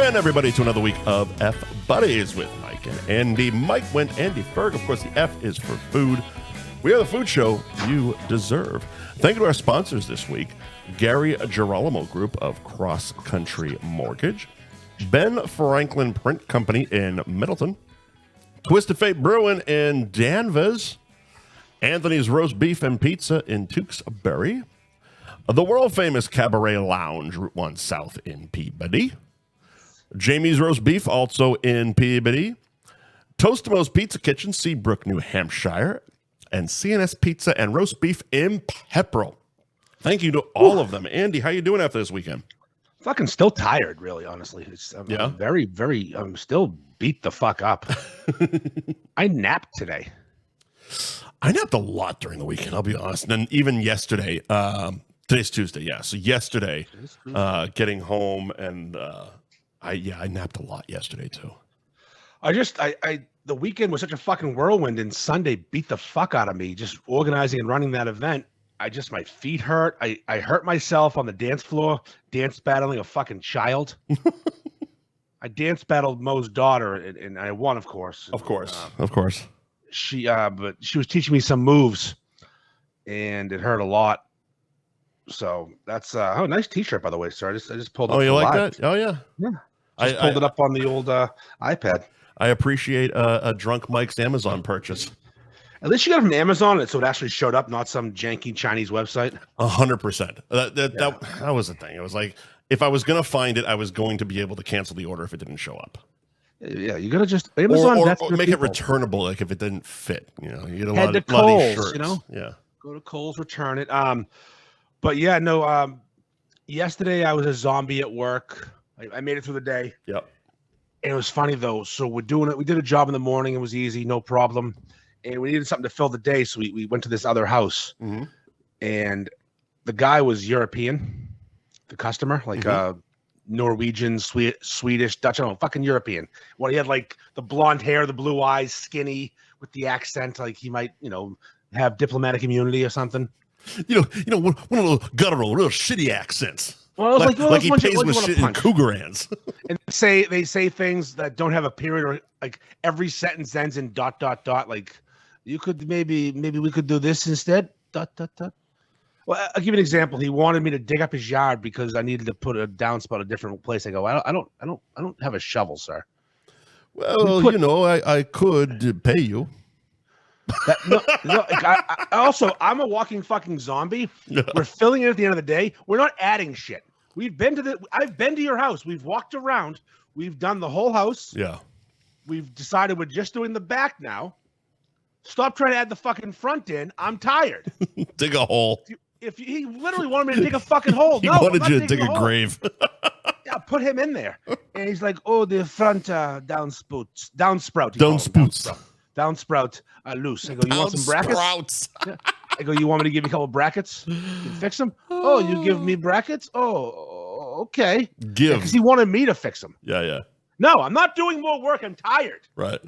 in, everybody, to another week of F Buddies with Mike and Andy. Mike, Wendt, Andy Ferg. Of course, the F is for food. We are the food show you deserve. Thank you to our sponsors this week, Gary Girolamo Group of Cross Country Mortgage, Ben Franklin Print Company in Middleton, Twisted Fate Brewing in Danvers, Anthony's Roast Beef and Pizza in Tewksbury, the world-famous Cabaret Lounge, Route 1 South in Peabody, Jamie's Roast Beef, also in Peabody, Tostimo's Pizza Kitchen, Seabrook, New Hampshire, and CNS Pizza and Roast Beef in Pepperell. Thank you to all of them. Andy, how you doing after this weekend? Fucking still tired, really, honestly. I'm very, I'm still beat the fuck up. I napped today. I napped a lot during the weekend, I'll be honest. And then even yesterday, today's Tuesday, yeah. So yesterday, getting home and I napped a lot yesterday too. The weekend was such a fucking whirlwind, and Sunday beat the fuck out of me. Just organizing and running that event. My feet hurt. I hurt myself on the dance floor, dance battling a fucking child. I dance battled Mo's daughter, and I won, of course. Of course. But she was teaching me some moves, and it hurt a lot. So that's nice T-shirt, by the way, sir. I just pulled it up. Oh, you like live. that? Oh yeah. I pulled it up on the old iPad. I appreciate a drunk Mike's Amazon purchase. At least you got it from Amazon, so it actually showed up, not some janky Chinese website. 100%. That was the thing. It was like, if I was going to find it, I was going to be able to cancel the order if it didn't show up. Yeah, you got to just Amazon or make it returnable, like if it didn't fit. You know, you get a lot of these shirts. You know, yeah. Go to Kohl's, return it. But yeah, no. Yesterday I was a zombie at work. I made it through the day. Yep. And it was funny though. So we're doing it. We did a job in the morning. It was easy, no problem. And we needed something to fill the day, so we went to this other house. Mm-hmm. And the guy was European, the customer, like Norwegian, Swedish, Dutch, I don't know, fucking European. Well, he had like the blonde hair, the blue eyes, skinny, with the accent, like he might, have diplomatic immunity or something. One of those guttural, real shitty accents. Well, like he pays with shit in Cougarans. And they say things that don't have a period, or like every sentence ends in ... Like you could maybe we could do this instead ... Well, I'll give you an example. He wanted me to dig up his yard because I needed to put a downspout a different place. I go, I don't have a shovel, sir. Well, I could pay you. I'm a walking fucking zombie. Yeah. We're filling it at the end of the day. We're not adding shit. I've been to your house. We've walked around. We've done the whole house. Yeah. We've decided we're just doing the back now. Stop trying to add the fucking front in. I'm tired. Dig a hole. If he literally wanted me to dig a fucking hole. He wanted you to dig a grave. Yeah, put him in there. And he's like, oh, the front downsprout. Downsprout loose. I go, you want some brackets? Yeah. I go, you want me to give you a couple brackets? You can fix them? Oh, you give me brackets? Oh, okay. Because he wanted me to fix them. Yeah. No, I'm not doing more work. I'm tired. Right.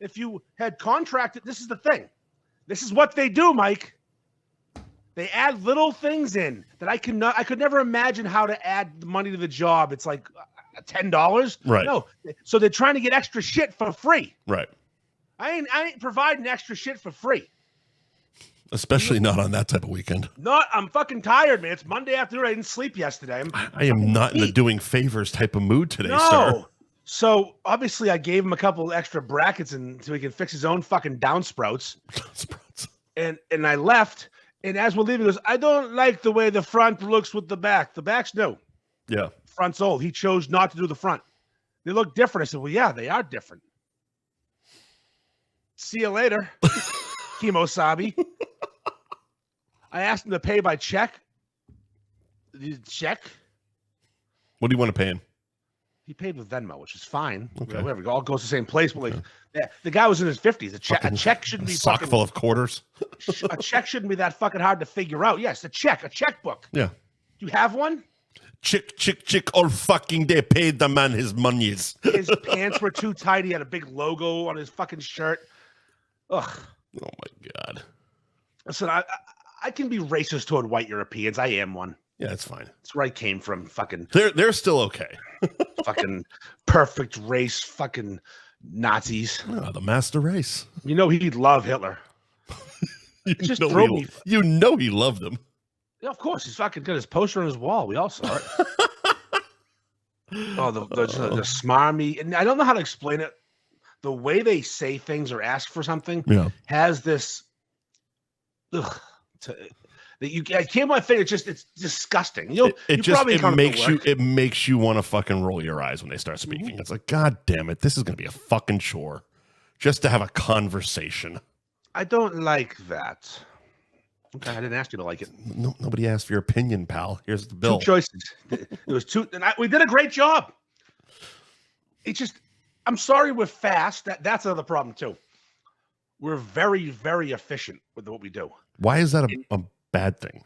If you had contracted, this is the thing. This is what they do, Mike. They add little things in that I could never imagine how to add the money to the job. It's like $10. Right. No. So they're trying to get extra shit for free. Right. I ain't providing extra shit for free. Especially not on that type of weekend. I'm fucking tired, man. It's Monday afternoon. I didn't sleep yesterday. I am not in a doing favors type of mood today, no. sir. So obviously I gave him a couple extra brackets so he can fix his own fucking downsprouts. And I left. And as we're leaving, he goes, I don't like the way the front looks with the back. The back's new. Yeah. Front's old. He chose not to do the front. They look different. I said, well, yeah, they are different. See you later, Kimosabi. I asked him to pay by check. Check? What do you want to pay him? He paid with Venmo, which is fine. Okay. Whatever. It all goes to the same place. But the guy was in his 50s. A check shouldn't be sock full of quarters. A check shouldn't be that fucking hard to figure out. Yes, a checkbook. Yeah. Do you have one? Chick, all fucking day. Paid the man his monies. His pants were too tight. He had a big logo on his fucking shirt. Ugh. Oh my God. Listen, I can be racist toward white Europeans. I am one. Yeah, it's fine. That's where I came from. Fucking. They're still okay. Fucking perfect race. Fucking Nazis. Oh, the master race. You know he'd love Hitler. Just throw me. You know he loved them. Yeah, of course. He's fucking got his poster on his wall. We all saw it. Oh, the smarmy. And I don't know how to explain it. The way they say things or ask for something has this. I can't put my finger. It's disgusting. It makes you want to fucking roll your eyes when they start speaking. Mm-hmm. It's like, God damn it, this is gonna be a fucking chore, just to have a conversation. I don't like that. Okay, I didn't ask you to like it. No, nobody asked for your opinion, pal. Here's the bill. 2 choices. It was 2, and we did a great job. It's just, I'm sorry we're fast. That's another problem too. We're very, very efficient with what we do. Why is that a bad thing?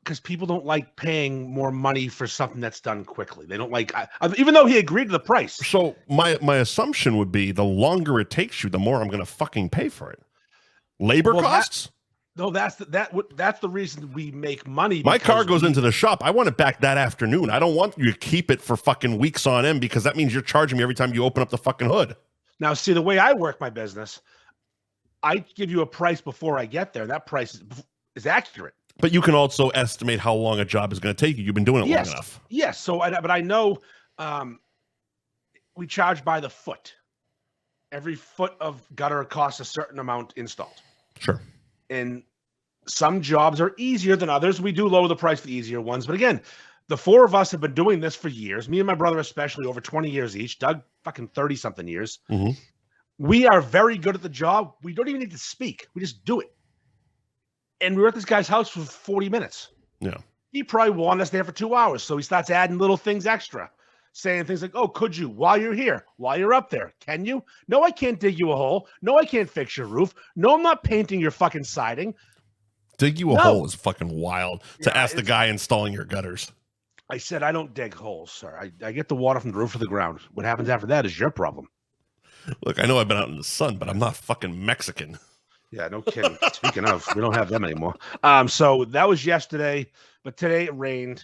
Because people don't like paying more money for something that's done quickly. They don't like, even though he agreed to the price. So my assumption would be the longer it takes you, the more I'm going to fucking pay for it. Labor costs? That's the reason we make money. My car goes into the shop. I want it back that afternoon. I don't want you to keep it for fucking weeks on end because that means you're charging me every time you open up the fucking hood. Now, see, the way I work my business, I give you a price before I get there. That price is accurate. But you can also estimate how long a job is going to take you. You've been doing it long enough. Yes. So, but I know we charge by the foot. Every foot of gutter costs a certain amount installed. Sure. And some jobs are easier than others. We do lower the price for the easier ones. But again, the 4 of us have been doing this for years. Me and my brother especially, over 20 years each. Doug, fucking 30-something years. Mm-hmm. We are very good at the job. We don't even need to speak. We just do it. And we were at this guy's house for 40 minutes. Yeah. He probably wanted us there for 2 hours. So he starts adding little things extra. Saying things like, oh, could you, while you're here, while you're up there, can you? No, I can't dig you a hole. No, I can't fix your roof. No, I'm not painting your fucking siding. Dig you a hole is fucking wild to ask the guy installing your gutters. I said, I don't dig holes, sir. I get the water from the roof to the ground. What happens after that is your problem. Look, I know I've been out in the sun, but I'm not fucking Mexican. Yeah, no kidding. Speaking of, we don't have them anymore. So that was yesterday, but today it rained.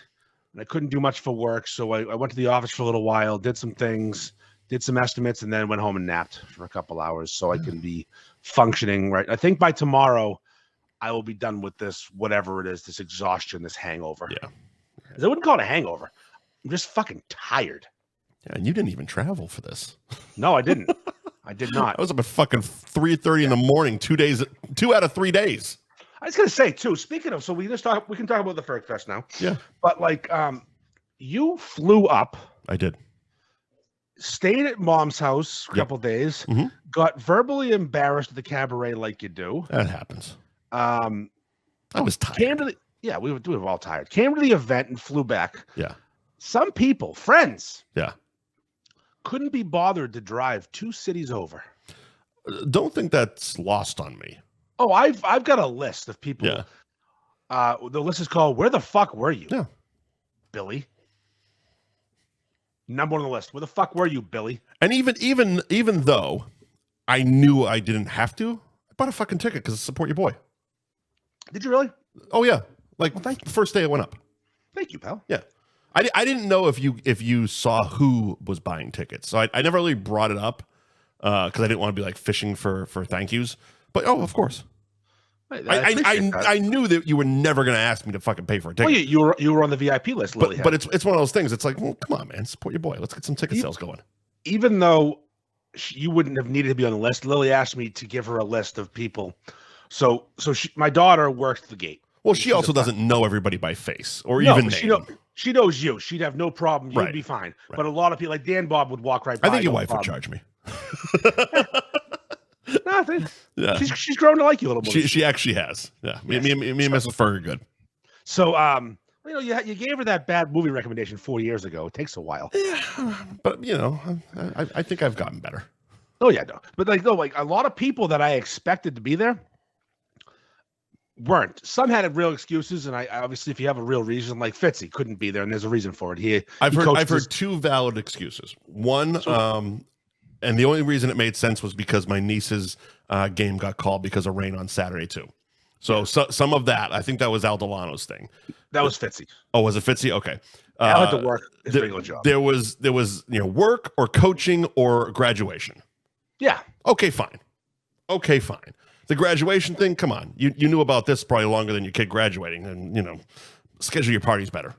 And I couldn't do much for work, so I went to the office for a little while, did some things, did some estimates, and then went home and napped for a couple hours so I can be functioning right. I think by tomorrow, I will be done with this, whatever it is, this exhaustion, this hangover. Yeah. I wouldn't call it a hangover. I'm just fucking tired. Yeah, and you didn't even travel for this. No, I didn't. I did not. I was up at fucking 3:30 in the morning, 2 out of 3 days. I was gonna say too. Speaking of, so we can talk about the FERG Fest now. Yeah. But like, you flew up. I did. Stayed at mom's house a couple days. Mm-hmm. Got verbally embarrassed at the cabaret, like you do. That happens. I was tired. We were all tired. Came to the event and flew back. Yeah. Some people, friends. Yeah. Couldn't be bothered to drive 2 cities over. Don't think that's lost on me. Oh, I've got a list of people. Yeah. The list is called "Where the fuck were you?" Yeah. Billy. Number 1 on the list. Where the fuck were you, Billy? And even though I knew I didn't have to, I bought a fucking ticket because support your boy. Did you really? Oh yeah. Like the first day I went up. Thank you, pal. Yeah. I didn't know if you saw who was buying tickets, so I never really brought it up because I didn't want to be like fishing for thank yous. But of course, I knew that you were never going to ask me to fucking pay for a ticket. Well, you were on the VIP list, Lily. But it's one of those things. It's like, well, come on, man, support your boy. Let's get some ticket sales going. Even though you wouldn't have needed to be on the list, Lily asked me to give her a list of people. So my daughter works the gate. Well, she also doesn't know everybody by face or even name. She knows you. She'd have no problem. You'd be fine. Right. But a lot of people, like Dan Bob, would walk right by. I think your wife would charge me. Nothing. Yeah. She's grown to like you a little more. She actually has. Yeah. Yes. Me and Mrs. Ferg are good. So, you gave her that bad movie recommendation 4 years ago. It takes a while. Yeah, but I think I've gotten better. Oh yeah, no. But like a lot of people that I expected to be there weren't. Some had real excuses, and I obviously, if you have a real reason, like Fitzy couldn't be there, and there's a reason for it. I've heard 2 valid excuses. One, and the only reason it made sense was because my niece's game got called because of rain on Saturday too. So some of that, I think that was Al Delano's thing. That was Fitzy. Oh, was it Fitzy? Okay. Al had to work his regular job. There was work or coaching or graduation. Yeah. Okay, fine. The graduation thing, come on. You knew about this probably longer than your kid graduating, and schedule your parties better.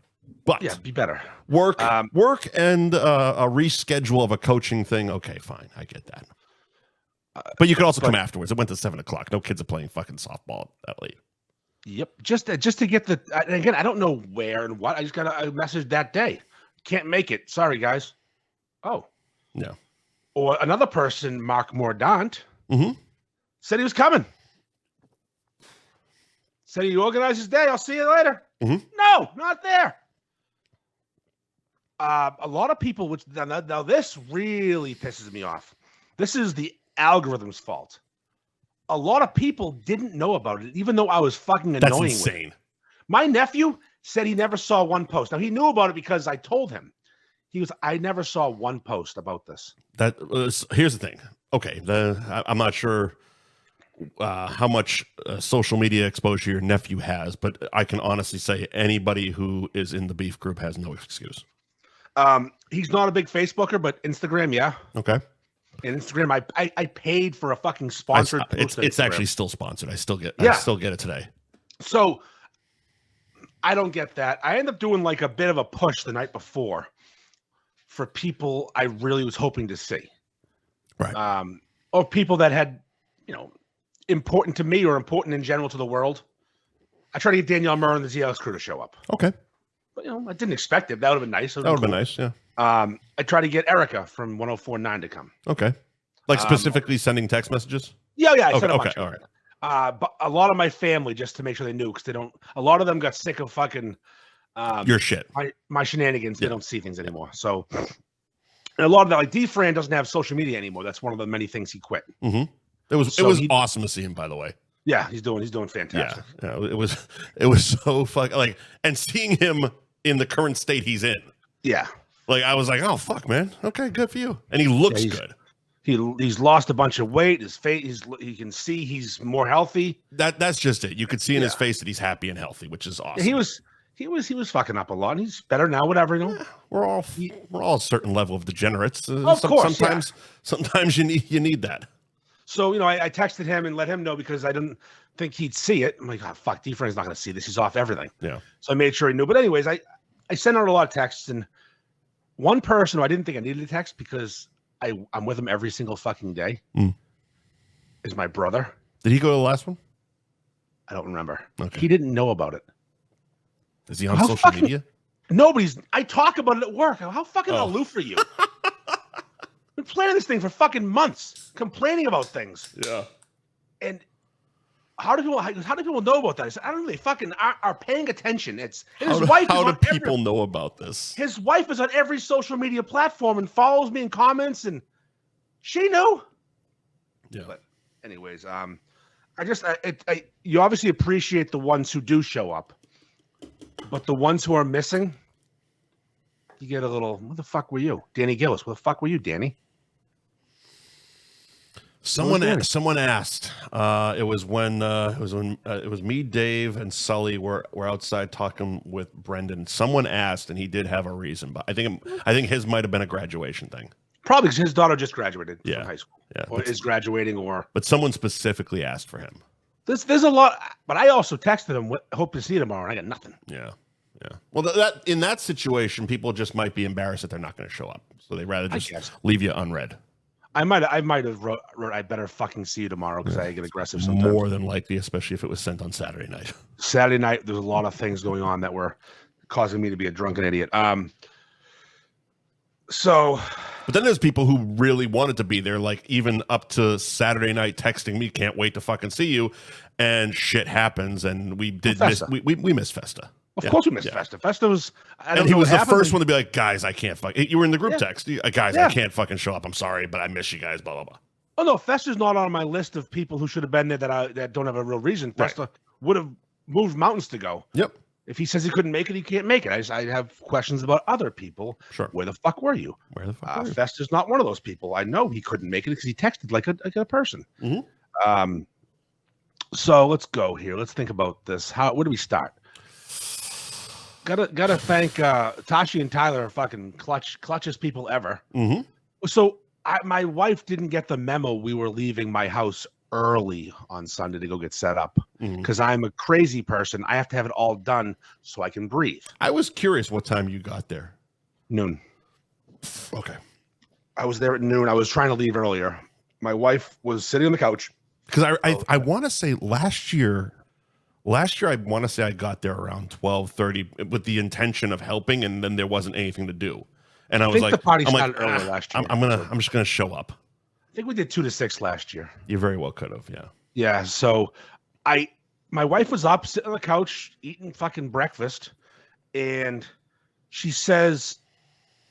But yeah, be better. Work and a reschedule of a coaching thing. Okay, fine. I get that. But you could also come afterwards. It went to 7:00. No kids are playing fucking softball that late. Yep. Just to get the, and again, I don't know where and what. I just got a message that day. Can't make it. Sorry, guys. Oh. Yeah. Or another person, Mark Mordaunt, said he was coming. Said he organized his day. I'll see you later. No, not there. A lot of people, which now this really pisses me off. This is the algorithm's fault. A lot of people didn't know about it, even though I was fucking annoying. That's insane. My nephew said he never saw one post. Now he knew about it because I told him. He goes, I never saw one post about this. Here's the thing. Okay, I'm not sure how much social media exposure your nephew has, but I can honestly say anybody who is in the beef group has no excuse. He's not a big Facebooker, but Instagram, yeah. Okay. And Instagram, I paid for a fucking sponsored post. It's actually still sponsored. I still get it today. So I don't get that. I end up doing like a bit of a push the night before for people I really was hoping to see. Right. Or people that had, important to me or important in general to the world. I tried to get Danielle Murray and the ZLS crew to show up. Okay. But, I didn't expect it. That would have been nice. That would have been nice, yeah. I tried to get Erica from 104.9 to come. Okay. Like specifically sending text messages? Yeah, I sent a bunch. Okay, all right. But a lot of my family, just to make sure they knew, because a lot of them got sick of fucking your shit. My shenanigans. Yeah. They don't see things anymore. So, and a lot of that, like D-Fran doesn't have social media anymore. That's one of the many things he quit. Mm-hmm. It was awesome to see him, by the way. Yeah, he's doing fantastic. Yeah, it was so fucking and seeing him in the current state he's in. Yeah. Like I was like, oh fuck, man. Okay, good for you. And he looks good. He's lost a bunch of weight. His face, you can see he's more healthy. That's just it. You could see in his face that he's happy and healthy, which is awesome. Yeah, he was fucking up a lot. He's better now. Whatever, Yeah, we're all a certain level of degenerates. Of course, sometimes you need that. So I texted him and let him know because I didn't think he'd see it. I'm like, oh fuck, D-Fran's not going to see this. He's off everything. Yeah. So I made sure he knew. But anyways, I sent out a lot of texts, and one person who I didn't think I needed to text because I'm with him every single fucking day is my brother. Did he go to the last one? I don't remember. Okay. He didn't know about it. Is he on social media? I talk about it at work. How fucking aloof are you? Been planning this thing for fucking months, complaining about things. Yeah. And how do people know about that? I said, I don't know. They fucking are paying attention. How do people know about this? His wife is on every social media platform and follows me and comments, and she knew. Yeah. But anyways, you obviously appreciate the ones who do show up, but the ones who are missing, you get a little. Where the fuck were you, Danny Gillis? Where the fuck were you, Danny? Someone asked. It was me, Dave, and Sully were outside talking with Brendan. Someone asked, and he did have a reason, but I think his might have been a graduation thing. Probably because his daughter just graduated from high school, or is graduating, But someone specifically asked for him. There's a lot, but I also texted him. Hope to see you tomorrow. And I got nothing. Yeah. Well, that in that situation, people just might be embarrassed that they're not going to show up, so they rather just leave you unread. I might have wrote I better fucking see you tomorrow because I get aggressive sometimes. More than likely, especially if it was sent on Saturday night. Saturday night, there's a lot of things going on that were causing me to be a drunken idiot. But then there's people who really wanted to be there, like even up to Saturday night texting me, can't wait to fucking see you, and shit happens, and we missed Festa. Of course we missed Festa. Festa was... And he was the first one to be like, guys, I can't fucking... You were in the group text. Guys, I can't fucking show up. I'm sorry, but I miss you guys, blah, blah, blah. Oh, no, Festa's not on my list of people who should have been there that don't have a real reason. Festa would have moved mountains to go. Yep. If he says he couldn't make it, he can't make it. I have questions about other people. Sure. Where the fuck were you? Where the fuck were you? Festa's not one of those people. I know he couldn't make it because he texted like a person. Mm-hmm. So let's go here. Let's think about this. Where do we start? Gotta thank Tashi and Tyler are fucking clutchest people ever. Mm-hmm. So my wife didn't get the memo we were leaving my house early on Sunday to go get set up because I'm a crazy person. I have to have it all done so I can breathe. I was curious what time you got there. Noon. Okay. I was there at noon. I was trying to leave earlier. My wife was sitting on the couch. Because I want to say last year I want to say I got there around 12:30 with the intention of helping, and then there wasn't anything to do. And I was like, the party started earlier last year. I'm just gonna show up. I think we did 2 to 6 last year. You very well could have, yeah. Yeah. So my wife was up sitting on the couch eating fucking breakfast, and she says,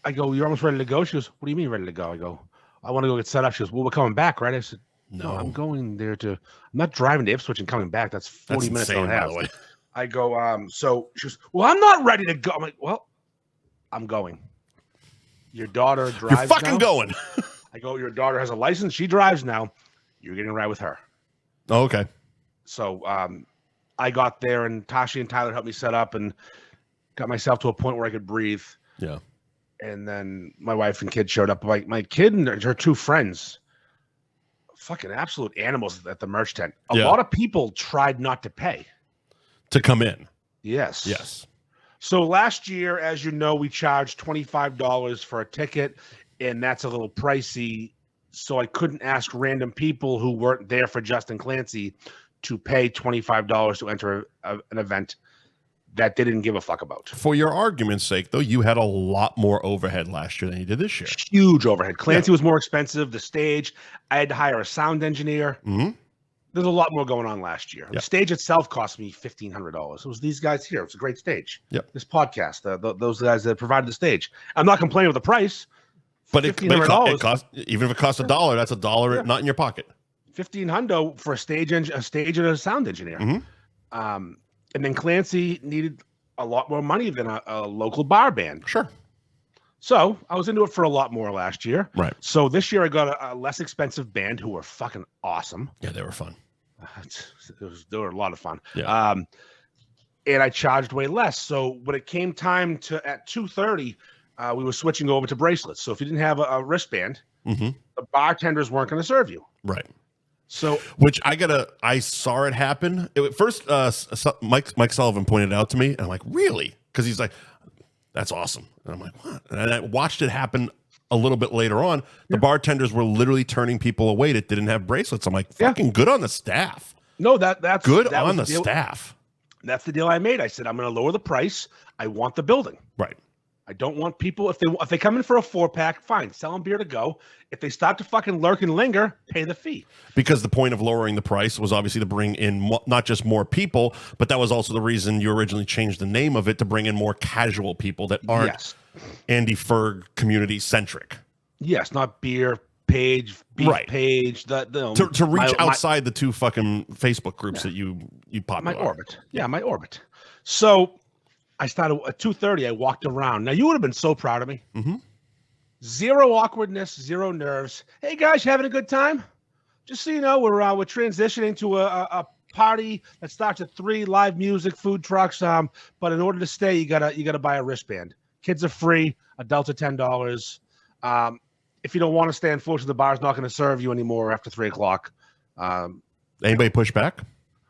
I go, "You're almost ready to go?" She goes, "What do you mean ready to go?" I go, "I want to go get set up." She goes, "Well, we're coming back, right?" I said, No, I'm going there I'm not driving to Ipswich and coming back. That's 40 minutes. Insane, by the way. I go, so she goes, "Well, I'm not ready to go." I'm like, "Well, I'm going." Your daughter drives. You're fucking going. I go, "Your daughter has a license. She drives now. You're getting a ride with her." Oh, okay. So I got there, and Tashi and Tyler helped me set up and got myself to a point where I could breathe. Yeah. And then my wife and kid showed up. My kid and her 2 friends, fucking absolute animals at the merch tent. A lot of people tried not to pay to come in. Yes. So last year, as you know, we charged $25 for a ticket, and that's a little pricey. So I couldn't ask random people who weren't there for Justin Clancy to pay $25 to enter an event that they didn't give a fuck about. For your argument's sake, though, you had a lot more overhead last year than you did this year. Huge overhead. Clancy was more expensive. The stage, I had to hire a sound engineer. Mm-hmm. There's a lot more going on last year. The stage itself cost me $1,500. It was these guys here. It was a great stage. Yep. This podcast, those guys that provided the stage. I'm not complaining with the price. But it costs, even if it costs $1, that's $1 not in your pocket. $1,500 for a stage and a sound engineer. Mm-hmm. And then Clancy needed a lot more money than a local bar band. Sure. So I was into it for a lot more last year. Right. So this year I got a less expensive band who were fucking awesome. Yeah, they were fun. They were a lot of fun. Yeah. And I charged way less. So when it came time at 2:30, we were switching over to bracelets. So if you didn't have a wristband, the bartenders weren't going to serve you. Right. So, which I saw it happen. First, Mike Sullivan pointed it out to me, and I'm like, really? Because he's like, that's awesome. And I'm like, what? And I watched it happen a little bit later on. The bartenders were literally turning people away that didn't have bracelets. I'm like, fucking good on the staff. No, that's good on the staff. That's the deal I made. I said, I'm going to lower the price. I want the building. Right. I don't want people, if they come in for a 4-pack, fine, sell them beer to go. If they start to fucking lurk and linger, pay the fee. Because the point of lowering the price was obviously to bring in not just more people, but that was also the reason you originally changed the name of it to bring in more casual people that aren't Andy Ferg community centric. Yes, not beer page, beef page. To reach outside the 2 fucking Facebook groups that you popularized. My orbit. Yeah, my orbit. So I started at 2:30. I walked around. Now you would have been so proud of me. Mm-hmm. Zero awkwardness, zero nerves. Hey guys, having a good time? Just so you know, we're transitioning to a party that starts at 3, live music, food trucks. But in order to stay, you gotta buy a wristband. Kids are free. Adults are $10. If you don't want to stay, unfortunately, the bar's not going to serve you anymore after 3:00. Anybody push back?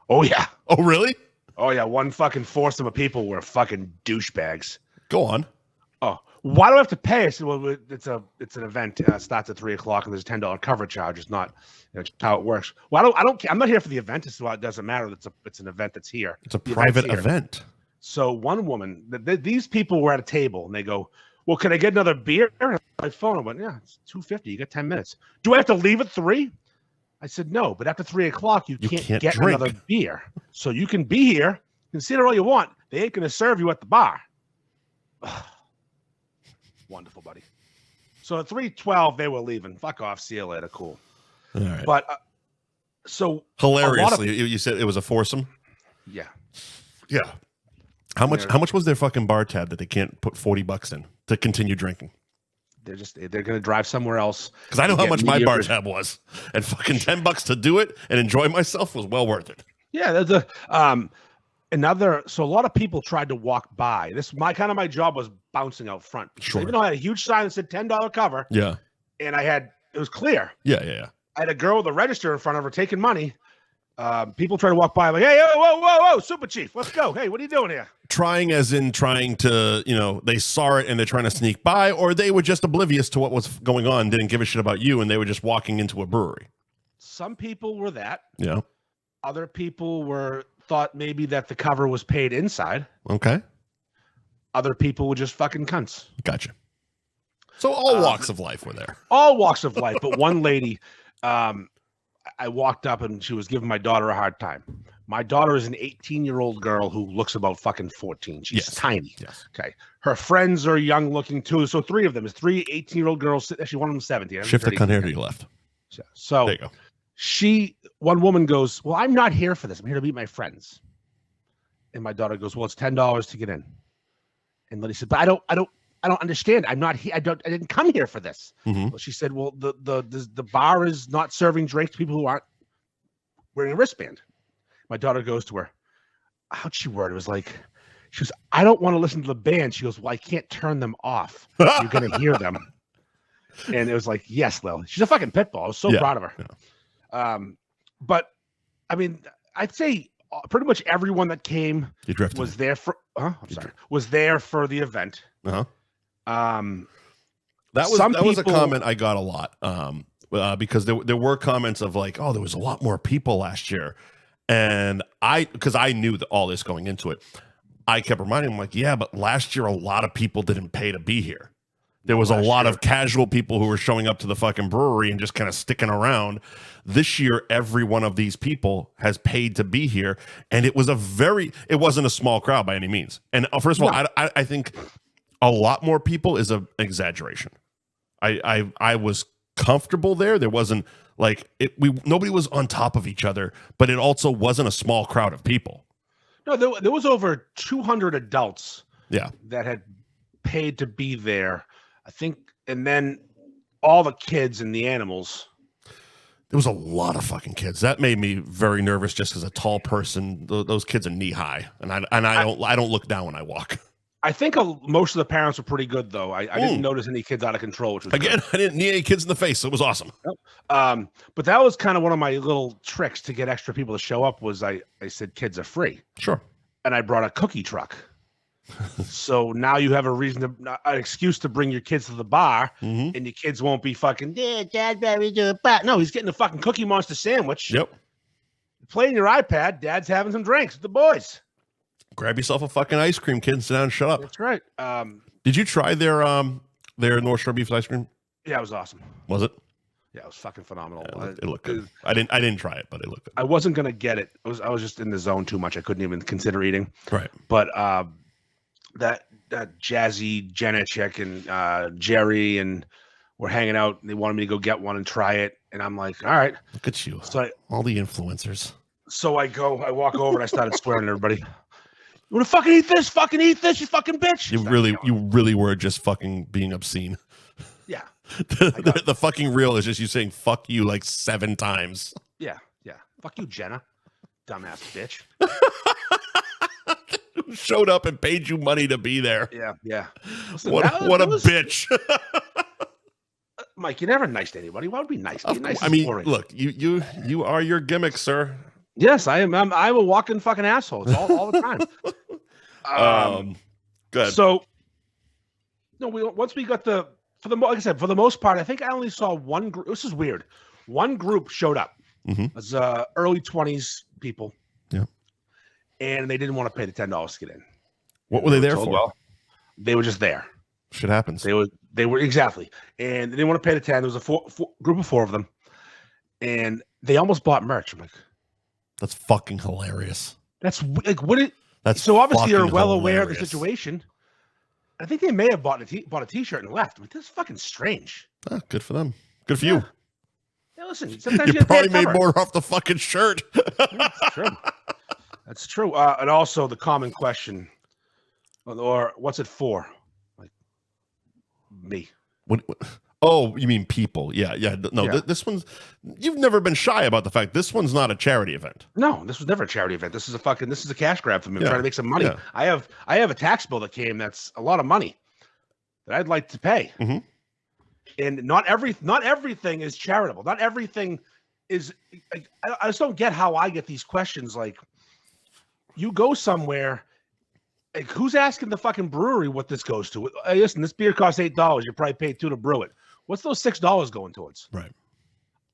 Oh yeah. Oh really? Oh yeah, one fucking foursome of people were fucking douchebags. Go on. Oh, why do I have to pay? I said, well, it's an event. Starts at 3:00, and there's a $10 cover charge. It's not how it works. Well, I don't care. I'm not here for the event. So it doesn't matter. It's an event that's here. It's a private event. So one woman, these people were at a table, and they go, "Well, can I get another beer?" My phone. I went, "Yeah, it's $2.50. You got 10 minutes. Do I have to leave at 3?" I said, "No, but after 3:00, you can't get drink another beer. So you can be here, you can sit there all you want. They ain't going to serve you at the bar." Wonderful, buddy. So at 3:12, they were leaving. Fuck off. See you later. Cool. All right. But so hilariously, you said it was a foursome. Yeah. Yeah. How much was their fucking bar tab that they can't put $40 in to continue drinking? They're going to drive somewhere else. Because I know how much my bar tab was, and fucking $10 to do it and enjoy myself was well worth it. Yeah, there's a another. So a lot of people tried to walk by. This my job was bouncing out front. Sure. Even though I had a huge sign that said $10 cover. Yeah. And it was clear. Yeah. I had a girl with a register in front of her taking money. People try to walk by like, hey, whoa, Super Chief, let's go. Hey, what are you doing here? Trying to, they saw it and they're trying to sneak by, or they were just oblivious to what was going on, didn't give a shit about you, and they were just walking into a brewery. Some people were that. Yeah. Other people thought maybe that the cover was paid inside. Okay. Other people were just fucking cunts. Gotcha. So all walks of life were there. All walks of life, but one lady, I walked up and she was giving my daughter a hard time. My daughter is an 18-year-old girl who looks about fucking 14. She's tiny. Yes. Okay. Her friends are young looking too. So three of them is 18-year-old girls. Actually, one of them 17. Shift the cunt hair to your left. So there you go. One woman goes, well, I'm not here for this. I'm here to meet my friends. And my daughter goes, well, it's $10 to get in. And Liddy said, but I don't understand. I'm not here. I didn't come here for this. Mm-hmm. Well, she said, well, the bar is not serving drinks to people who aren't wearing a wristband. My daughter goes to her. How'd she word it? It was like, she goes, I don't want to listen to the band. She goes, well, I can't turn them off. You're going to hear them. And it was like, yes, Lil. She's a fucking pit bull. I was so proud of her. Yeah. But I mean, I'd say pretty much everyone that came was there for, was there for the event. Uh-huh. That was a comment I got a lot because there were comments of like, oh, there was a lot more people last year, and because I knew all this going into it, I kept reminding him like, yeah, but last year a lot of people didn't pay to be here. There was a lot of casual people who were showing up to the fucking brewery and just kind of sticking around. This year, every one of these people has paid to be here, and it wasn't a small crowd by any means. And first of all, I think a lot more people is an exaggeration. I was comfortable there. There wasn't like nobody was on top of each other, but it also wasn't a small crowd of people. No, there was over 200 adults. Yeah, that had paid to be there, I think, and then all the kids and the animals. There was a lot of fucking kids. That made me very nervous, just as a tall person. Those kids are knee high, and I don't look down when I walk. I think most of the parents were pretty good, though. I didn't notice any kids out of control. Which was good. I didn't need any kids in the face. So it was awesome. Nope. But that was kind of one of my little tricks to get extra people to show up. Was I said kids are free. Sure. And I brought a cookie truck. So now you have an excuse to bring your kids to the bar, and your kids won't be fucking, yeah, Dad, baby, do it. But no, he's getting a fucking Cookie Monster sandwich. Yep. Playing your iPad. Dad's having some drinks with the boys. Grab yourself a fucking ice cream, kid, and sit down and shut up. That's right. Did you try their North Shore beef ice cream? Yeah, it was awesome. Was it? Yeah, it was fucking phenomenal. Yeah, it looked good. I didn't try it, but it looked good. I wasn't gonna get it. I was just in the zone too much. I couldn't even consider eating. Right. But that Jazzy, Jenna chick, and Jerry, and we're hanging out. And they wanted me to go get one and try it, and I'm like, all right. Look at you. So all the influencers. So I walk over and I started swearing at everybody. You want to fucking eat this? Fucking eat this, you fucking bitch. You really were just fucking being obscene. Yeah. The fucking reel is just you saying fuck you like 7 times. Yeah. Fuck you, Jenna. Dumbass bitch. Who showed up and paid you money to be there. Yeah. Listen, what a bitch. Mike, you're never nice to anybody. Why would be nice? I mean, look, you are your gimmick, sir. Yes, I am. I'm a walking fucking asshole. It's all the time. Good. So, no, once we got like I said, for the most part, I think I only saw one group. This is weird. One group showed up. It was early 20s people. Yeah. And they didn't want to pay the $10 to get in. What were they there for? Well, they were just there. Shit happens. They were exactly. And they didn't want to pay the 10. There was a group of 4 of them. And they almost bought merch. I'm like, that's fucking hilarious. That's like, what it, that's so obviously you're well hilarious. Aware of the situation. I think they may have bought a t-shirt and left. Like, this is fucking strange. Ah, good for them. Good for you. Yeah, listen, sometimes you probably made more off the fucking shirt. That's true. That's true. And also the common question, or what's it for? Like me. What Oh, you mean people? Yeah, yeah. No, Yeah. this one's. You've never been shy about the fact this one's not a charity event. No, this was never a charity event. This is a cash grab for me. I'm Yeah. trying to make some money. Yeah. I have a tax bill that came that's a lot of money that I'd like to pay. Mm-hmm. And not everything is charitable. Not everything is. I just don't get how I get these questions. Like, you go somewhere, like, who's asking the fucking brewery what this goes to? Hey, listen, this beer costs $8. You probably paid $2 to brew it. What's those $6 going towards? Right.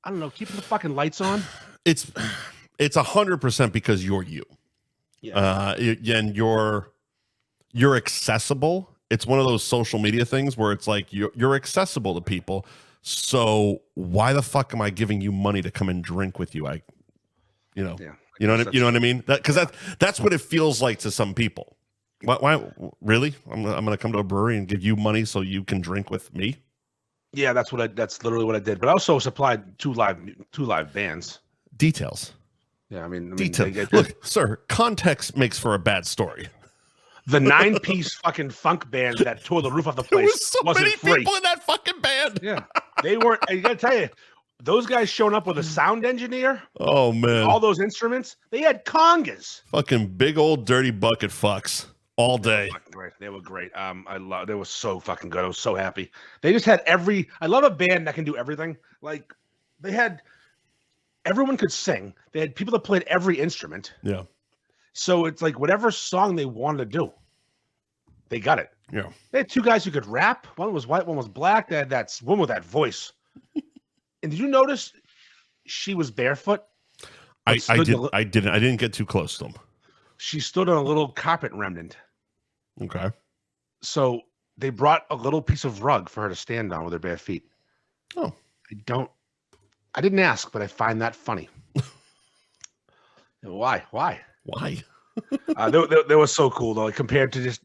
I don't know. Keeping the fucking lights on. It's 100% because you're you. Yeah. And you're accessible. It's one of those social media things where it's like you're accessible to people. So why the fuck am I giving you money to come and drink with you? You know what I mean? Because that's what it feels like to some people. Why really? I'm gonna come to a brewery and give you money so you can drink with me. Yeah, that's literally what I did. But I also supplied two live bands. Details. Yeah, I mean details. Look, sir, context makes for a bad story. The 9-piece fucking funk band that tore the roof off the place. There was so wasn't many free. people in that fucking band. Yeah, they weren't. I gotta tell you, those guys showing up with a sound engineer. Oh man, all those instruments. They had congas. Fucking big old dirty bucket fucks all day. They were great. They were so fucking good. I was so happy. They just had I love a band that can do everything. Like, they had everyone could sing. They had people that played every instrument. Yeah. So it's like whatever song they wanted to do, they got it. Yeah. They had two guys who could rap. One was white, one was black. They had that one with that voice. And did you notice she was barefoot? I didn't get too close to them. She stood on a little carpet remnant. Okay. So they brought a little piece of rug for her to stand on with her bare feet. Oh. I didn't ask, but I find that funny. Why? They were so cool though, like, compared to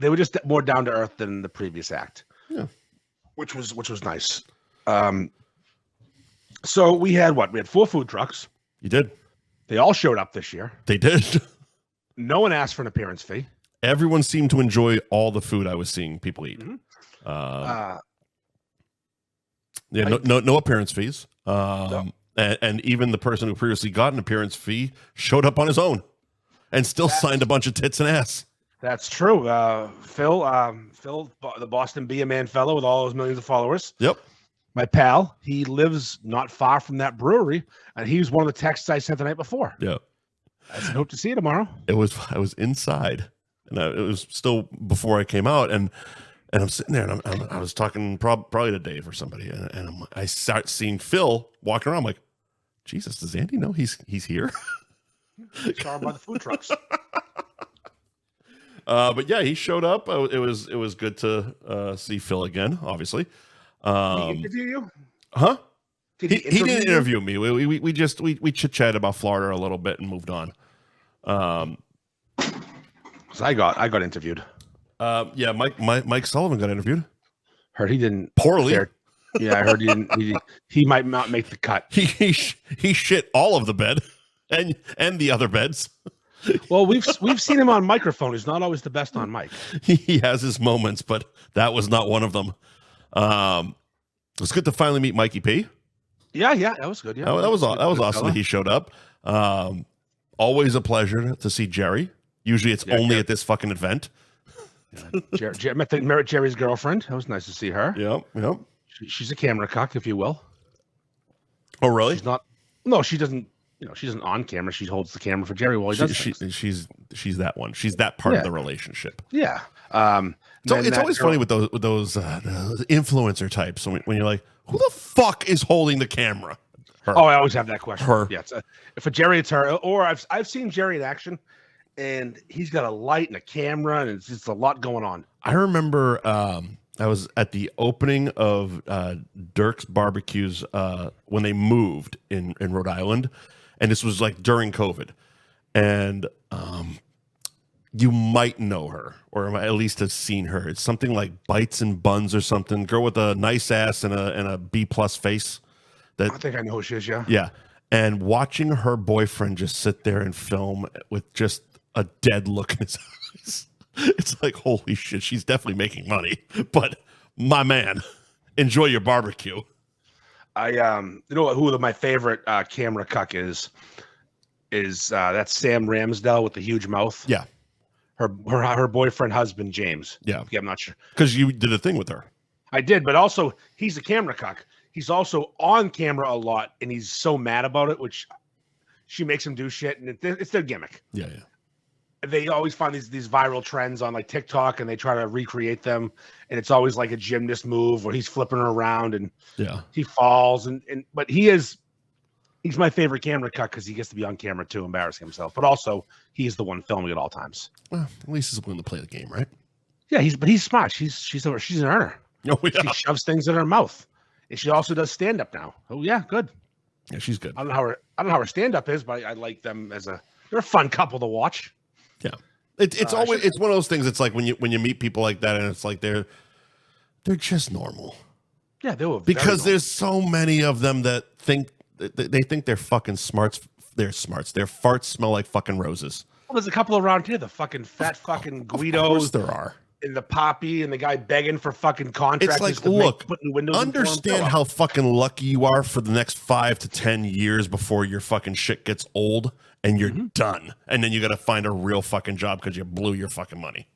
they were just more down to earth than the previous act. Yeah. Which was nice. So we had 4 food trucks. You did. They all showed up this year. They did. No one asked for an appearance fee. Everyone seemed to enjoy all the food I was seeing people eat. Mm-hmm. No appearance fees. No. And even the person who previously got an appearance fee showed up on his own and still signed a bunch of tits and ass. That's true. Phil, the Boston Be a Man fellow with all those millions of followers. Yep. My pal, he lives not far from that brewery, and he was one of the texts I sent the night before. Yeah. I said, hope to see you tomorrow. I was inside, and it was still before I came out, and I'm sitting there, and I was talking probably to Dave or somebody, and I start seeing Phil walking around. I'm like, Jesus, does Andy know he's here? Saw him by the food trucks. But yeah, he showed up. It was good to see Phil again. Obviously, Did he interview you? Huh? He didn't interview me. We just chit chatted about Florida a little bit and moved on. So I got interviewed. Yeah, Mike Sullivan got interviewed. Heard he didn't poorly. Yeah, I heard he didn't. He might not make the cut. He shit all of the bed and the other beds. Well, we've seen him on microphone. He's not always the best on mic. He has his moments, but that was not one of them. It was good to finally meet Mikey P. Yeah, that was good. Yeah, that was awesome that he showed up. Always a pleasure to see Jerry. Usually it's only at this fucking event. Yeah. Met Jerry's girlfriend. It was nice to see her. Yep. She's a camera cock, if you will. Oh, really? She's not. No, she doesn't. She doesn't on camera. She holds the camera for Jerry while he does things. She's that one. She's that part of the relationship. Yeah. So it's always funny with those influencer types when you're like, who the fuck is holding the camera? Her. Oh, I always have that question. Her. Yeah. For Jerry, it's her. Or I've seen Jerry in action, and he's got a light and a camera, and it's just a lot going on. I remember I was at the opening of Dirk's Barbecues when they moved in Rhode Island, and this was like during COVID, and you might know her, or at least have seen her. It's something like Bites and Buns or something. Girl with a nice ass and a B+ face. I think I know who she is. Yeah. Yeah, and watching her boyfriend just sit there and film with just a dead look in his eyes. It's like, holy shit, she's definitely making money, but my man. enjoy your barbecue. You know who my favorite camera cuck is that Sam Ramsdell with the huge mouth. Yeah. Her boyfriend, husband, James. Yeah. I'm not sure. Because you did a thing with her. I did, but also he's a camera cuck. He's also on camera a lot, and he's so mad about it, which she makes him do shit, and it's their gimmick. Yeah. They always find these viral trends on like TikTok, and they try to recreate them, and it's always like a gymnast move where he's flipping her around and he falls, but he's my favorite camera cut because he gets to be on camera too, embarrassing himself, but also he's the one filming at all times. Well, at least he's willing to play the game, right? Yeah, he's smart. She's an earner. Oh, yeah. She shoves things in her mouth, and she also does stand up now. Oh yeah, good. Yeah, she's good. I don't know how her stand up is, but I like them they're a fun couple to watch. Yeah, it's always it's one of those things. It's like when you meet people like that, and it's like they're just normal. Yeah, they were because there's so many of them that think they think they're fucking smarts. They're smarts. Their farts smell like fucking roses. Well, there's a couple around here. The fucking fat fucking Guidos. Of course there are. And the Poppy and the guy begging for fucking contracts. It's like, look, putting windows understand how fucking lucky you are for the next 5 to 10 years before your fucking shit gets old and you're done. And then you got to find a real fucking job because you blew your fucking money.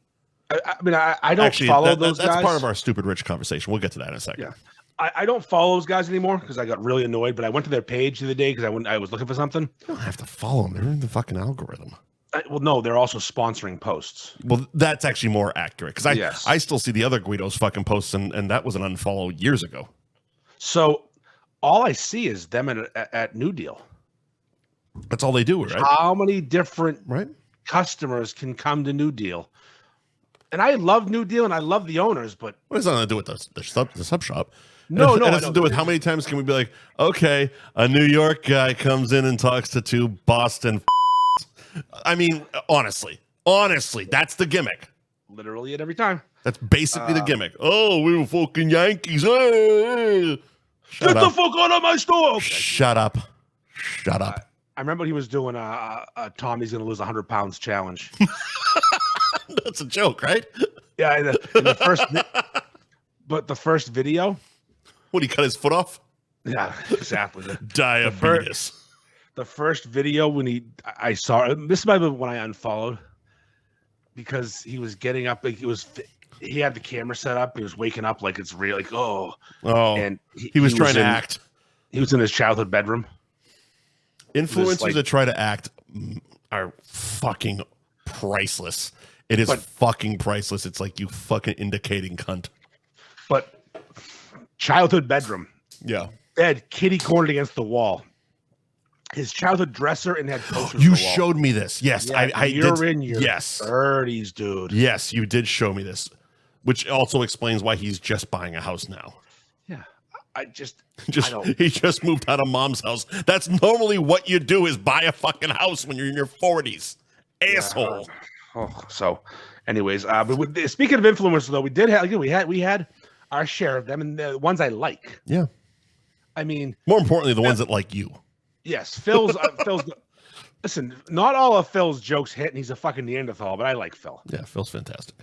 I mean, I don't follow those guys. That's part of our stupid rich conversation. We'll get to that in a second. Yeah. I don't follow those guys anymore because I got really annoyed, but I went to their page the other day because I was looking for something. You don't have to follow them. They're in the fucking algorithm. Well, no, they're also sponsoring posts. Well, that's actually more accurate because I still see the other Guidos fucking posts, and that was an unfollow years ago. So all I see is them at New Deal. That's all they do, right? How many different customers can come to New Deal? And I love New Deal, and I love the owners, but what does that have to do with the sub shop? No, it has to do with how many times can we be like, okay, a New York guy comes in and talks to 2 Boston. I mean, honestly, that's the gimmick. Literally it every time. That's basically the gimmick. Oh, we were fucking Yankees. Shut Get the fuck out of my store. Okay. Shut up. I remember he was doing a Tommy's going to lose 100 pounds challenge. That's a joke, right? Yeah, in the first, but the first video. What, he cut his foot off? Yeah, exactly. Diabetes. The first video I saw, this might have been when I unfollowed because he was getting up, like he had the camera set up. He was waking up like it's real, like and he was trying to act. He was in his childhood bedroom. Influencers that try to act are fucking priceless. It is fucking priceless. It's like you fucking indicating cunt. But childhood bedroom. Yeah. Bed kitty cornered against the wall. His childhood dresser and had posters. You showed me this. Yes. Yeah, you're did. In your 30s, dude. Yes, you did show me this, which also explains why he's just buying a house now. Yeah. He just moved out of mom's house. That's normally what you do is buy a fucking house when you're in your 40s. Asshole. So anyways, but speaking of influencers though, we had our share of them and the ones I like. Yeah. I mean, more importantly, the ones that like you. Yes, Phil's. Listen, not all of Phil's jokes hit, and he's a fucking Neanderthal, but I like Phil. Yeah, Phil's fantastic.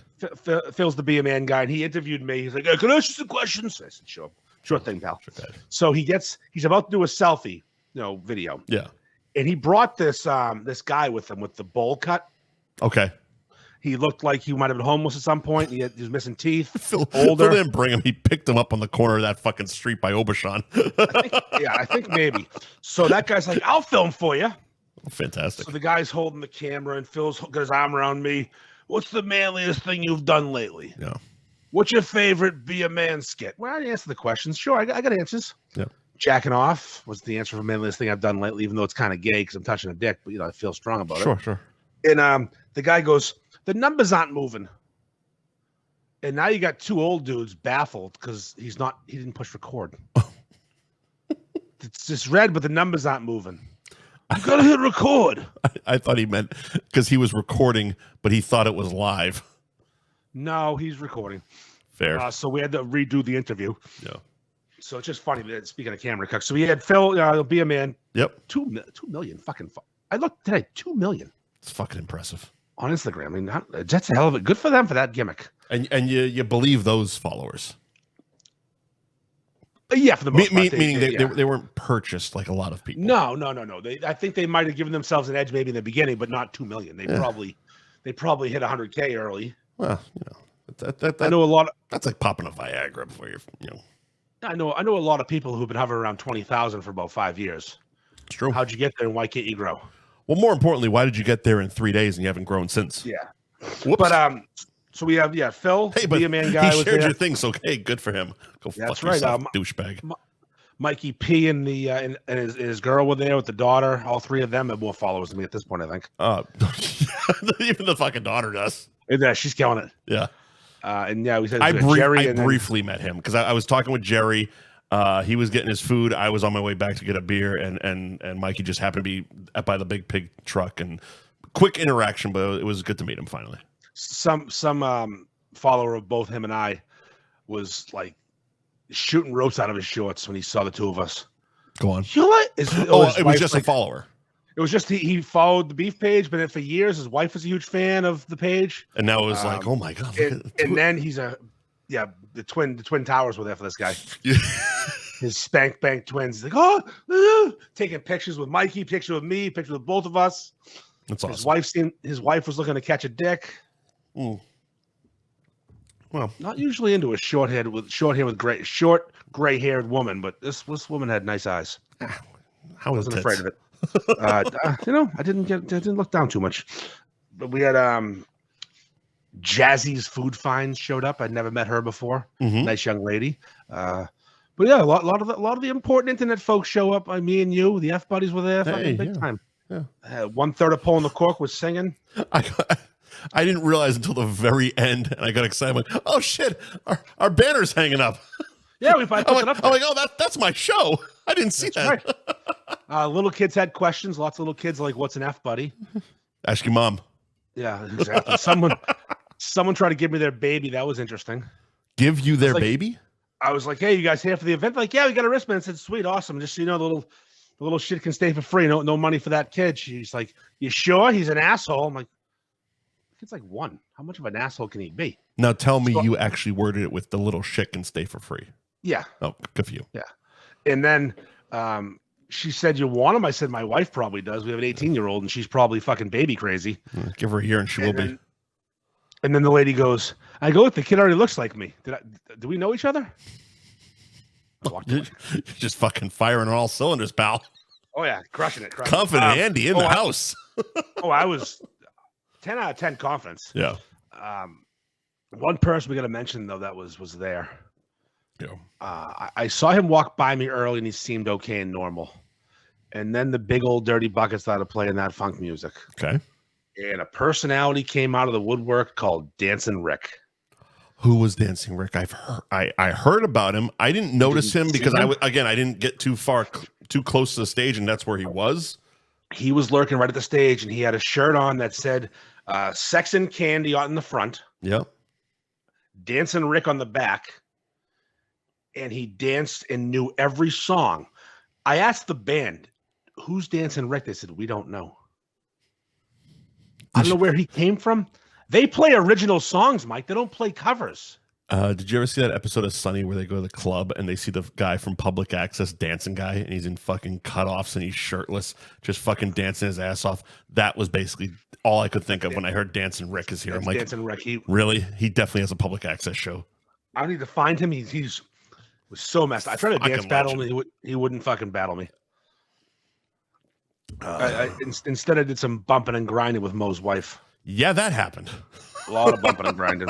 Phil's the Be a Man guy, and he interviewed me. He's like, "Can I ask you some questions?" I said, "Sure, sure thing, pal." Sure, so he's about to do a selfie, video. Yeah, and he brought this guy with him with the bowl cut. Okay. He looked like he might have been homeless at some point. He was missing teeth. Phil older. Phil didn't bring him. He picked him up on the corner of that fucking street by Aubuchon. I think maybe. So that guy's like, "I'll film for you." Fantastic. So the guy's holding the camera, and Phil's got his arm around me. What's the manliest thing you've done lately? Yeah. What's your favorite Be a Man skit? Well, I answer the questions. Sure, I got answers. Yeah. Jacking off was the answer for the manliest thing I've done lately, even though it's kind of gay because I'm touching a dick, but I feel strong about it. Sure. And the guy goes, "The numbers aren't moving." And now you got 2 old dudes baffled because he didn't push record. It's just red, but the numbers aren't moving. You gotta hit record. I thought he meant because he was recording, but he thought it was live. No, he's recording. Fair. So we had to redo the interview. Yeah. So it's just funny that speaking of camera cucks. So we had Phil, Be a Man. Yep. 2 million fucking. I looked today, 2 million. It's fucking impressive. On Instagram. I mean, that's a hell of it. Good for them for that gimmick. And you believe those followers. Yeah, for the most part. Meaning they weren't purchased like a lot of people. No. I think they might have given themselves an edge maybe in the beginning, but not 2 million. They probably hit 100K early. Well, that I know a lot. That's like popping a Viagra before I know a lot of people who've been hovering around 20,000 for about 5 years. It's true. How'd you get there, and why can't you grow? Well, more importantly, why did you get there in 3 days and you haven't grown since? Yeah. Whoops. But so we have Phil, hey, but Be a Man guy. He shared your thing, so hey, good for him. Go fuck yourself, douchebag. Mikey P and his girl were there with the daughter. All three of them have more followers than me at this point, I think. Even the fucking daughter does. Yeah, she's killing it. Yeah. We said I briefly met him because I was talking with Jerry. He was getting his food. I was on my way back to get a beer, and Mikey just happened to be by the Big Pig truck. And quick interaction, but it was good to meet him finally. Some follower of both him and I was like shooting ropes out of his shorts when he saw the two of us. Go on. It was just a follower. It was just he followed the beef page, but for years his wife was a huge fan of the page. And now it was like, oh my god! And then he's the twin towers were there for this guy. His spank bank twins. He's like, taking pictures with Mikey, picture with me, picture with both of us. That's awesome. His wife was looking to catch a dick. Mm. Well, not usually into a short haired gray haired woman, but this woman had nice eyes. I wasn't afraid of it. I didn't look down too much. But we had Jazzy's Food Finds showed up. I'd never met her before. Mm-hmm. Nice young lady. But yeah, a lot of the important internet folks show up. Me and you, the F buddies were there, big time. Yeah. 1/3 of Pulling the Cork was singing. I didn't realize until the very end, and I got excited. I'm like, oh shit, our banner's hanging up. Yeah, we put it up. I'm like, oh, that's my show. I didn't see that. Right. Little kids had questions. Lots of little kids like, "What's an F buddy?" Ask your mom. Yeah, exactly. Someone tried to give me their baby. That was interesting. Give you their baby? I was like, "Hey, you guys here for the event?" Like, yeah, we got a wristband. I said, "Sweet, awesome." Just so you know, the little shit can stay for free. No money for that kid. She's like, "You sure?" He's an asshole. I'm like, "Kid's like 1. How much of an asshole can he be?" Now tell me you actually worded it with the little shit can stay for free. Yeah. Oh, good for you. Yeah. And then she said, "You want him?" I said, "My wife probably does. We have an 18-year-old, and she's probably fucking baby crazy." Give her a year, and she will be. And then the lady goes, "I go, the kid already looks like me. Do we know each other?" You're just fucking firing on all cylinders, pal. Oh yeah, crushing it. Confident Andy in the house. I was 10 out of 10 confidence. Yeah. One person we got to mention though that was there. Yeah. I saw him walk by me early, and he seemed okay and normal. And then the big old dirty bucket started playing that funk music. Okay. And a personality came out of the woodwork called Dancing Rick. Who was Dancing Rick? I heard about him. I didn't notice him because I didn't get too close to the stage, and that's where he was. He was lurking right at the stage, and he had a shirt on that said "Sex and Candy" on the front. Yep. Dancing Rick on the back, and he danced and knew every song. I asked the band, "Who's Dancing Rick?" They said, "We don't know." I don't know where he came from. They play original songs, Mike. They don't play covers. Did you ever see that episode of Sunny where they go to the club and they see the guy from Public Access dancing guy, and he's in fucking cutoffs and he's shirtless, just fucking dancing his ass off? That was basically all I could think of when I heard Dancing Rick is here. I'm like, Dancing Rick. Really? He definitely has a Public Access show. I need to find him. He's was so messed up. I tried to dance battle him. He wouldn't fucking battle me. Instead, I did some bumping and grinding with Mo's wife. Yeah, that happened. A lot of bumping and grinding.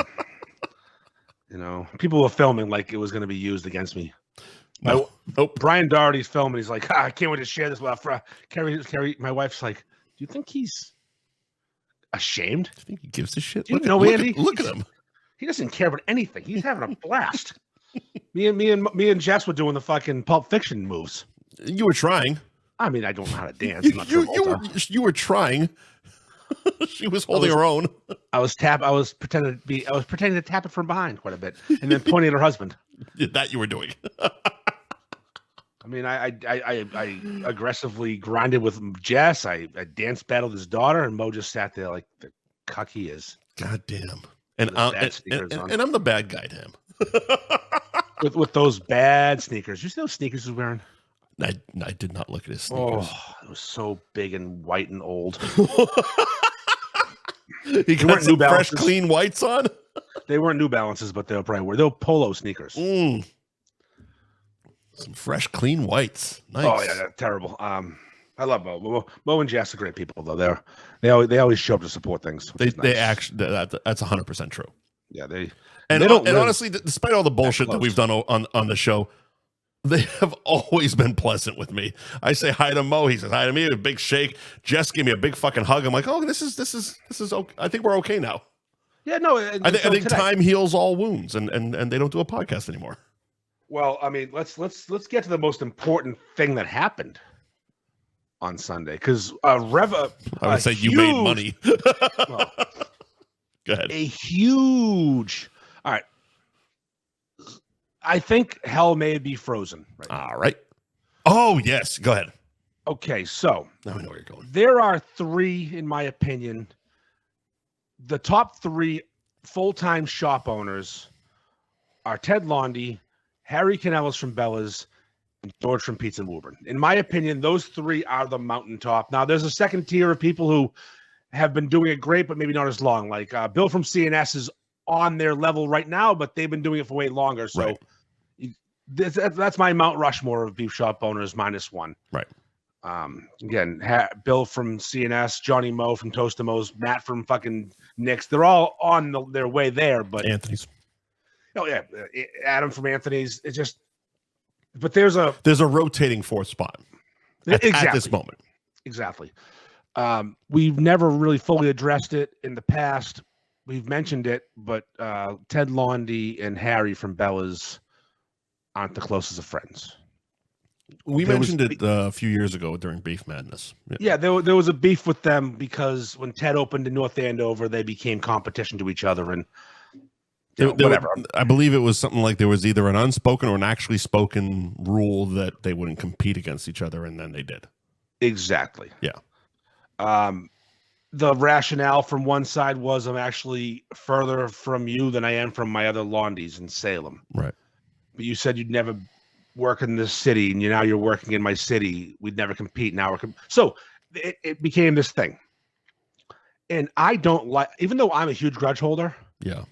People were filming like it was going to be used against me. Nope. Brian Doherty's filming. He's like, I can't wait to share this with Carrie. My wife's like, do you think he's ashamed? I think he gives a shit. Andy? Look at him. He doesn't care about anything. He's having a blast. Me and Jess were doing the fucking Pulp Fiction moves. You were trying. I mean, I don't know how to dance. You were trying. She was holding her own. I was pretending to tap it from behind quite a bit, and then pointing at her husband. That you were doing. I mean, I aggressively grinded with Jess. I dance battled his daughter, and Mo just sat there like the cuck he is. God damn. And I'm the bad guy to him. with those bad sneakers. You see those sneakers he's wearing? I did not look at his sneakers. Oh, it was so big and white and old. He got some fresh, clean whites on. They weren't New Balances, but they were Polo sneakers. Some fresh, clean whites. Nice. Oh yeah, terrible. I love Mo. Mo and Jess are great people, though. They always show up to support things. They actually that's 100% true. Yeah, and honestly, despite all the bullshit that we've done on the show, they have always been pleasant with me. I say hi to Mo. He says hi to me. A big shake. Jess gave me a big fucking hug. I'm like, oh, this is okay. I think we're okay now. Yeah, no. I think time heals all wounds, and they don't do a podcast anymore. Well, I mean, let's get to the most important thing that happened on Sunday, because I would say you made money. Well, go ahead. A huge. All right. I think hell may be frozen. Right now. All right. Oh, yes. Go ahead. Okay, so now I know where you're going. There are three, in my opinion, the top three full-time shop owners are Ted Lundy, Harry Canellos from Bella's, and George from Pizza and Woburn. In my opinion, those three are the mountaintop. Now, there's a second tier of people who have been doing it great, but maybe not as long. Like Bill from CNS is on their level right now, but they've been doing it for way longer. So right. That's my Mount Rushmore of beef shop owners -1. Right. Again, Bill from CNS, Johnny Moe from Tostimo's, Matt from fucking Nick's. They're all on their way there, but Anthony's. Oh yeah, Adam from Anthony's. It's just, but there's a rotating fourth spot at this moment. Exactly. We've never really fully addressed it in the past. We've mentioned it, but Ted Lundy and Harry from Bella's aren't the closest of friends. We mentioned it a few years ago during Beef Madness. Yeah, there was a beef with them because when Ted opened in North Andover, they became competition to each other, and whatever. I believe it was something like there was either an unspoken or an actually spoken rule that they wouldn't compete against each other, and then they did. Exactly. Yeah. The rationale from one side was I'm actually further from you than I am from my other Lundys in Salem. Right. But you said you'd never work in this city, and now you're working in my city. We'd never compete. Now so it became this thing. And I don't like, even though I'm a huge grudge holder. Yeah.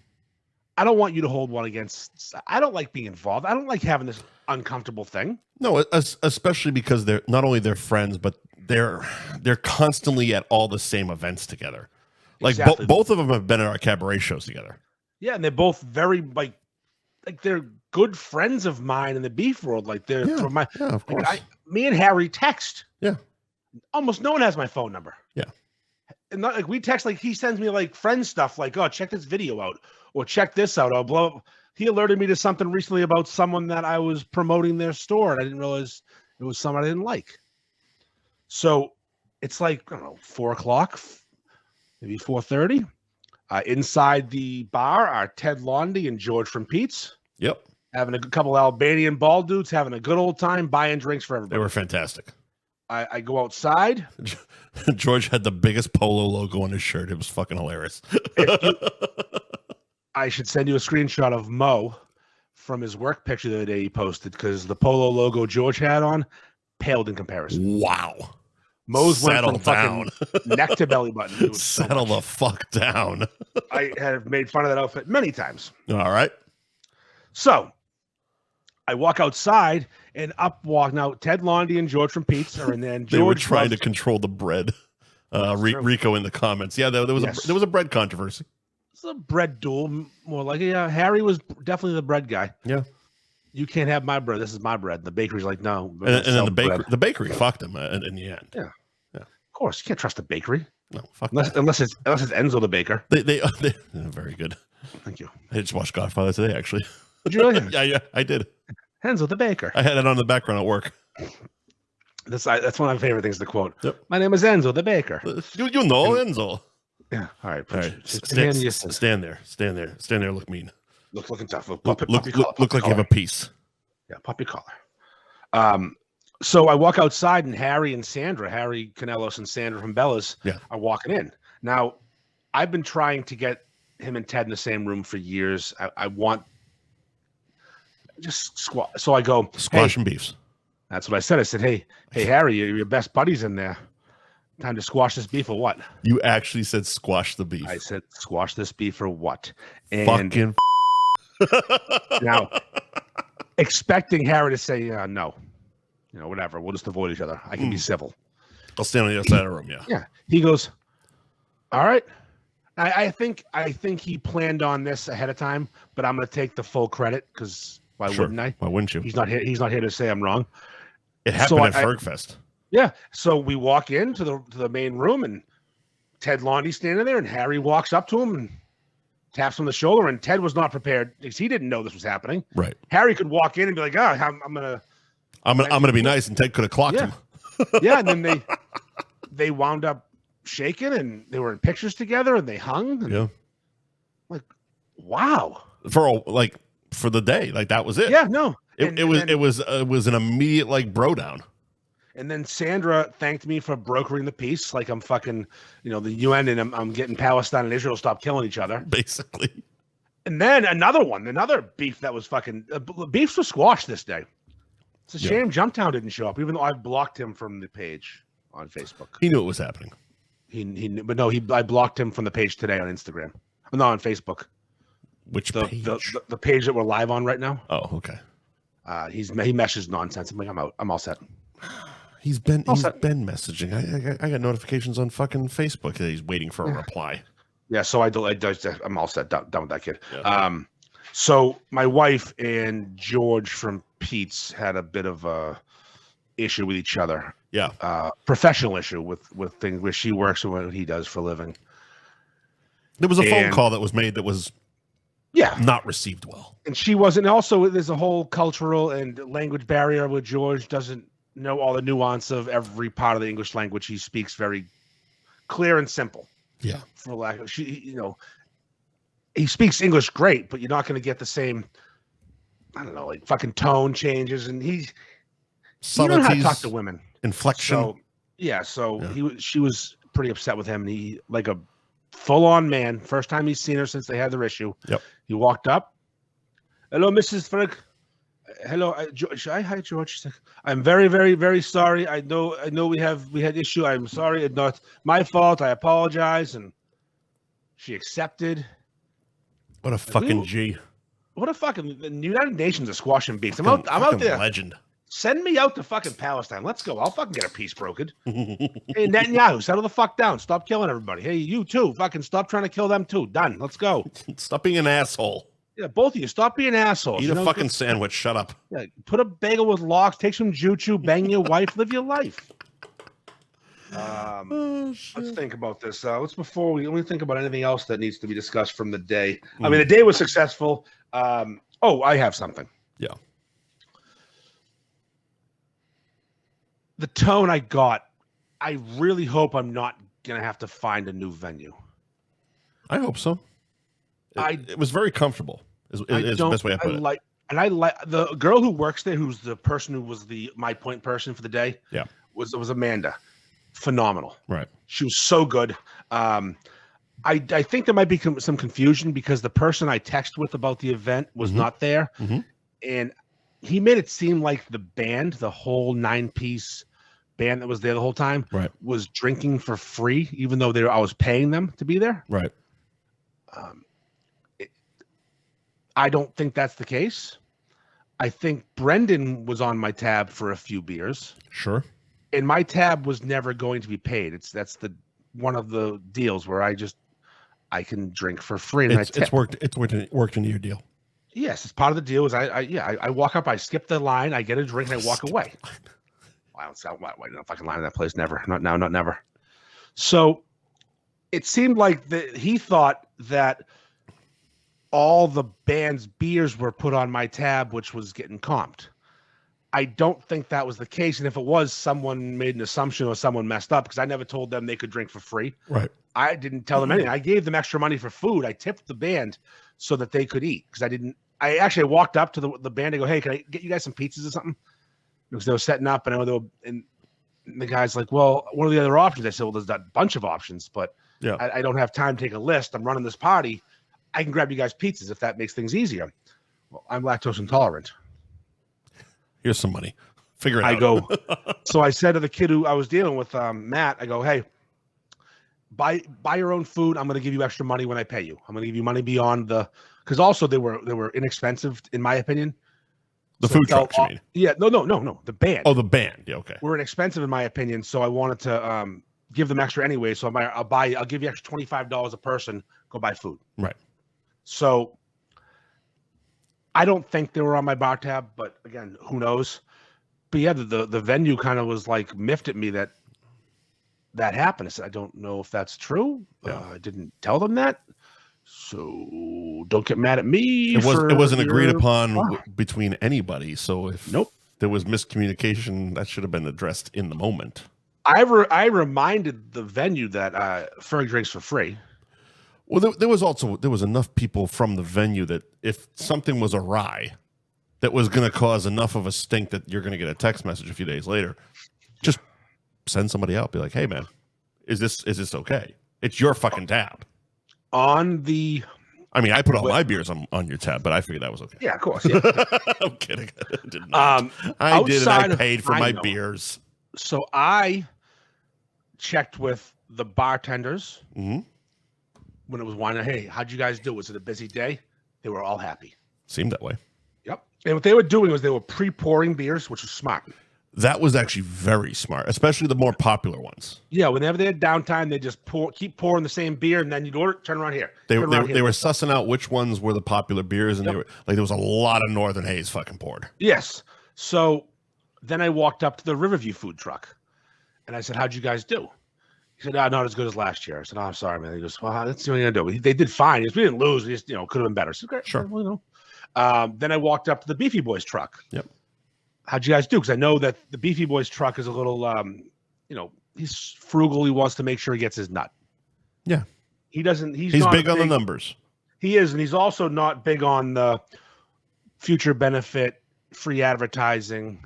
I don't want you to hold one against. I don't like being involved. I don't like having this uncomfortable thing. No, especially because they're not only they're friends, but they're constantly at all the same events together. Like exactly. Both of them have been at our cabaret shows together. Yeah, and they're both very like they're good friends of mine in the beef world. Like they're from my. Yeah, of course. Like me and Harry text. Yeah. Almost no one has my phone number. Yeah. And not like we text, like he sends me like friend stuff, like, oh, check this video out or check this out. I'll blow up. He alerted me to something recently about someone that I was promoting their store, and I didn't realize it was someone I didn't like. So it's like, I don't know, 4:00, maybe 4:30. Inside the bar are Ted Lundy and George from Pete's. Yep. Having a couple Albanian bald dudes, having a good old time, buying drinks for everybody. They were fantastic. I go outside. George had the biggest polo logo on his shirt. It was fucking hilarious. I should send you a screenshot of Mo from his work picture the other day he posted, because the polo logo George had on paled in comparison. Wow. Mo's went from fucking neck to belly button. Settle the fuck down. I have made fun of that outfit many times. All right. So I walk outside and walk now. Ted Lundy and George from Pete's are in there. And they were trying to control the bread. Rico in the comments. Yeah, there was a bread controversy. It's a bread duel, more like Harry was definitely the bread guy. Yeah. You can't have my bread. This is my bread. The bakery's like, no. And then the bakery fucked him in the end. Yeah. Of course, you can't trust the bakery. No, fuck unless it's Enzo the baker. They very good. Thank you. I just watched Godfather today, actually. Did you really? Yeah, I did. Enzo the baker. I had it on in the background at work. That's one of my favorite things to quote. Yep. My name is Enzo the baker. You know Enzo. Yeah. All right. Stand there. Look mean. Looking tough. Look like you have a piece. Yeah, pop your collar. So I walk outside, and Harry Canellos and Sandra from Bella's are walking in. Now, I've been trying to get him and Ted in the same room for years. just squash. So I go, Squash and beefs. That's what I said. I said, hey, Harry, your best buddy's in there. Time to squash this beef or what? You actually said squash the beef. I said, squash this beef or what? And Fucking now, expecting Harry to say no, whatever. We'll just avoid each other. I can be civil. I'll stand on the other side of the room. Yeah. Yeah. He goes, all right. I think he planned on this ahead of time, but I'm going to take the full credit because why wouldn't I? Why wouldn't you? He's not here to say I'm wrong. It happened at FERG Fest. Yeah. So we walk into the main room and Ted Londy's standing there and Harry walks up to him and taps on the shoulder. And Ted was not prepared because he didn't know this was happening. Right. Harry could walk in and be like, I'm gonna be nice, and Ted could have clocked him. Yeah. And then they wound up shaking and they were in pictures together and they hung. And yeah. Like, wow. For the day, like that was it. Yeah. No. It was an immediate like bro down. And then Sandra thanked me for brokering the peace, like I'm fucking, the UN, and I'm getting Palestine and Israel stop killing each other, basically. And then another beef that was fucking beefs was squashed this day. It's a shame Jumptown didn't show up, even though I blocked him from the page on Facebook. He knew it was happening. He knew, but no, I blocked him from the page today on Instagram. No, on Facebook. Which page? The page that we're live on right now. Oh, okay. He meshes nonsense. I'm like, I'm out. I'm all set. He's been messaging. I got notifications on fucking Facebook that he's waiting for a reply. Yeah, so I'm all set. Done with that kid. Yeah. So my wife and George from Pete's had a bit of a issue with each other. Yeah. Professional issue with things where she works and what he does for a living. There was a phone call that was made that was not received well. And she wasn't. Also, there's a whole cultural and language barrier where George doesn't know all the nuance of every part of the English language. He speaks very clear and simple. Yeah. For lack of, he speaks English great, but you're not going to get the same, I don't know, like fucking tone changes. And he don't know how to talk to women. Inflection. She was pretty upset with him. And he, like a full-on man, first time he's seen her since they had their issue. Yep. He walked up. Hello, Mrs. Ferg. Hello, George. Hi, George. I'm very, very, very sorry. I know we had issue. I'm sorry. It's not my fault. I apologize. And she accepted. What a fucking G. What a fucking the United Nations is squashing beefs. I'm out there. Legend. Send me out to fucking Palestine. Let's go. I'll fucking get a peace brokered. Hey, Netanyahu, settle the fuck down. Stop killing everybody. Hey, you too. Fucking stop trying to kill them too. Done. Let's go. Stop being an asshole. Yeah, both of you. Stop being assholes. Eat a fucking sandwich. Shut up. Yeah, put a bagel with lox. Take some juju. Bang your wife. Live your life. Let's think about this. Let's before we think about anything else that needs to be discussed from the day. I mean, the day was successful. I have something. Yeah. The tone I got, I really hope I'm not going to have to find a new venue. I hope so. It was very comfortable. Is the best way I put it. I like the girl who works there, who's the person who was my point person for the day. Yeah. Was Amanda. Phenomenal. Right. She was so good. I think there might be some confusion because the person I texted with about the event was not there. Mm-hmm. And he made it seem like the band, the whole 9-piece band that was there the whole time, was drinking for free, even though I was paying them to be there. Right. I don't think that's the case. I think Brendan was on my tab for a few beers. Sure. And my tab was never going to be paid. That's one of the deals where I can drink for free. And it's worked into your deal. Yes, it's part of the deal. Is I walk up, I skip the line, I get a drink, and I walk away. I don't wait in a fucking line in that place. Never. Not now. Not never. So it seemed like he thought that all the band's beers were put on my tab, which was getting comped. I don't think that was the case. And if it was, someone made an assumption or someone messed up because I never told them they could drink for free. Right. I didn't tell them anything. I gave them extra money for food. I tipped the band so that they could eat because I actually walked up to the band and go, hey, can I get you guys some pizzas or something? Because they were setting up and and the guy's like, well, what are the other options? I said, well, there's a bunch of options, but I don't have time to take a list. I'm running this party. I can grab you guys pizzas if that makes things easier. Well, I'm lactose intolerant. Here's some money. Figure it out. I go. So I said to the kid who I was dealing with, Matt, I go, hey, buy your own food. I'm going to give you extra money when I pay you. I'm going to give you money beyond because also they were inexpensive in my opinion. The food trucks, you mean? Yeah, no. The band. Oh, the band. Yeah, okay. Were inexpensive in my opinion, so I wanted to give them extra anyway. So I'll give you extra $25 a person. Go buy food. Right. So I don't think they were on my bar tab, but again, who knows? But yeah, the venue kind of was like miffed at me that happened. I said, I don't know if that's true. Yeah. I didn't tell them that. So don't get mad at me. It wasn't agreed upon between anybody. So if there was miscommunication, that should have been addressed in the moment. I reminded the venue that FERG drinks for free. Well, there was enough people from the venue that if something was awry, that was going to cause enough of a stink that you're going to get a text message a few days later. Just send somebody out. Be like, hey man, is this okay? It's your fucking tab. I put all my beers on your tab, but I figured that was okay. Yeah, of course. Yeah. I'm kidding. I did not. I did, and I paid for my beers. So I checked with the bartenders when it was winding. Hey, how'd you guys do? Was it a busy day? They were all happy. Seemed that way. Yep. And what they were doing was they were pre-pouring beers, which was smart. That was actually very smart, especially the more popular ones. Yeah, whenever they had downtime, they just keep pouring the same beer, and then you'd order, turn around here. They were sussing out which ones were the popular beers, and they were like, there was a lot of Northern Haze fucking poured. Yes. So then I walked up to the Riverview food truck, and I said, "How'd you guys do?" He said, "Not as good as last year." I said, "Oh, I'm sorry, man." He goes, "Well, that's the only thing I do." They did fine. He goes, "We didn't lose. We just, could have been better." So, okay, sure. Well, then I walked up to the Beefy Boys truck. Yep. How'd you guys do? Because I know that the Beefy Boys truck is a little, he's frugal. He wants to make sure he gets his nut. Yeah. He doesn't. He's big on the numbers. He is, and he's also not big on the future benefit, free advertising.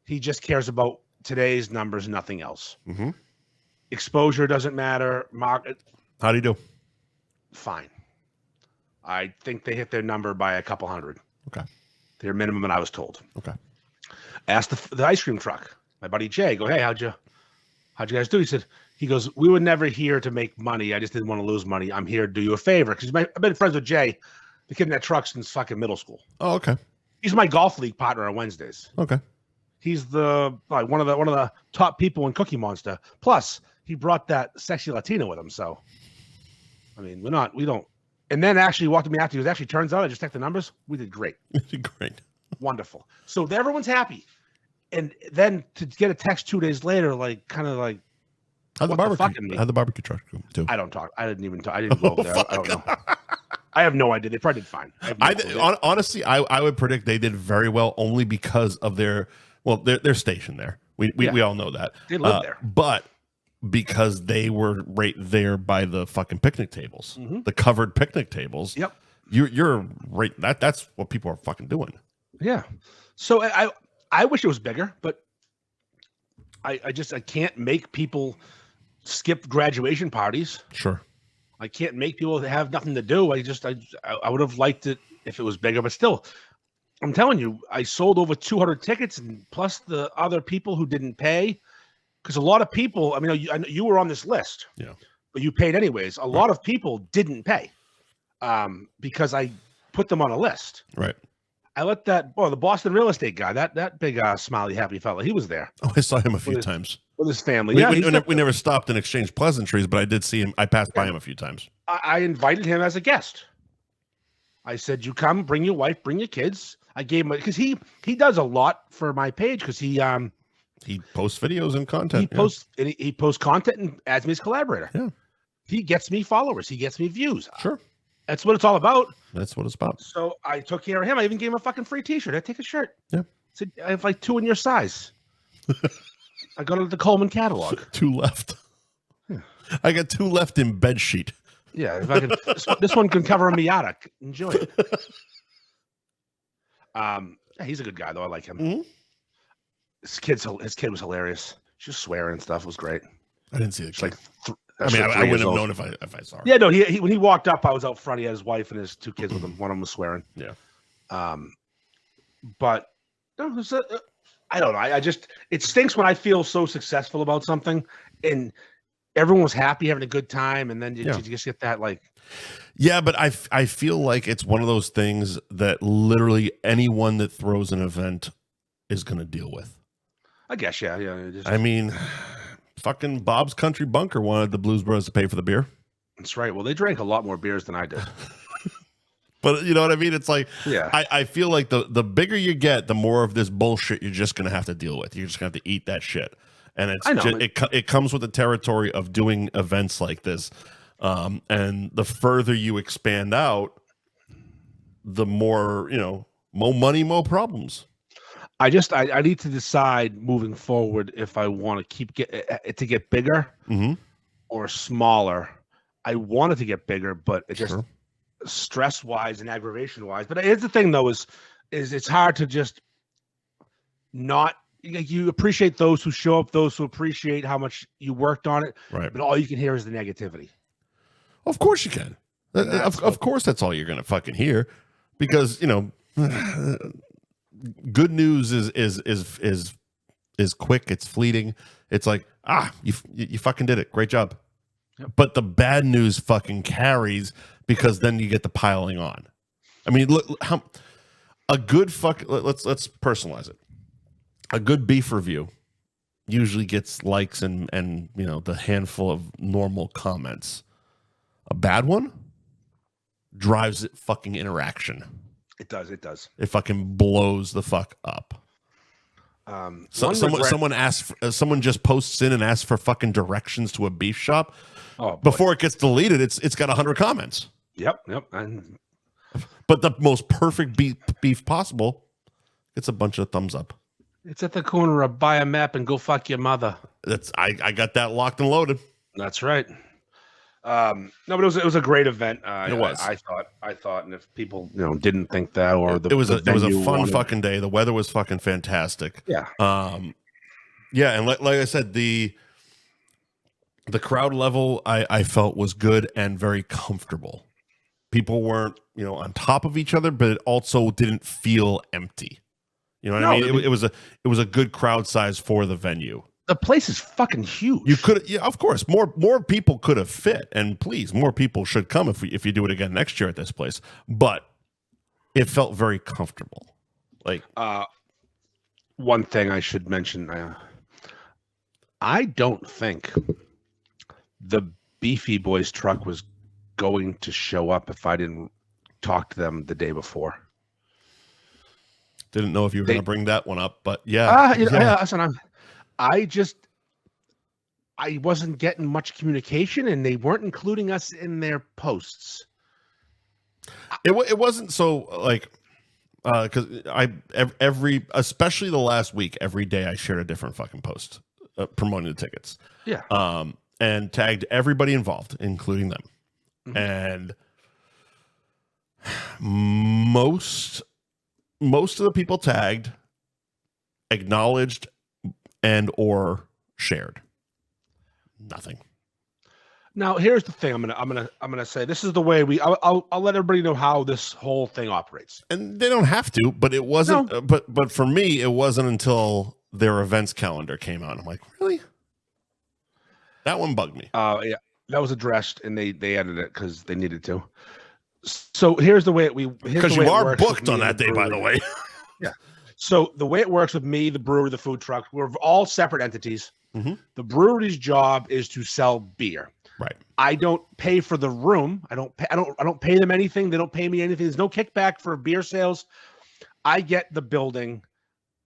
He just cares about today's numbers, nothing else. Mm-hmm. Exposure doesn't matter. Market. How do you do? Fine. I think they hit their number by a couple hundred. Okay. Their minimum, and I was told. Okay. Asked the ice cream truck, my buddy Jay, go, hey, how'd you guys do? He goes, we were never here to make money. I just didn't want to lose money. I'm here to do you a favor. Because I've been friends with Jay, the kid in that truck, since fucking middle school. Oh, okay. He's my golf league partner on Wednesdays. Okay. He's one of the top people in Cookie Monster. Plus, he brought that sexy Latina with him. So, I mean, we don't. And then actually walked to me after. He was actually, turns out I just checked the numbers. We did great. Great. Wonderful. So everyone's happy. And then to get a text 2 days later, how'd the barbecue truck go too? I don't talk. I didn't even talk. I didn't go over there. I don't know. I have no idea. They probably did fine. Honestly, I would predict they did very well only because of their station there. We all know that. They live there. But because they were right there by the fucking picnic tables, the covered picnic tables. Yep. You're right. That's what people are fucking doing. Yeah. So I wish it was bigger, but I can't make people skip graduation parties. Sure. I can't make people have nothing to do. I would have liked it if it was bigger, but still, I'm telling you, I sold over 200 tickets, and plus the other people who didn't pay, because a lot of people. I mean, you were on this list, but you paid anyways. A lot of people didn't pay, because I put them on a list. Right. I let the Boston real estate guy, that big smiley happy fella, he was there. Oh, I saw him a few times with his family. We never stopped and exchanged pleasantries, but I did see him. I passed by him a few times. I invited him as a guest. I said, "You come, bring your wife, bring your kids." I gave him because he does a lot for my page because he posts videos and content. He posts content and adds me as collaborator. Yeah, he gets me followers. He gets me views. Sure. That's what it's all about. That's what it's about. So I took care of him. I even gave him a fucking free t-shirt. I take a shirt. Yeah. I said, I have like 2 in your size. I got it at the Coleman catalog. 2 left. Yeah. I got 2 left in bed sheet. Yeah. If I can, this one can cover a Miata. Enjoy it. He's a good guy though. I like him. Mm-hmm. His kid was hilarious. Just swearing and stuff. It was great. I didn't see it. Like I wouldn't have known if I saw her. Yeah, no. He when he walked up, I was out front. He had his wife and his 2 kids with him. One of them was swearing. Yeah. But No, I don't know. I just it stinks when I feel so successful about something and everyone was happy, having a good time, and then you just get that like. Yeah, but I feel like it's one of those things that literally anyone that throws an event is going to deal with. I guess, yeah. I mean, fucking Bob's Country Bunker wanted the Blues Brothers to pay for the beer. That's right. Well, they drank a lot more beers than I did. But you know what I mean? It's like, yeah. I feel like the bigger you get, the more of this bullshit you're just going to have to deal with. You're just going to have to eat that shit. And it comes with the territory of doing events like this. And the further you expand out, the more, more money, more problems. I need to decide moving forward if I want to keep it to get bigger or smaller. I want it to get bigger, but it just stress wise and aggravation wise. But here's the thing though, is it's hard to just not you appreciate those who show up, those who appreciate how much you worked on it. Right. But all you can hear is the negativity. Of course you can. Of course that's all you're going to fucking hear because, good news is quick, it's fleeting. It's like, you fucking did it. Great job. Yep. But the bad news fucking carries because then you get the piling on. I mean, look how a good let's personalize it. A good beef review usually gets likes and the handful of normal comments. A bad one drives it fucking interaction. It does. It fucking blows the fuck up. Someone just posts in and asks for fucking directions to a beef shop. Oh, before it gets deleted, it's got 100 comments. Yep. But the most perfect beef possible gets a bunch of thumbs up. It's at the corner of buy a map and go fuck your mother. I got that locked and loaded. That's right. No, but it was a great event. It was. I thought, and if people didn't think that, or it was a fun fucking day. The weather was fucking fantastic. Yeah. Yeah, and like I said, the crowd level I felt was good and very comfortable. People weren't on top of each other, but it also didn't feel empty. You know what I mean? It was a good crowd size for the venue. The place is fucking huge. You could, of course, more people could have fit, and please, more people should come if you do it again next year at this place. But it felt very comfortable. Like, one thing I should mention, I don't think the Beefy Boys truck was going to show up if I didn't talk to them the day before. Didn't know if you were going to bring that one up, but yeah. Listen, I wasn't getting much communication, and they weren't including us in their posts. It wasn't so like because especially the last week, every day I shared a different fucking post promoting the tickets. Yeah. And tagged everybody involved, including them, and most of the people tagged acknowledged and or shared nothing. Now here's the thing. I'm gonna say this is the way I'll let everybody know how this whole thing operates. And they don't have to, but it wasn't. No. But for me, it wasn't until their events calendar came out. I'm like, really? That one bugged me. Yeah, that was addressed, and they added it because they needed to. So here's the way because you are booked on that day, by the way. Yeah. So the way it works with me, the brewery, the food truck, we're all separate entities. Mm-hmm. The brewery's job is to sell beer. Right. I don't pay for the room. I don't pay them anything. They don't pay me anything. There's no kickback for beer sales. I get the building.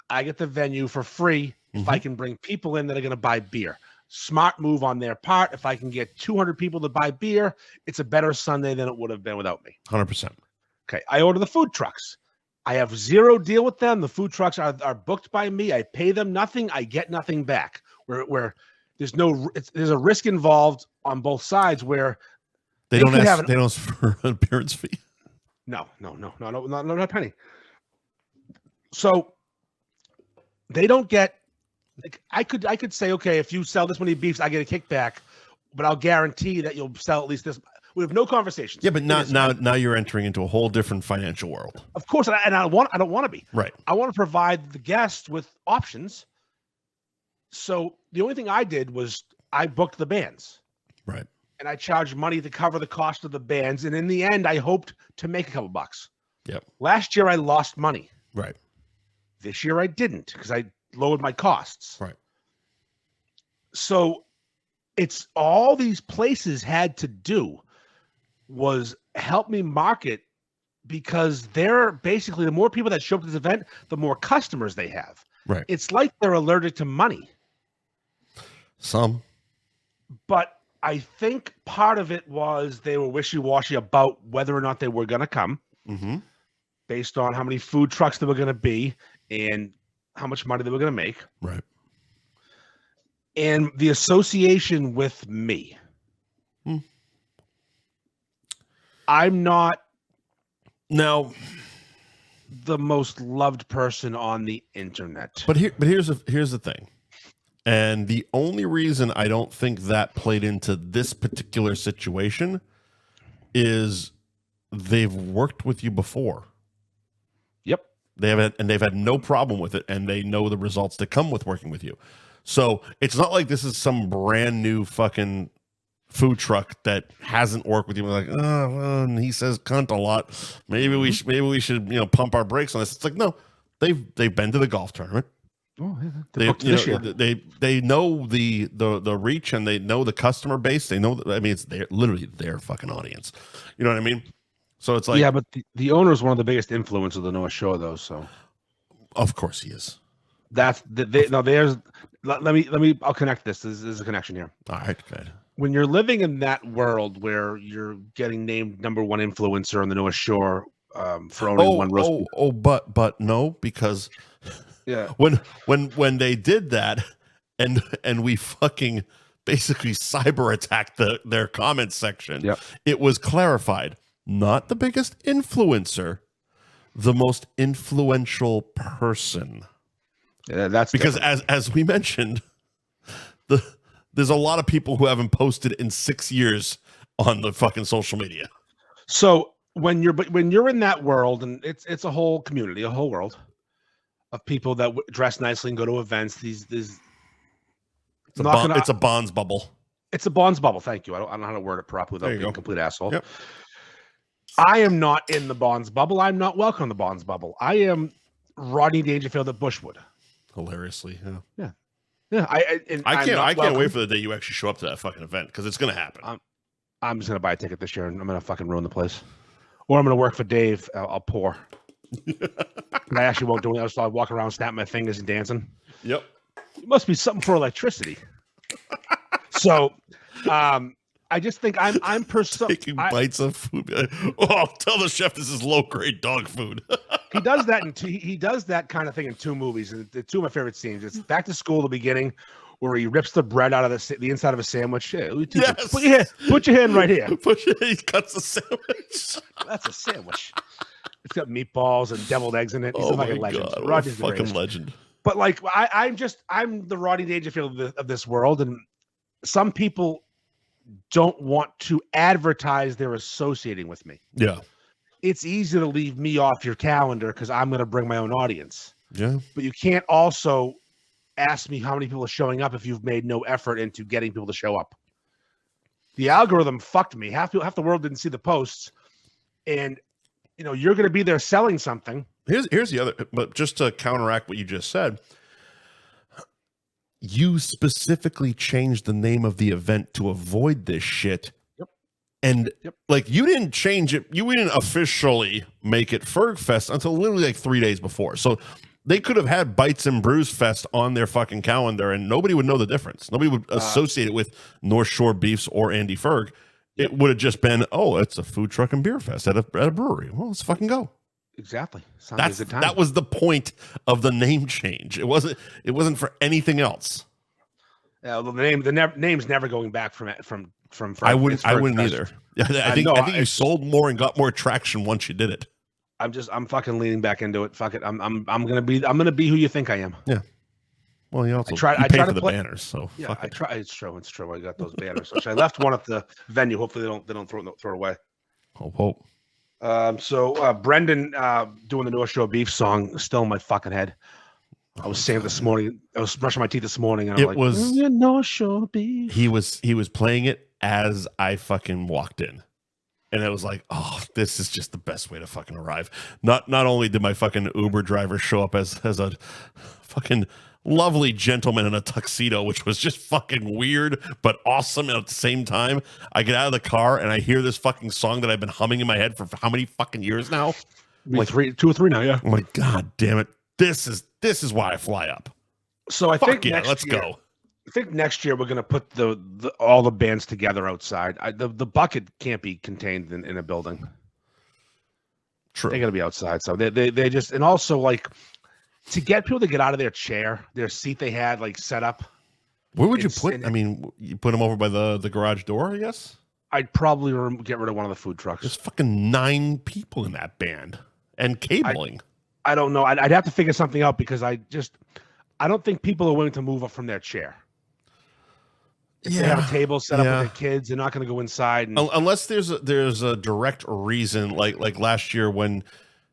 I get the venue for free if I can bring people in that are going to buy beer. Smart move on their part. If I can get 200 people to buy beer, it's a better Sunday than it would have been without me. 100%. Okay. I order the food trucks. I have zero deal with them. The food trucks are booked by me. I pay them nothing. I get nothing back. Where there's a risk involved on both sides where they don't ask for an appearance fee. No, not a penny. So they don't get. Like, I could say, okay, if you sell this many beefs, I get a kickback, but I'll guarantee that you'll sell at least this. We have no conversations. Yeah, but now you're entering into a whole different financial world. Of course, I don't want to be. Right. I want to provide the guest with options. So the only thing I did was I booked the bands. Right. And I charged money to cover the cost of the bands. And in the end, I hoped to make a couple bucks. Yep. Last year, I lost money. Right. This year, I didn't because I lowered my costs. Right. So it's all these places had to do was help me market, because they're basically, the more people that show up to this event, the more customers they have. Right. It's like they're allergic to money. Some. But I think part of it was they were wishy-washy about whether or not they were going to come, based on how many food trucks there were going to be and how much money they were going to make. Right. And the association with me. I'm not now the most loved person on the internet. But here's the thing. And the only reason I don't think that played into this particular situation is they've worked with you before. Yep. They've had no problem with it, and they know the results that come with working with you. So it's not like this is some brand new fucking food truck that hasn't worked with you. We're like, oh, well, and he says cunt a lot. Maybe we should pump our brakes on this. It's like, no, they've been to the golf tournament. Oh, yeah. They know the reach, and they know the customer base. They know, it's literally their fucking audience. You know what I mean? So it's like, yeah, but the owner is one of the biggest influencers of the North Shore, though. So, of course he is. Let me. I'll connect this. There's a connection here. All right, good. When you're living in that world where you're getting named #1 influencer on the North Shore for owning one roast. But no, because. Yeah. When they did that, and we fucking basically cyber attacked their comment section, yep. It was clarified, not the biggest influencer, the most influential person. Yeah, that's because different. as we mentioned, there's a lot of people who haven't posted in 6 years on the fucking social media. So when you're in that world, and it's a whole community, a whole world of people that dress nicely and go to events. It's a bonds bubble. It's a bonds bubble. Thank you. I don't know how to word it properly without being a complete asshole. Yep. I am not in the bonds bubble. I'm not welcome in the bonds bubble. I am Rodney Dangerfield at Bushwood. Hilariously, yeah. I can't wait for the day you actually show up to that fucking event, because it's gonna happen. I'm just gonna buy a ticket this year, and I'm gonna fucking ruin the place, or I'm gonna work for Dave. I'll pour. I actually won't do it. I'll walk around, snap my fingers, and dancing. Yep. It must be something for electricity. So, I just think I'm taking bites of food. Oh, tell the chef this is low grade dog food. He does that he does that kind of thing in 2 movies, and the 2 of my favorite scenes. It's Back to School, the beginning, where he rips the bread out of the inside of a sandwich. Yeah, yes. Put your hand right here. He cuts the sandwich. That's a sandwich. It's got meatballs and deviled eggs in it. He's a fucking legend. God, Rodney's a fucking legend. But like, I'm the Rodney Dangerfield of this world, and some people don't want to advertise they're associating with me. Yeah. It's easy to leave me off your calendar because I'm going to bring my own audience. Yeah. But you can't also ask me how many people are showing up if you've made no effort into getting people to show up. The algorithm fucked me. Half the world didn't see the posts, and you're going to be there selling something. Here's the other, but just to counteract what you just said, you specifically changed the name of the event to avoid this shit. Yep. And like, you didn't change it. You didn't officially make it FERG Fest until literally like 3 days before. So they could have had Bites and Brews Fest on their fucking calendar, and nobody would know the difference. Nobody would associate it with North Shore Beefs or Andy Ferg. It would have just been, oh, it's a food truck and beer fest at a brewery. Well, let's fucking go. Exactly. That was the point of the name change. It wasn't for anything else. Yeah, the name's never going back from. I wouldn't either. Yeah, I think you sold more and got more traction once you did it. I'm fucking leaning back into it. Fuck it. I'm gonna be who you think I am. Yeah. Well, you also I pay try for to the play, banners, so yeah, fuck I it. try. It's true. I got those banners. Which I left one at the venue. Hopefully they don't throw it away. Hope. So Brendan doing the North Shore Beef song still in my fucking head. I was saying this morning. I was brushing my teeth this morning, and I'm like, North Shore Beef. He was playing it as I fucking walked in. And it was like, oh, this is just the best way to fucking arrive. Not only did my fucking Uber driver show up as a fucking lovely gentleman in a tuxedo, which was just fucking weird but awesome at the same time. I get out of the car and I hear this fucking song that I've been humming in my head for how many fucking years now? Like 2 or 3 now, yeah. I'm like, God damn it. This is why I fly up. So I think let's go. I think next year we're going to put the all the bands together outside. The bucket can't be contained in a building. True. They got to be outside. So they just, and also like to get people to get out of their chair, their seat they had like set up. Where would you put? I mean, you put them over by the garage door, I guess. I'd probably get rid of one of the food trucks. There's fucking 9 people in that band and cabling. I don't know. I'd have to figure something out because I don't think people are willing to move up from their chair. If they have a table set up with their kids, they're not going to go inside. Unless there's a direct reason, like last year when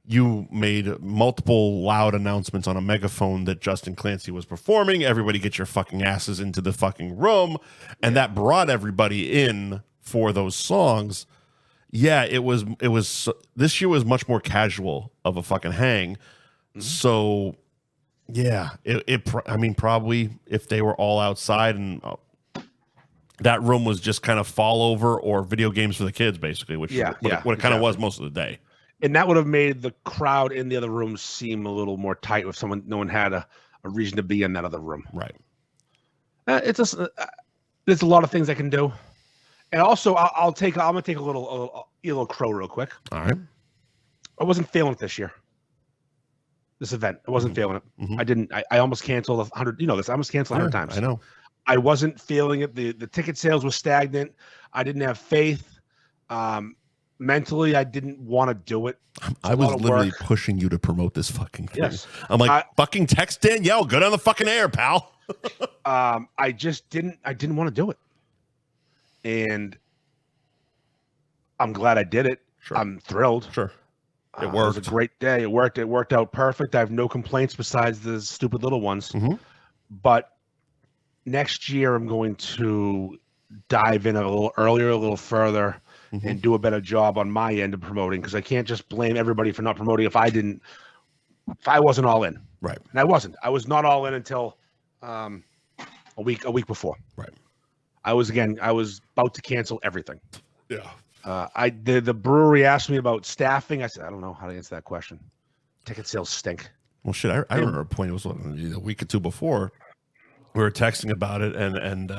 you made multiple loud announcements on a megaphone that Justin Clancy was performing. Everybody get your fucking asses into the fucking room. And that brought everybody in for those songs. Yeah, it was this year was much more casual of a fucking hang. Mm-hmm. So yeah, I mean, probably if they were all outside and that room was just kind of fall over or video games for the kids, basically, which what it kind of was most of the day. And that would have made the crowd in the other room seem a little more tight if no one had a reason to be in that other room. Right. There's a lot of things I can do. And also, I'm gonna take a little crow real quick. All right. I wasn't feeling it this year. This event, I wasn't feeling it. Mm-hmm. I almost canceled 100. You know this. I almost canceled 100 times. I know. I wasn't feeling it. The ticket sales were stagnant. I didn't have faith. Mentally, I didn't want to do it. I was literally pushing you to promote this fucking thing. Yes. I'm like, fucking text Danielle. Go down the fucking air, pal. I just didn't. I didn't want to do it, and I'm glad I did it. Sure. I'm thrilled. Sure. It worked. It was a great day. It worked. It worked out perfect. I have no complaints besides the stupid little ones. Mm-hmm. But next year, I'm going to dive in a little earlier, a little further, and do a better job on my end of promoting, because I can't just blame everybody for not promoting if I wasn't all in. Right. And I wasn't. I was not all in until a week before. Right. I was about to cancel everything. Yeah. The brewery asked me about staffing. I said, I don't know how to answer that question. Ticket sales stink. Well, shit, I remember a point. It was a week or two before. We were texting about it, and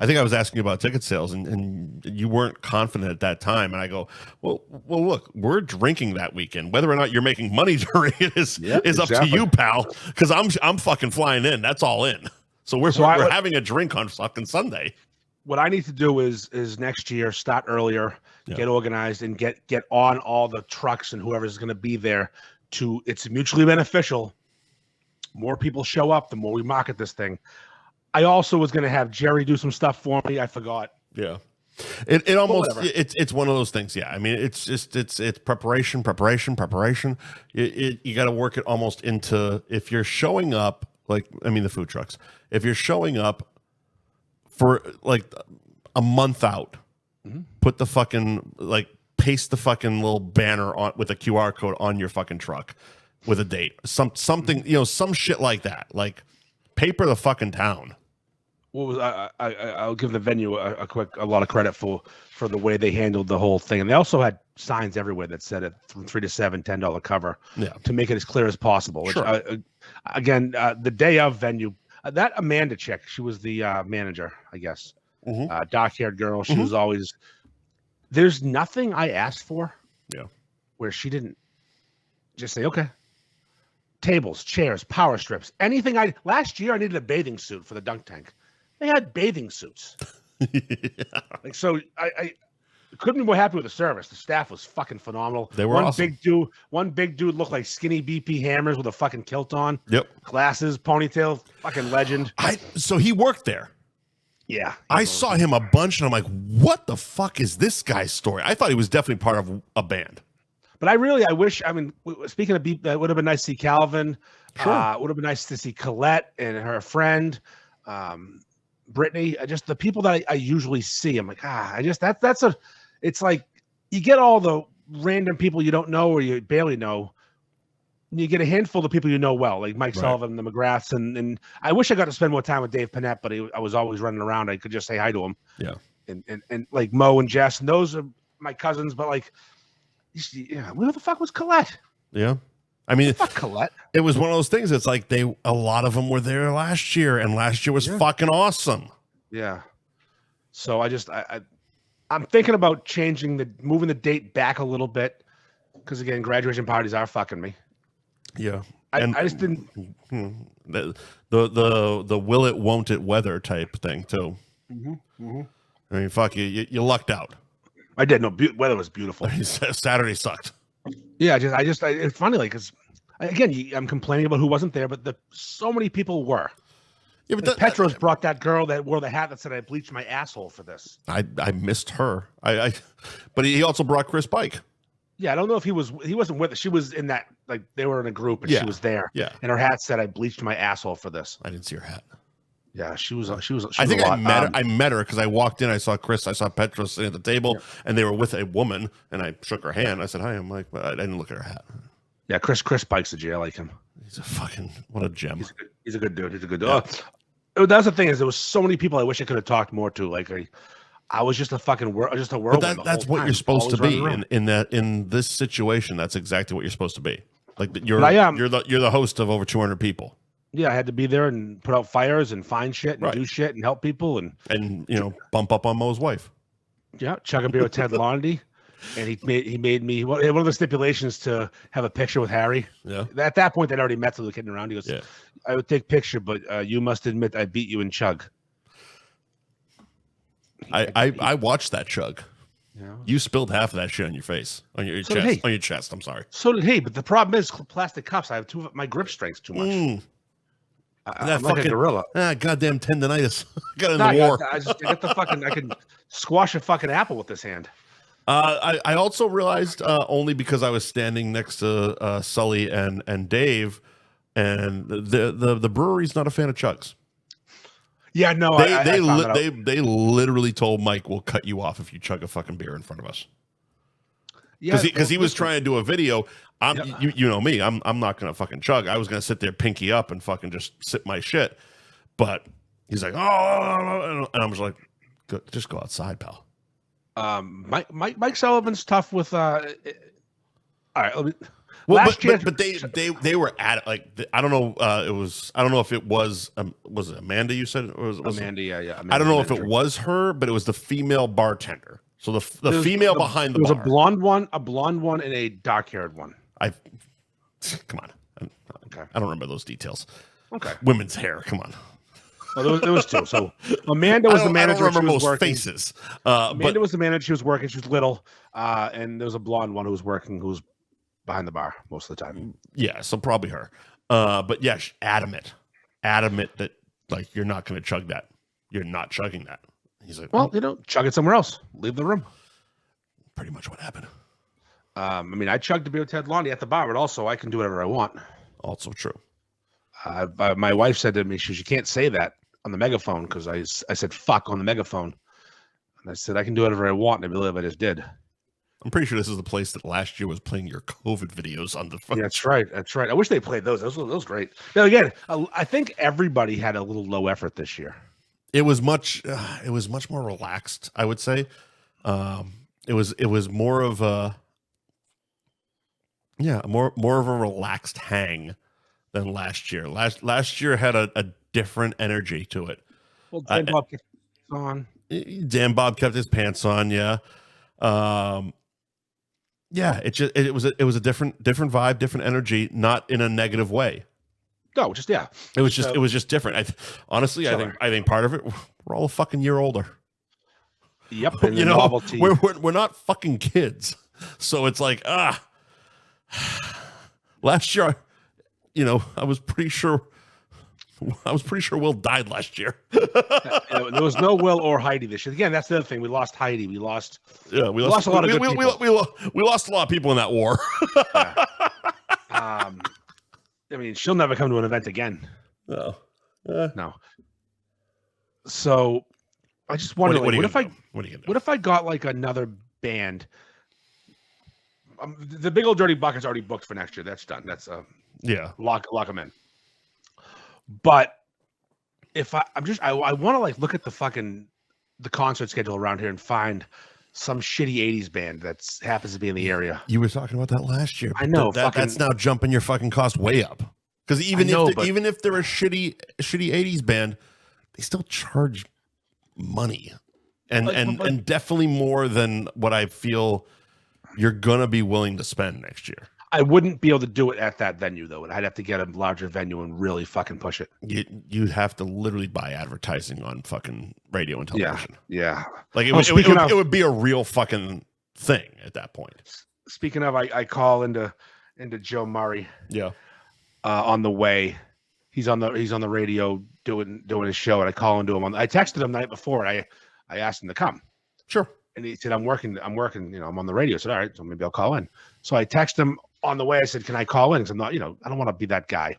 I think I was asking about ticket sales, and you weren't confident at that time. And I go, well, look, we're drinking that weekend. Whether or not you're making money during it is up to you, pal. Because I'm fucking flying in. That's all in. So we're having a drink on fucking Sunday. What I need to do is next year start earlier, get organized, and get on all the trucks and whoever's going to be there. It's mutually beneficial. More people show up, the more we market this thing. I also was going to have Jerry do some stuff for me. I forgot. Yeah. It almost, it's one of those things. Yeah. I mean, it's preparation. You got to work it almost into, if you're showing up, the food trucks, if you're showing up for like a month out, put the fucking, paste the fucking little banner on with a QR code on your fucking truck with a date, something, some shit like that. Like, paper the fucking town. What was I'll give the venue a lot of credit for the way they handled the whole thing, and they also had signs everywhere that said it from 3 to 7, $10 cover, to make it as clear as possible. Which, again, the day of venue, that Amanda chick, she was the manager, I guess, dark-haired girl. She was always. There's nothing I asked for, where she didn't just say okay. Tables, chairs, power strips, anything. Last year I needed a bathing suit for the dunk tank. They had bathing suits. So couldn't be more happy with the service. The staff was fucking phenomenal. They were awesome. One big dude looked like skinny BP Hammers with a fucking kilt on. Yep. Glasses, ponytail, fucking legend. So he worked there. Yeah. I saw him a bunch, and I'm like, what the fuck is this guy's story? I thought he was definitely part of a band. But I wish, speaking of BP, it would have been nice to see Calvin. Sure. Would have been nice to see Colette and her friend, Brittany. Just the people that I usually see. I'm like, it's like you get all the random people you don't know or you barely know. And you get a handful of people you know well, like Mike Sullivan, the McGraths, and I wish I got to spend more time with Dave Panette, but I was always running around. I could just say hi to him. Yeah. And like Mo and Jess, and those are my cousins, but like, yeah, where the fuck was Colette? Yeah. I mean, fuck Colette. It was one of those things. It's like a lot of them were there last year, and last year was fucking awesome. Yeah. So I'm thinking about moving the date back a little bit, because again, graduation parties are fucking me. Yeah. I just didn't. The will it, won't it weather type thing too. I mean, fuck you lucked out. I did. No, weather was beautiful. Saturday sucked. Yeah, it's funny, like, because again, I'm complaining about who wasn't there, but so many people were. Yeah, but Petros brought that girl that wore the hat that said I bleached my asshole for this. I missed her. But he also brought Chris Pike. Yeah, I don't know if he wasn't with us. She was in that, like, they were in a group and she was there. Yeah. And her hat said I bleached my asshole for this. I didn't see her hat. Yeah, she was. I think I met her because I walked in. I saw Chris. I saw Petros sitting at the table, and they were with a woman. And I shook her hand. I said hi. I'm like, but I didn't look at her hat. Yeah, Chris Pike's a G. I like him. He's a fucking what a gem. He's a good dude. He's a good dude. Yeah. That's the thing is there was so many people I wish I could have talked more to. Like I was just a fucking world. But that's what you're supposed to be in this situation. That's exactly what you're supposed to be. Like you're the host of over 200 people. Yeah, I had to be there and put out fires and find shit and do shit and help people and bump up on Mo's wife. Yeah, chug a beer with Ted Londy, and he made me one of the stipulations to have a picture with Harry. Yeah. At that point, they'd already met, so they're kidding around. He goes, "I would take picture, but you must admit I beat you in chug." I watched that chug. Yeah. You spilled half of that shit on your face, on your chest. I'm sorry. So did he. But the problem is plastic cups. I have my grip strength's too much. I'm like a gorilla. Goddamn tendonitis. Got in the war. I can squash a fucking apple with this hand. I also realized only because I was standing next to Sully and Dave, and the brewery's not a fan of chugs. Yeah, no, they literally told Mike, "We'll cut you off if you chug a fucking beer in front of us." Yeah, because he was trying to do a video. You know me. I'm not gonna fucking chug. I was gonna sit there pinky up and fucking just sip my shit. But he's like, oh, and I was like, just go outside, pal. Mike Sullivan's tough with. All right. But they were at it. Like I don't know. I don't know if it was it Amanda? You said it was Amanda. Yeah. Amanda, I don't know if it was her, but it was the female bartender. So the female behind the bar. There was a blonde one, and a dark-haired one. Come on. Okay. I don't remember those details. Okay. Women's hair. Come on. Well, there was two. So Amanda was the manager. I don't remember most faces. Amanda was the manager. She was working. She was little. And there was a blonde one who was working, who was behind the bar most of the time. Yeah, so probably her. But yeah, adamant that like you're not going to chug that. You're not chugging that. He's like, well, chug it somewhere else. Leave the room. Pretty much what happened. I chugged a beer with Ted Londy at the bar, but also I can do whatever I want. Also true. My wife said to me, you can't say that on the megaphone, because I said fuck on the megaphone. And I said, I can do whatever I want, and I believe I just did. I'm pretty sure this is the place that last year was playing your COVID videos on the phone. Yeah, that's right. I wish they played those. Those was great. Now, again, I think everybody had a little low effort this year. It was much more relaxed, I would say. It was more of a more of a relaxed hang than last year. Last year had a different energy to it. Well, Dan Bob kept his pants on. Dan Bob kept his pants on. Yeah. It was a different vibe, different energy, not in a negative way. No, just yeah. It was just different. I think part of it, we're all a fucking year older. Yep. And You the know, novelty. we're not fucking kids. So it's like, last year, you know, I was pretty sure Will died last year. There was no Will or Heidi this year. Again, that's the other thing. We lost Heidi. We lost a lot of good people. We lost a lot of people in that war. Yeah. I mean, she'll never come to an event again. No. No. So I just wonder, what if I got like another band? The Big Old Dirty Bucket's already booked for next year. That's done. That's lock them in. But if I want to like look at the concert schedule around here and find some shitty 80s band that happens to be in the area. You were talking about that last year. I know. That's now jumping your fucking cost way up. Because even if they're a shitty 80s band, they still charge money. And definitely more than what I feel you're gonna be willing to spend next year. I wouldn't be able to do it at that venue though, and I'd have to get a larger venue and really fucking push it. You'd have to literally buy advertising on fucking radio and television. Yeah. Like it would be a real fucking thing at that point. Speaking of, I call into Joe Murray. Yeah. On the way, he's on the radio doing his show, and I call into him. I texted him the night before, and I asked him to come. Sure. And he said, I'm working, you know, I'm on the radio. I said, all right, so maybe I'll call in. So I texted him on the way. I said, can I call in? Because I'm not, you know, I don't want to be that guy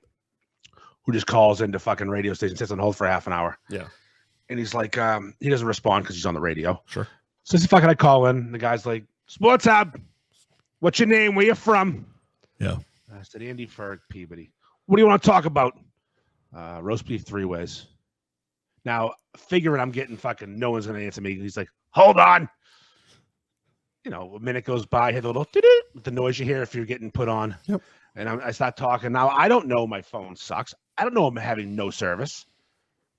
who just calls into fucking radio station, sits on hold for half an hour. Yeah. And he's like, he doesn't respond because he's on the radio. Sure. So I said, fuck, can I call in? And the guy's like, Sports Hub, what's your name? Where you from? Yeah. I said, Andy Ferg, Peabody. What do you want to talk about? Roast beef 3-ways. Now, figuring I'm getting fucking, no one's going to answer me. He's like, hold on. You know, a minute goes by, I hear the little the noise you hear if you're getting put on. Yep. And I start talking. Now, I don't know my phone sucks. I don't know I'm having no service.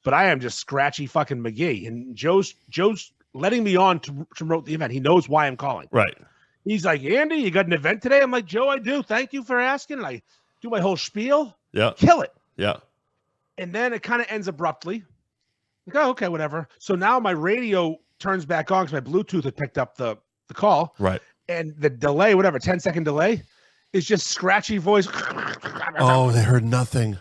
But I am just scratchy fucking McGee. And Joe's letting me on to promote the event. He knows why I'm calling. Right. He's like, Andy, you got an event today? I'm like, Joe, I do. Thank you for asking. And I do my whole spiel. Yeah. Kill it. Yeah. And then it kind of ends abruptly. Like, oh, okay, whatever. So now my radio turns back on because my Bluetooth had picked up the call. Right. And the delay, whatever, 10-second delay, is just scratchy voice. Oh, they heard nothing.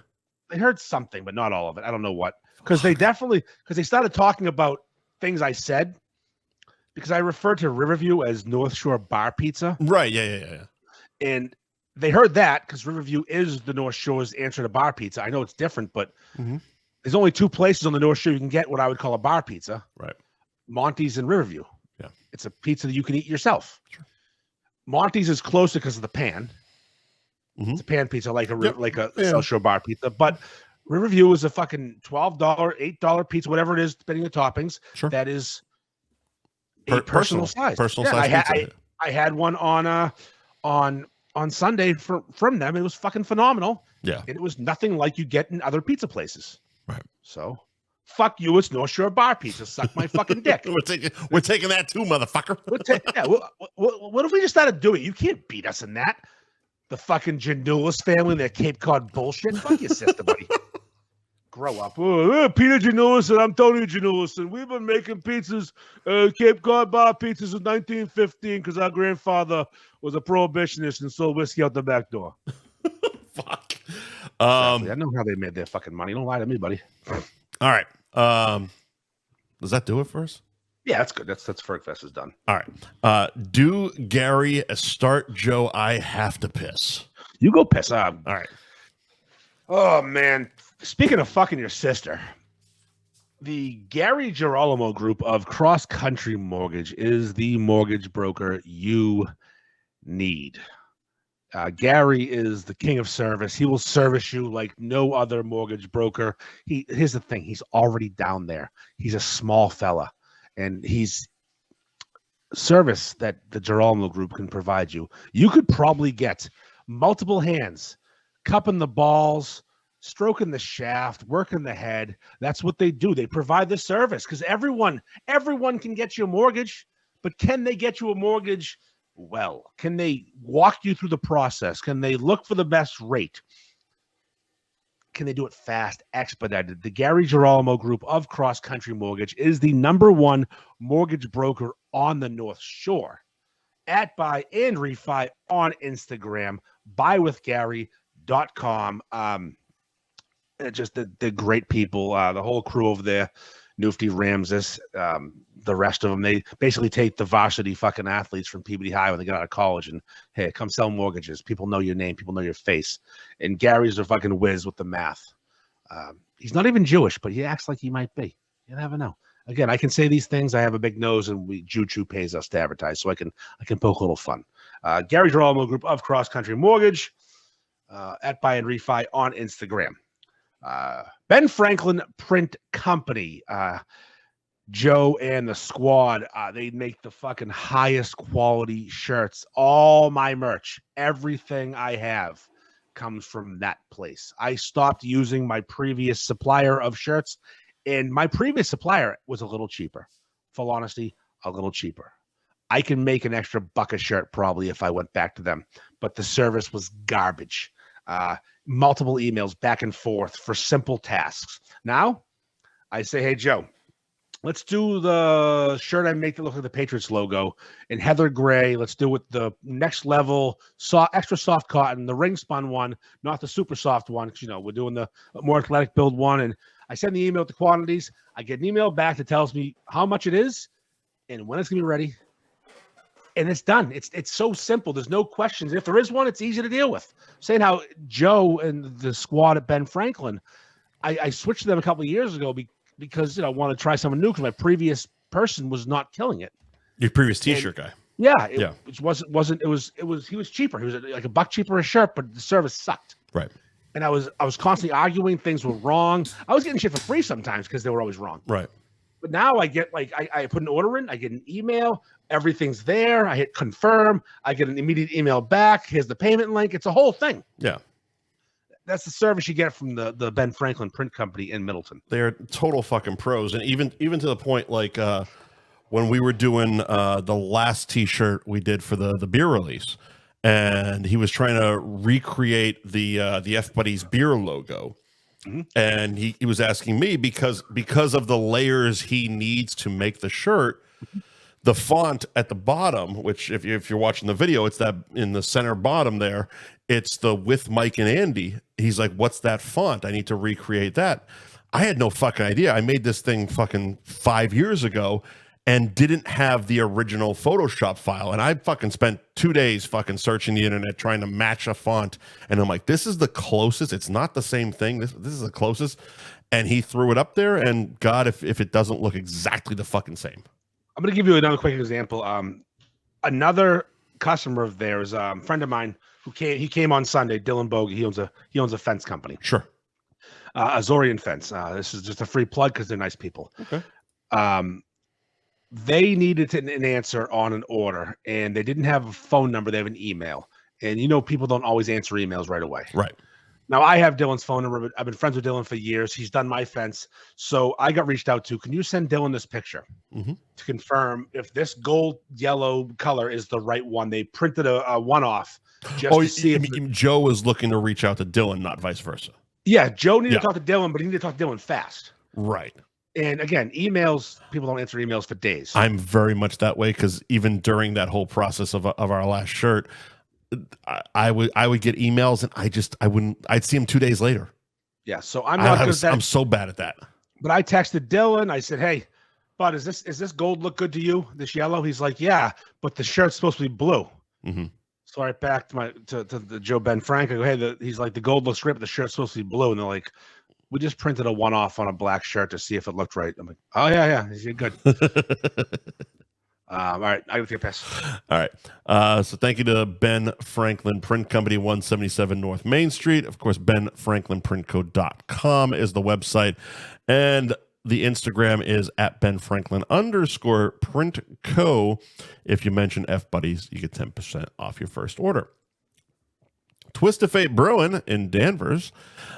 They heard something, but not all of it. I don't know what. Because they started talking about things I said. Because I referred to Riverview as North Shore Bar Pizza. Right. Yeah. And they heard that because Riverview is the North Shore's answer to bar pizza. I know it's different, but there's only 2 places on the North Shore you can get what I would call a bar pizza. Right. Monty's and Riverview. Yeah. It's a pizza that you can eat yourself. Sure. Monty's is closer because of the pan. It's a pan pizza, like a South Shore bar pizza. But Riverview is a fucking $12, $8 pizza, whatever it is, depending on the toppings. Sure. That is a personal size. Personal size pizza. I had one on Sunday from them. It was fucking phenomenal. Yeah. And it was nothing like you get in other pizza places. Right. So fuck you, it's North Shore Bar Pizza. Suck my fucking dick. we're taking that too, motherfucker. What if we just started doing it? You can't beat us in that. The fucking Janulis family, their Cape Cod bullshit. Fuck your sister, buddy. Grow up. Peter Janulis and I'm Tony Janulis, and we've been making pizzas, Cape Cod bar pizzas in 1915 because our grandfather was a prohibitionist and sold whiskey out the back door. Fuck. Exactly. I know how they made their fucking money. Don't lie to me, buddy. All right. Does that do it for us? Yeah, that's good. That's FERG Fest is done. All right. Do Gary start Joe? I have to piss. You go piss. All right. Oh man. Speaking of fucking your sister, the Gary Girolamo group of Cross Country Mortgage is the mortgage broker you need. Gary is the king of service. He will service you like no other mortgage broker. Here's the thing. He's already down there. He's a small fella, and he's service that the Girolamo group can provide you. You could probably get multiple hands, cupping the balls, stroking the shaft, working the head. That's what they do. They provide the service because everyone can get you a mortgage, but can they get you a mortgage? Well, can they walk you through the process? Can they look for the best rate? can they do it fast, expedited? The Gary Girolamo Group of Cross Country Mortgage is the #1 mortgage broker on the North Shore. At Buy and Refi on Instagram, buywithgary.com. Just the great people, the whole crew over there, Nufty, Ramses, the rest of them. They basically take the varsity fucking athletes from Peabody High when they get out of college and, hey, come sell mortgages. People know your name. People know your face. And Gary's a fucking whiz with the math. He's not even Jewish, but he acts like he might be. You never know. Again, I can say these things. I have a big nose, and Juju pays us to advertise, so I can poke a little fun. Gary Girolamo Group of Cross Country Mortgage, at Buy and Refi on Instagram. Ben Franklin Print Company, Joe and the squad, they make the fucking highest quality shirts. All my merch, everything I have comes from that place. I stopped using my previous supplier of shirts, and my previous supplier was a little cheaper. Full honesty, a little cheaper. I can make an extra buck a shirt probably if I went back to them, but the service was garbage. Multiple emails back and forth for simple tasks. Now, I say, hey, Joe, let's do the shirt I make that look like the Patriots logo in heather gray. Let's do it the next level, extra soft cotton, the ring spun one, not the super soft one, because, we're doing the more athletic build one. And I send the email with the quantities. I get an email back that tells me how much it is and when it's going to be ready. And it's done. It's so simple. There's no questions. If there is one, it's easy to deal with. Saying how Joe and the squad at Ben Franklin, I switched to them a couple of years ago because I wanted to try something new because my previous person was not killing it. Your previous T-shirt guy. Yeah, it was he was cheaper. He was like a buck cheaper a shirt, but the service sucked. Right. And I was constantly arguing things were wrong. I was getting shit for free sometimes because they were always wrong. Right. But now I get I put an order in, I get an email, everything's there. I hit confirm, I get an immediate email back. Here's the payment link. It's a whole thing. Yeah. That's the service you get from the Ben Franklin Print Company in Middleton. They're total fucking pros. And even to the point like when we were doing the last T-shirt we did for the beer release, and he was trying to recreate the F Buddies beer logo. Mm-hmm. And he was asking me because of the layers he needs to make the shirt, the font at the bottom, which if you're watching the video, it's that in the center bottom there, it's the with Mike and Andy. He's like, what's that font? I need to recreate that. I had no fucking idea. I made this thing fucking 5 years ago and didn't have the original Photoshop file. And I fucking spent 2 days fucking searching the internet trying to match a font. And I'm like, this is the closest. It's not the same thing. This is the closest. And he threw it up there. And God, if it doesn't look exactly the fucking same. I'm going to give you another quick example. Another customer of theirs, a friend of mine he came on Sunday, Dylan Bogue. He owns a fence company. Sure. Azorian Fence. This is just a free plug because they're nice people. Okay. They needed an answer on an order, and they didn't have a phone number. They have an email. And, people don't always answer emails right away. Right. Now, I have Dylan's phone number. I've been friends with Dylan for years. He's done my fence. So I got reached out to, can you send Dylan this picture to confirm if this gold yellow color is the right one? They printed a one-off just to see if Joe was looking to reach out to Dylan, not vice versa. Yeah, Joe needed to talk to Dylan, but he needed to talk to Dylan fast. Right. And again, emails, people don't answer emails for days. I'm very much that way because even during that whole process of our last shirt, I would get emails and I'd see them 2 days later. Yeah, so I'm not good at that. I'm so bad at that. But I texted Dylan. I said, "Hey, bud, is this gold look good to you? This yellow?" He's like, "Yeah, but the shirt's supposed to be blue." Mm-hmm. So I write back to the Joe Ben Frank. I go, "Hey, he's like, the gold looks great, but the shirt's supposed to be blue." And they're like, we just printed a one-off on a black shirt to see if it looked right. I'm like, oh, yeah, you're good. All right, I got to take a piss. All right. So thank you to Ben Franklin Print Company, 177 North Main Street. Of course, benfranklinprintco.com is the website. And the Instagram is at benfranklin_printco. If you mention F Buddies, you get 10% off your first order. Twisted Fate Brewing in Danvers,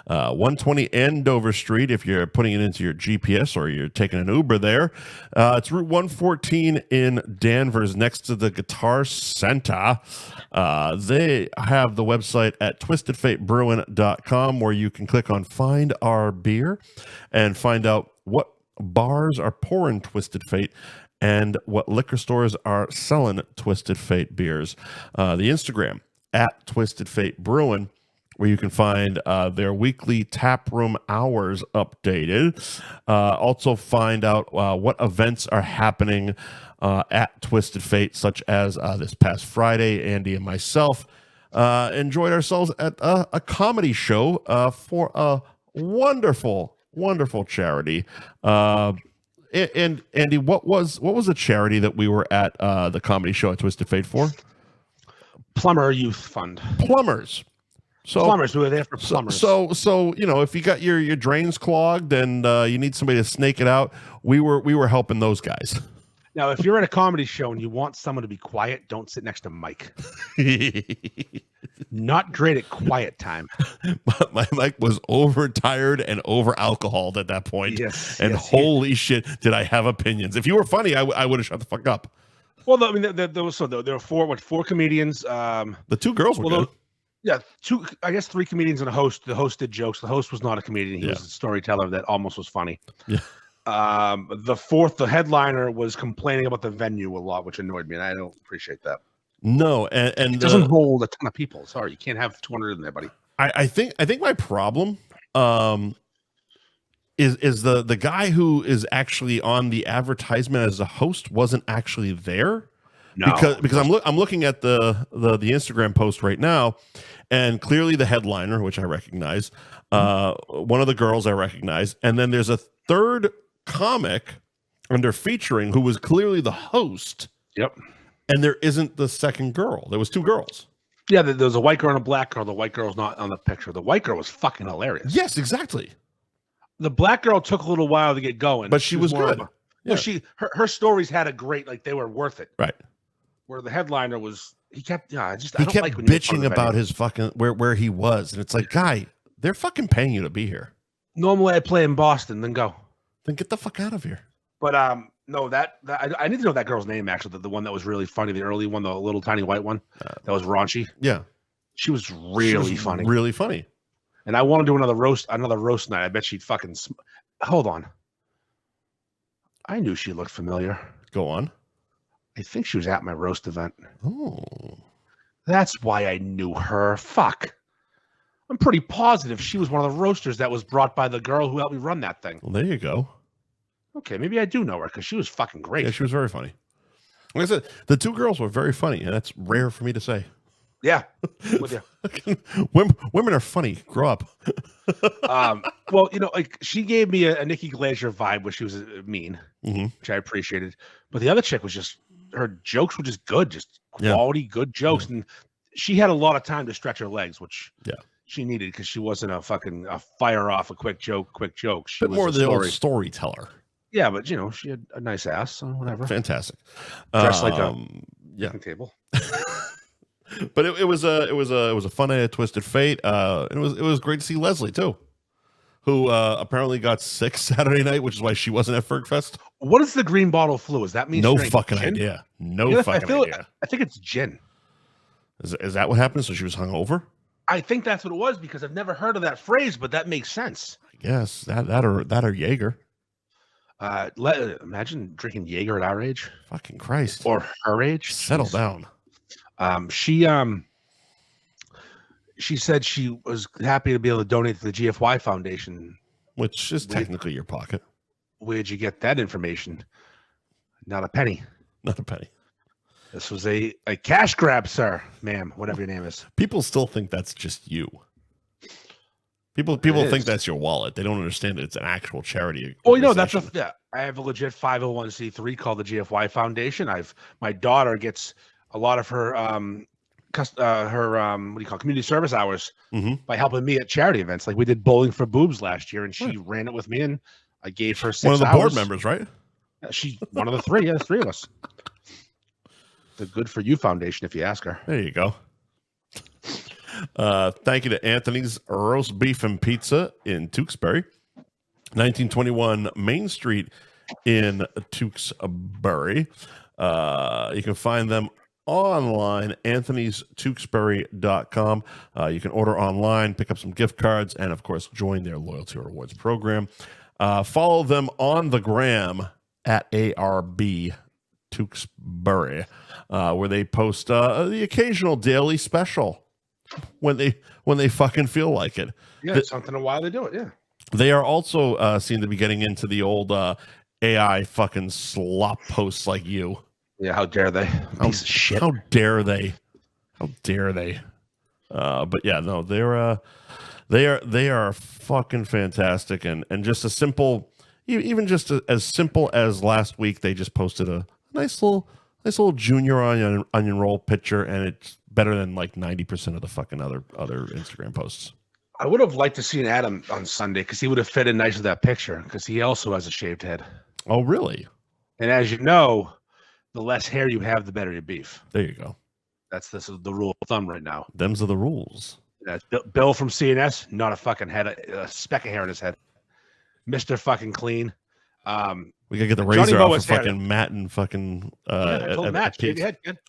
120 Andover Street. If you're putting it into your GPS or you're taking an Uber there, it's Route 114 in Danvers, next to the Guitar Center. They have the website at twistedfatebrewing.com, where you can click on Find Our Beer and find out what bars are pouring Twisted Fate and what liquor stores are selling Twisted Fate beers. The Instagram at Twisted Fate Brewing, where you can find their weekly tap room hours updated. Also find out what events are happening at Twisted Fate, such as this past Friday, Andy and myself enjoyed ourselves at a comedy show for a wonderful, wonderful charity. And Andy, what was the charity that we were at the comedy show at Twisted Fate for? Plumber Youth Fund. Plumbers. Plumbers. We were there for plumbers. So you know, if you got your drains clogged and you need somebody to snake it out, we were helping those guys. Now, if you're at a comedy show and you want someone to be quiet, don't sit next to Mike. Not great at quiet time. My Mike was overtired and over alcoholed at that point. Yes. And yes, holy shit, did I have opinions? If you were funny, I would have shut the fuck up. Well, I mean, there were four comedians. The two girls were good. Yeah, I guess three comedians and a host. The host did jokes. The host was not a comedian. He was a storyteller that almost was funny. Yeah. The headliner was complaining about the venue a lot, which annoyed me, and I don't appreciate that. No, and it doesn't hold a ton of people. Sorry, you can't have 200 in there, buddy. I think my problem is the guy who is actually on the advertisement as a host wasn't actually there. No, because I'm looking at the Instagram post right now, and clearly the headliner, which I recognize, one of the girls I recognize, and then there's a third comic under featuring who was clearly the host. Yep. And there isn't the second girl. There was two girls. Yeah, there was a white girl and a black girl. The white girl's not on the picture. The white girl was fucking hilarious. Yes, exactly. The black girl took a little while to get going, but she was good. Well, her stories had a great, like, they were worth it. Right. Where the headliner was, he kept bitching about his fucking where he was, and it's like, guy, they're fucking paying you to be here. Normally, I play in Boston, then go. Then get the fuck out of here. But no, I need to know that girl's name, actually. The one that was really funny, the early one, the little tiny white one, that was raunchy. Yeah, she was really funny. Really funny. And I want to do another roast night. I bet she'd fucking. Hold on. I knew she looked familiar. Go on. I think she was at my roast event. Oh, that's why I knew her. Fuck. I'm pretty positive she was one of the roasters that was brought by the girl who helped me run that thing. Well, there you go. Okay, maybe I do know her because she was fucking great. Yeah, she was very funny. Like I said, the two girls were very funny, and that's rare for me to say. Yeah, with you. Women are funny. Grow up. Well, you know, like, she gave me a Nikki Glaser vibe, which she was mean, which I appreciated. But the other chick was just, her jokes were just good, just quality, good jokes, and she had a lot of time to stretch her legs, which she needed because she wasn't a fire off a quick joke. She was more the old storyteller. Yeah, but you know, she had a nice ass, so whatever. Fantastic. Dressed like a table. But it was a fun night at Twisted Fate. It was great to see Leslie too, who apparently got sick Saturday night, which is why she wasn't at FERG Fest. What is the green bottle flu? Is that mean no fucking gin? Idea? No fucking idea. I think it's gin. Is that what happened? So she was hungover? I think that's what it was because I've never heard of that phrase, but that makes sense. I guess that or Jaeger. Imagine drinking Jaeger at our age. Fucking Christ. Or her age. Settle down. She said she was happy to be able to donate to the GFY Foundation, which is technically your pocket. Where'd you get that information? Not a penny. Not a penny. This was a cash grab, sir, ma'am, whatever your name is. People still think that's just you. People think that's your wallet. They don't understand that it's an actual charity. Oh, you know, I have a legit 501c3 called the GFY Foundation. My daughter gets a lot of her community service hours by helping me at charity events. Like we did Bowling for Boobs last year, and she ran it with me, and I gave her 6 hours. One of the board members, right? She's one of the three. Yeah, 3 of us. The Good for You Foundation, if you ask her. There you go. Thank you to Anthony's Roast Beef and Pizza in Tewksbury, 1921 Main Street in Tewksbury. You can find them online, anthonystewksbury.com. You can order online, pick up some gift cards, and of course join their loyalty rewards program. Follow them on the gram at ARB Tewksbury, where they post the occasional daily special when they fucking feel like it. Yeah, something a while they do it. Yeah, they are also seem to be getting into the old AI fucking slop posts like you. Yeah, how dare they? Piece of shit. How dare they? How dare they? But yeah, no, they are fucking fantastic, and just a simple, even just as simple as last week, they just posted a nice little junior onion roll picture, and it's better than like 90% of the fucking other Instagram posts. I would have liked to see Adam on Sunday because he would have fit in nice with that picture because he also has a shaved head. Oh, really? And as you know, the less hair you have, the better your beef. There you go. This is the rule of thumb right now. Them's are the rules. That's Bill from CNS, not a fucking head, a speck of hair in his head. Mr. fucking clean. We gotta get the razor off of fucking Matt and fucking. I told Matt, shave your head, kid.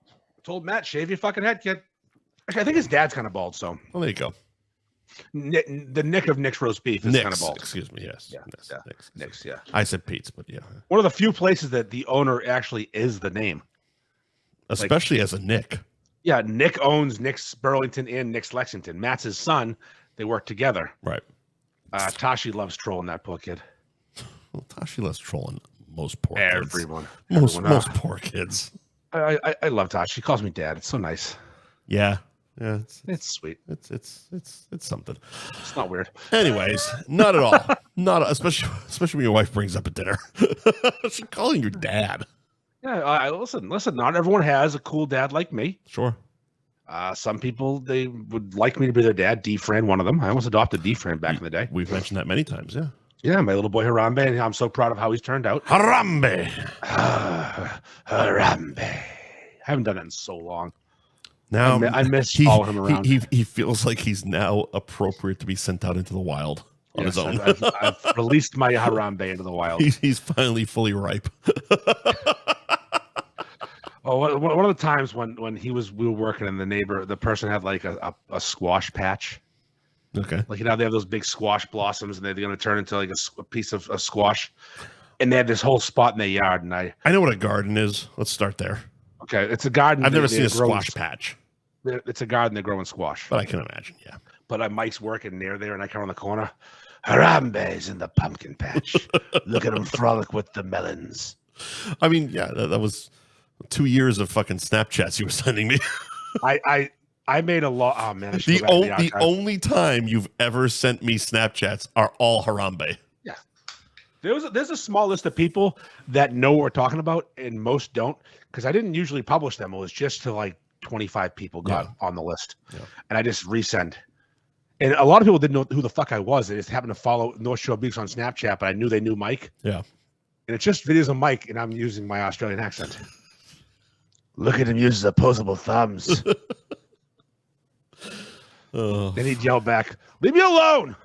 I told Matt, shave your fucking head, kid. Actually, I think his dad's kind of bald, so. Well, there you go. The Nick of Nick's roast beef is kind of bald. Excuse me, yes. Yeah, Nick's, yeah. I said Pete's, but yeah. One of the few places that the owner actually is the name. Especially as a Nick. Yeah, Nick owns Nick's Burlington and Nick's Lexington. Matt's his son. They work together. Right. Tashi loves trolling that poor kid. Well, Tashi loves trolling most poor kids. Everyone. Most poor kids. I love Tashi. She calls me dad. It's so nice. Yeah. Yeah, it's sweet. It's something. It's not weird. Anyways, not at all. Especially when your wife brings up at dinner. She's calling your dad. Yeah, listen. Not everyone has a cool dad like me. Sure. Some people, they would like me to be their dad. D-Fran, one of them. I almost adopted D-Fran back in the day. We've mentioned that many times. Yeah. Yeah, my little boy Harambe, and I'm so proud of how he's turned out. Harambe. Harambe. I haven't done it in so long. Now I miss following him around. He feels like he's now appropriate to be sent out into the wild on his own. I've released my Harambe into the wild. He's finally fully ripe. Oh, one of the times when we were working and the person had like a squash patch. Okay. Like, they have those big squash blossoms and they're going to turn into like a piece of a squash. And they had this whole spot in their yard. And I know what a garden is. Let's start there. Okay, it's a garden. I've never seen a squash patch. It's a garden. They're growing squash. But I can imagine, yeah. But Mike's working near there, and I come around the corner. Harambe's in the pumpkin patch. Look at him frolic with the melons. I mean, yeah, that was 2 years of fucking Snapchats you were sending me. I made a lot. Oh man, the only time you've ever sent me Snapchats are all Harambe. Yeah, there's a small list of people that know what we're talking about, and most don't, because I didn't usually publish them. It was just to like 25 people got on the list, and I just resend. And a lot of people didn't know who the fuck I was. They just happened to follow North Shore Beaks on Snapchat, but I knew they knew Mike. Yeah, and it's just videos of Mike, and I'm using my Australian accent. Look at him use his opposable thumbs. Then he'd yell back, "Leave me alone!"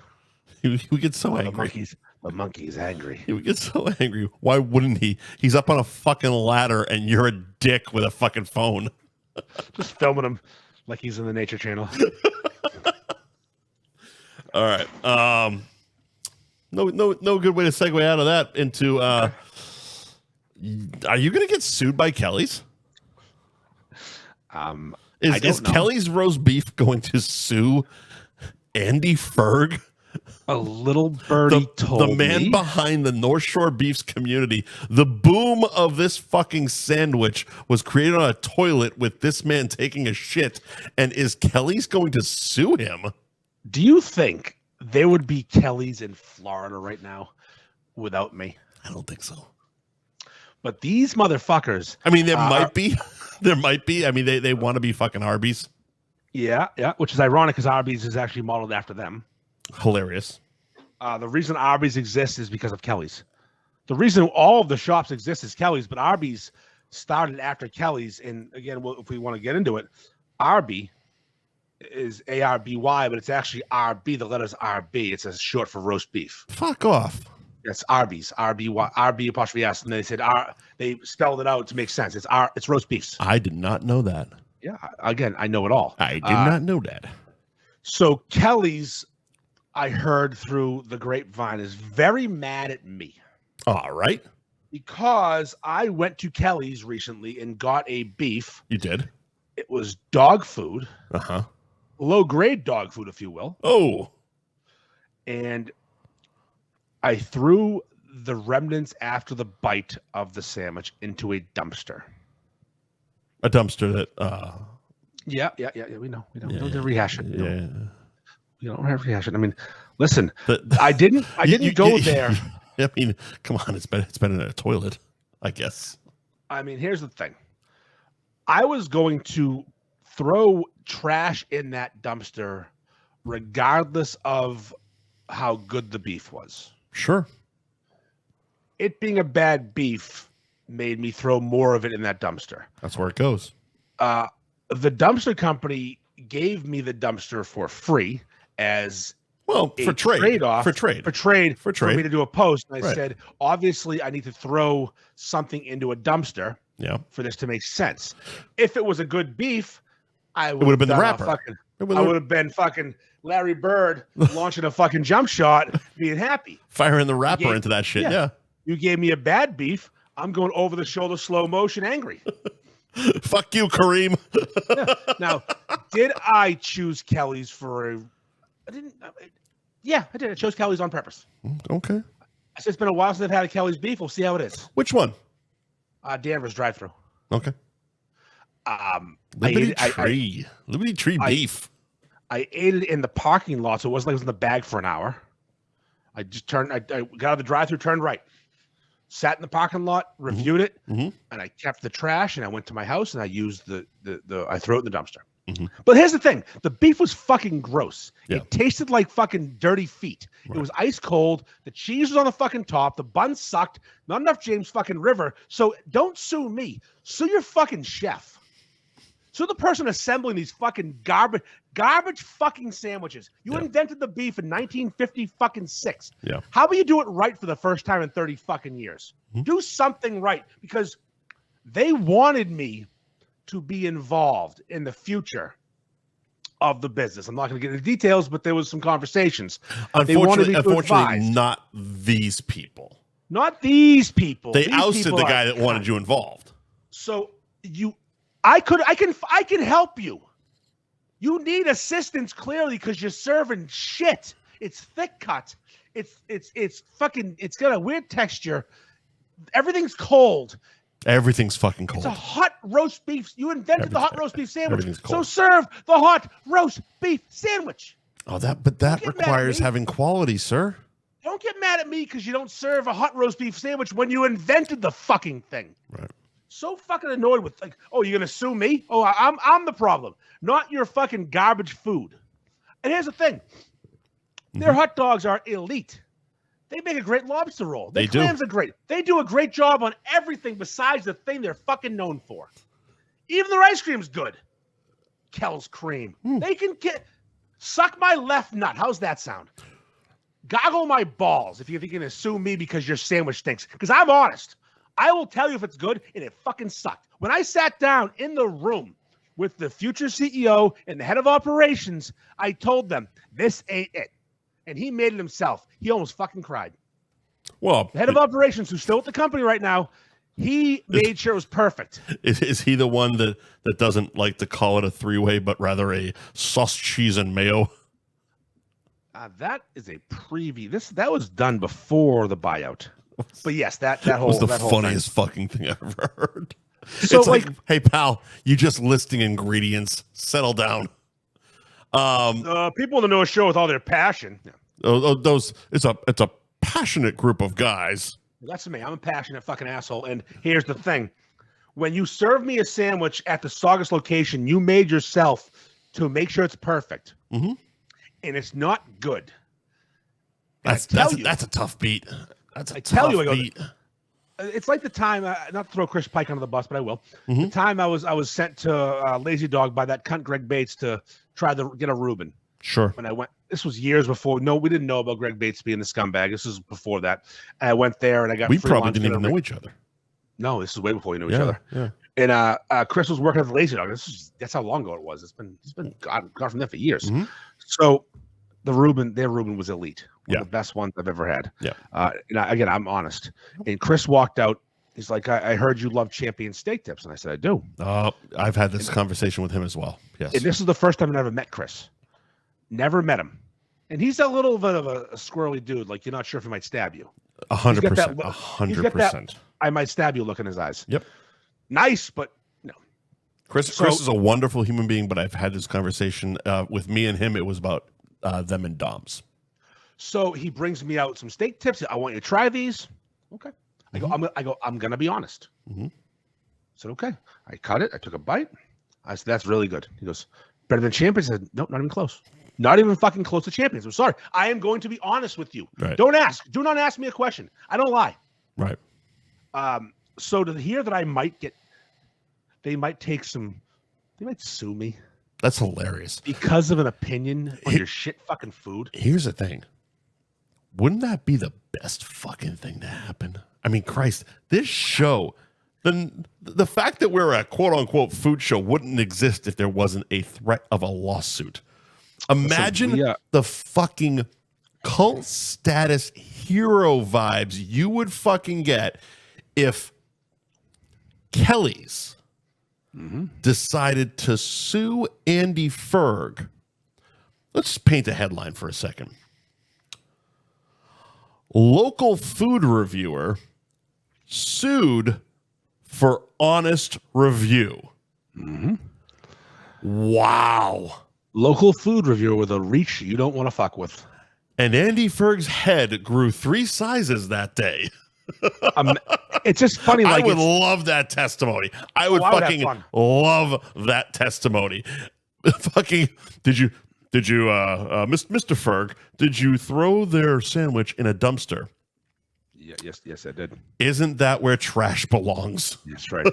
He would get so angry. The monkey's angry. He would get so angry. Why wouldn't he? He's up on a fucking ladder, and you're a dick with a fucking phone. Just filming him like he's in the Nature Channel. All right. No good way to segue out of that into. Are you going to get sued by Kelly's? Is Kelly's roast beef going to sue Andy Ferg? A little birdie told me. The man behind the North Shore Beefs community. The boom of this fucking sandwich was created on a toilet with this man taking a shit. And is Kelly's going to sue him? Do you think there would be Kelly's in Florida right now without me? I don't think so. But these motherfuckers. I mean, there might be. There might be. I mean, they want to be fucking Arby's. Yeah. Which is ironic because Arby's is actually modeled after them. Hilarious. The reason Arby's exists is because of Kelly's. The reason all of the shops exist is Kelly's, but Arby's started after Kelly's. And again, if we want to get into it, Arby is ARBY, but it's actually RB. The letters RB. It's a short for roast beef. Fuck off. It's Arby's, RBY, RB apostrophe S, and they said they spelled it out to make sense. It's roast beefs. I did not know that. Yeah, again, I know it all. I did not know that. So Kelly's, I heard through the grapevine, is very mad at me. All right. Because I went to Kelly's recently and got a beef. You did? It was dog food. Uh-huh. Low-grade dog food, if you will. Oh. And I threw the remnants after the bite of the sandwich into a dumpster. A dumpster that Yeah, we know. We don't have to rehash it. Yeah. You don't have to rehash it. I mean, listen, I didn't go there. I mean, come on, it's been in a toilet, I guess. I mean, here's the thing. I was going to throw trash in that dumpster regardless of how good the beef was. Sure. It being a bad beef made me throw more of it in that dumpster. That's where it goes. The dumpster company gave me the dumpster for free as for trade-off. For me to do a post. And I said, obviously, I need to throw something into a dumpster for this to make sense. If it was a good beef, it would have been the wrapper. I would have been fucking Larry Bird launching a fucking jump shot, being happy. Firing the wrapper into that shit, yeah. You gave me a bad beef. I'm going over the shoulder, slow motion, angry. Fuck you, Kareem. Now, did I choose Kelly's for I didn't. Yeah, I did. I chose Kelly's on purpose. Okay. I said it's been a while since I've had a Kelly's beef. We'll see how it is. Which one? Danvers drive-through. Okay. Liberty Tree beef. I ate it in the parking lot, so it wasn't like it was in the bag for an hour. I just turned. I got out of the drive-through, turned right, sat in the parking lot, reviewed it, and I kept the trash. And I went to my house and I used I threw it in the dumpster. But here's the thing: the beef was fucking gross. Yeah. It tasted like fucking dirty feet. Right. It was ice cold. The cheese was on the fucking top. The bun sucked. Not enough James fucking River. So don't sue me. Sue your fucking chef. Sue the person assembling these fucking garbage fucking sandwiches. You invented the beef in 1950 fucking 6. Yeah. How about you do it right for the first time in 30 fucking years? Do something right, because they wanted me to be involved in the future of the business. I'm not going to get into details, but there was some conversations. Unfortunately, not these people. Not these people. They ousted the guy that wanted you involved. So I can help you. You need assistance clearly because you're serving shit. It's thick cut. It's fucking. It's got a weird texture. Everything's cold. Everything's fucking cold. It's a hot roast beef. You invented the hot roast beef sandwich. So serve the hot roast beef sandwich. Oh, that requires having quality, sir. Don't get mad at me because you don't serve a hot roast beef sandwich when you invented the fucking thing. Right. So fucking annoyed with oh, you're gonna sue me? Oh, I'm the problem, not your fucking garbage food. And here's the thing: their hot dogs are elite. They make a great lobster roll. Their clams are great. They do a great job on everything besides the thing they're fucking known for. Even their ice cream's good. Kel's cream. They can suck my left nut. How's that sound? Goggle my balls if you're going to sue me because your sandwich stinks. Because I'm honest. I will tell you if it's good, and it fucking sucked. When I sat down in the room with the future CEO and the head of operations, I told them, this ain't it. And he made it himself. He almost fucking cried. Well, the head of operations, who's still at the company right now, he made sure it was perfect. Is he the one that doesn't like to call it a three-way, but rather a sauce, cheese, and mayo? That is a preview. That was done before the buyout. But yes, that whole was the that funniest fucking thing I've ever heard. So it's like, hey pal, you just listing ingredients. Settle down. People in the know show with all their passion. It's a passionate group of guys. That's me. I'm a passionate fucking asshole. And here's the thing: when you serve me a sandwich at the Saugus location, you made yourself to make sure it's perfect, and it's not good. That's a tough beat. That's a tough beat. It's like the time, not to throw Chris Pike under the bus, but I will. The time I was sent to Lazy Dog by that cunt Greg Bates to try to get a Reuben. Sure. When I went, this was years before. No, we didn't know about Greg Bates being the scumbag. This was before that. And I went there and I got. We probably didn't even know each other. No, this is way before we knew each other. Yeah. And Chris was working at the Lazy Dog. That's how long ago it was. It's been gone from there for years. So their Reuben was elite. One of the best ones I've ever had. Yeah. Again, I'm honest. And Chris walked out. He's like, I heard you love Champion steak tips. And I said, I do. I've had this conversation with him as well. Yes. And this is the first time I ever met Chris. Never met him. And he's a little bit of a squirrely dude. Like, you're not sure if he might stab you. 100%. 100%. I might stab you look in his eyes. Yep. Nice, but no. Chris is a wonderful human being, but I've had this conversation with me and him. It was about them and Doms. So he brings me out some steak tips. I want you to try these. Okay. I go, I'm going to be honest. I said, okay. I cut it. I took a bite. I said, that's really good. He goes, better than Champions? I said, nope, not even close. Not even fucking close to Champions. I'm sorry. I am going to be honest with you. Right. Don't ask. Do not ask me a question. I don't lie. Right. So to hear that I might get, they might sue me. That's hilarious. Because of an opinion on your shit fucking food. Here's the thing. Wouldn't that be the best fucking thing to happen? I mean, Christ, this show, the fact that we're a quote unquote food show wouldn't exist if there wasn't a threat of a lawsuit. Imagine the fucking cult status hero vibes you would fucking get if Kelly's decided to sue Andy Ferg. Let's paint a headline for a second. Local food reviewer sued for honest review. Wow. Local food reviewer with a reach you don't want to fuck with. And Andy Ferg's head grew 3 sizes that day. It's just funny. Like, I would love that testimony. I would fucking love that testimony. Fucking, did you, Mr. Ferg, did you throw their sandwich in a dumpster? Yes, I did. Isn't that where trash belongs? That's right.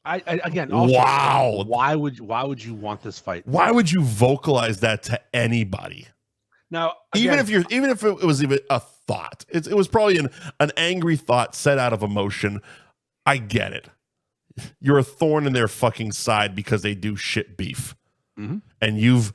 Again, also, wow. Why would you want this fight? Why would you vocalize that to anybody? Now, again, even if it was even a thought, it was probably an angry thought set out of emotion. I get it. You're a thorn in their fucking side because they do shit beef, and you've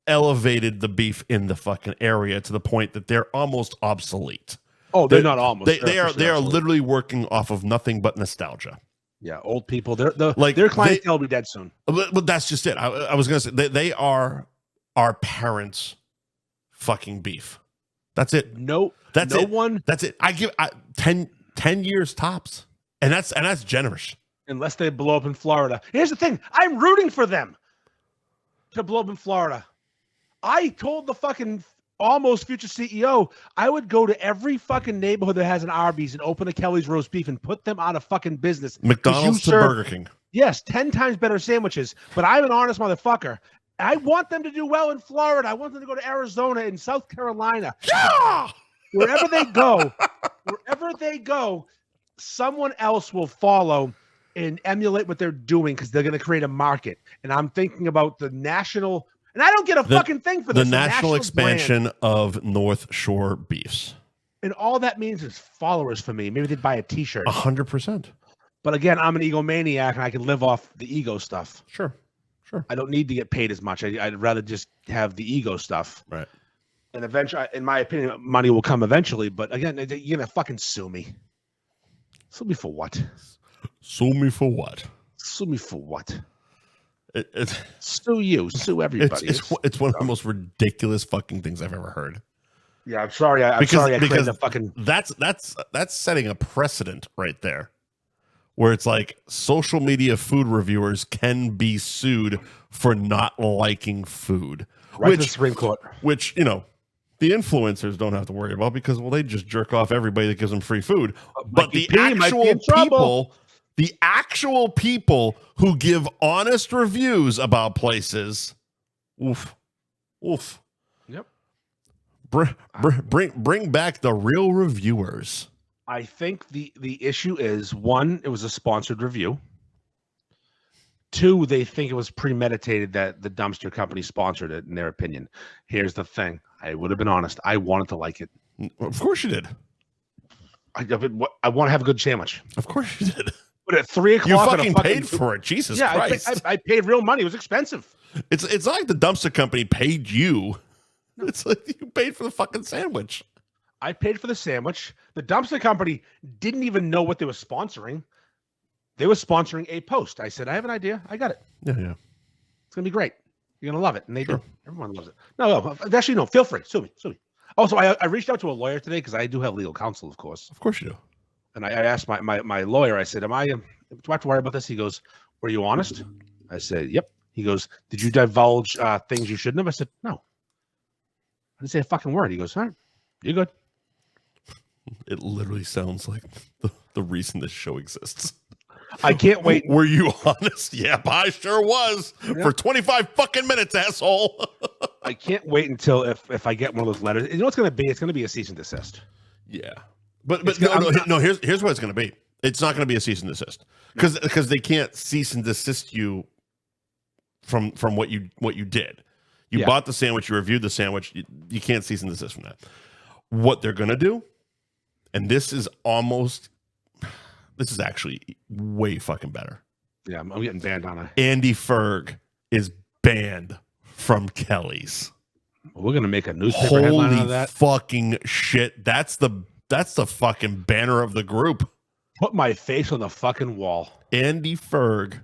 elevated the beef in the fucking area to the point that they're almost obsolete. Oh, they're not almost. They are literally working off of nothing but nostalgia. Yeah, old people. Their clientele will be dead soon. But that's just it. I was gonna say they are our parents' fucking beef. That's it. That's it. I give 10 years tops, and that's generous. Unless they blow up in Florida. Here's the thing. I'm rooting for them to blow up in Florida. I told the fucking almost future CEO I would go to every fucking neighborhood that has an Arby's and open a Kelly's roast beef and put them out of fucking business. McDonald's to Burger King. Yes, 10 times better sandwiches. But I'm an honest motherfucker. I want them to do well in Florida. I want them to go to Arizona and South Carolina. Yeah! Wherever they go, someone else will follow and emulate what they're doing because they're going to create a market. And I'm thinking about the national, and I don't get a fucking thing for this. The national expansion brand of North Shore beefs. And all that means is followers for me. Maybe they'd buy a t-shirt. 100%. But again, I'm an egomaniac and I can live off the ego stuff. Sure. I don't need to get paid as much. I'd rather just have the ego stuff. Right. And eventually, in my opinion, money will come eventually. But again, you're going to fucking sue me. Sue me for what? Sue me for what? Sue me for what? Sue you. Sue everybody. It's one of the most ridiculous fucking things I've ever heard. Yeah, I'm sorry. I'm sorry. Because the fucking... that's setting a precedent right there, where it's like social media food reviewers can be sued for not liking food, right, to the Supreme Court. Which the influencers don't have to worry about because they just jerk off everybody that gives them free food. But the actual people who give honest reviews about places, oof. Yep. Bring back the real reviewers. I think the issue is, one, it was a sponsored review. Two, they think it was premeditated that the dumpster company sponsored it, in their opinion. Here's the thing. I would have been honest. I wanted to like it. Of course you did. I want to have a good sandwich. Of course you did. But at 3 o'clock... You fucking paid for it. Jesus Christ. I paid real money. It was expensive. It's not like the dumpster company paid you. No. It's like you paid for the fucking sandwich. I paid for the sandwich. The dumpster company didn't even know what they were sponsoring. They were sponsoring a post. I said, I have an idea. I got it. Yeah. It's going to be great. You're going to love it. And they did. Everyone loves it. No. Actually, no. Feel free. Sue me. Also, I reached out to a lawyer today because I do have legal counsel, of course. Of course you do. And I asked my lawyer, I said, do I have to worry about this? He goes, were you honest? I said, yep. He goes, did you divulge things you shouldn't have? I said, no. I didn't say a fucking word. He goes, all right, you're good. It literally sounds like the reason this show exists. I can't wait. Were you honest? Yep, I sure was. Yep. For 25 fucking minutes, asshole. I can't wait until if I get one of those letters. You know what's going to be? It's going to be a cease and desist. Yeah. But no, here's what it's going to be. It's not going to be a cease and desist. Because they can't cease and desist you from what you did. You bought the sandwich, you reviewed the sandwich, you can't cease and desist from that. What they're going to do, and this is actually way fucking better. Yeah, I'm getting banned on it. Andy Ferg is banned from Kelly's. We're gonna make a newspaper headline out of that. Fucking shit! That's the fucking banner of the group. Put my face on the fucking wall. Andy Ferg,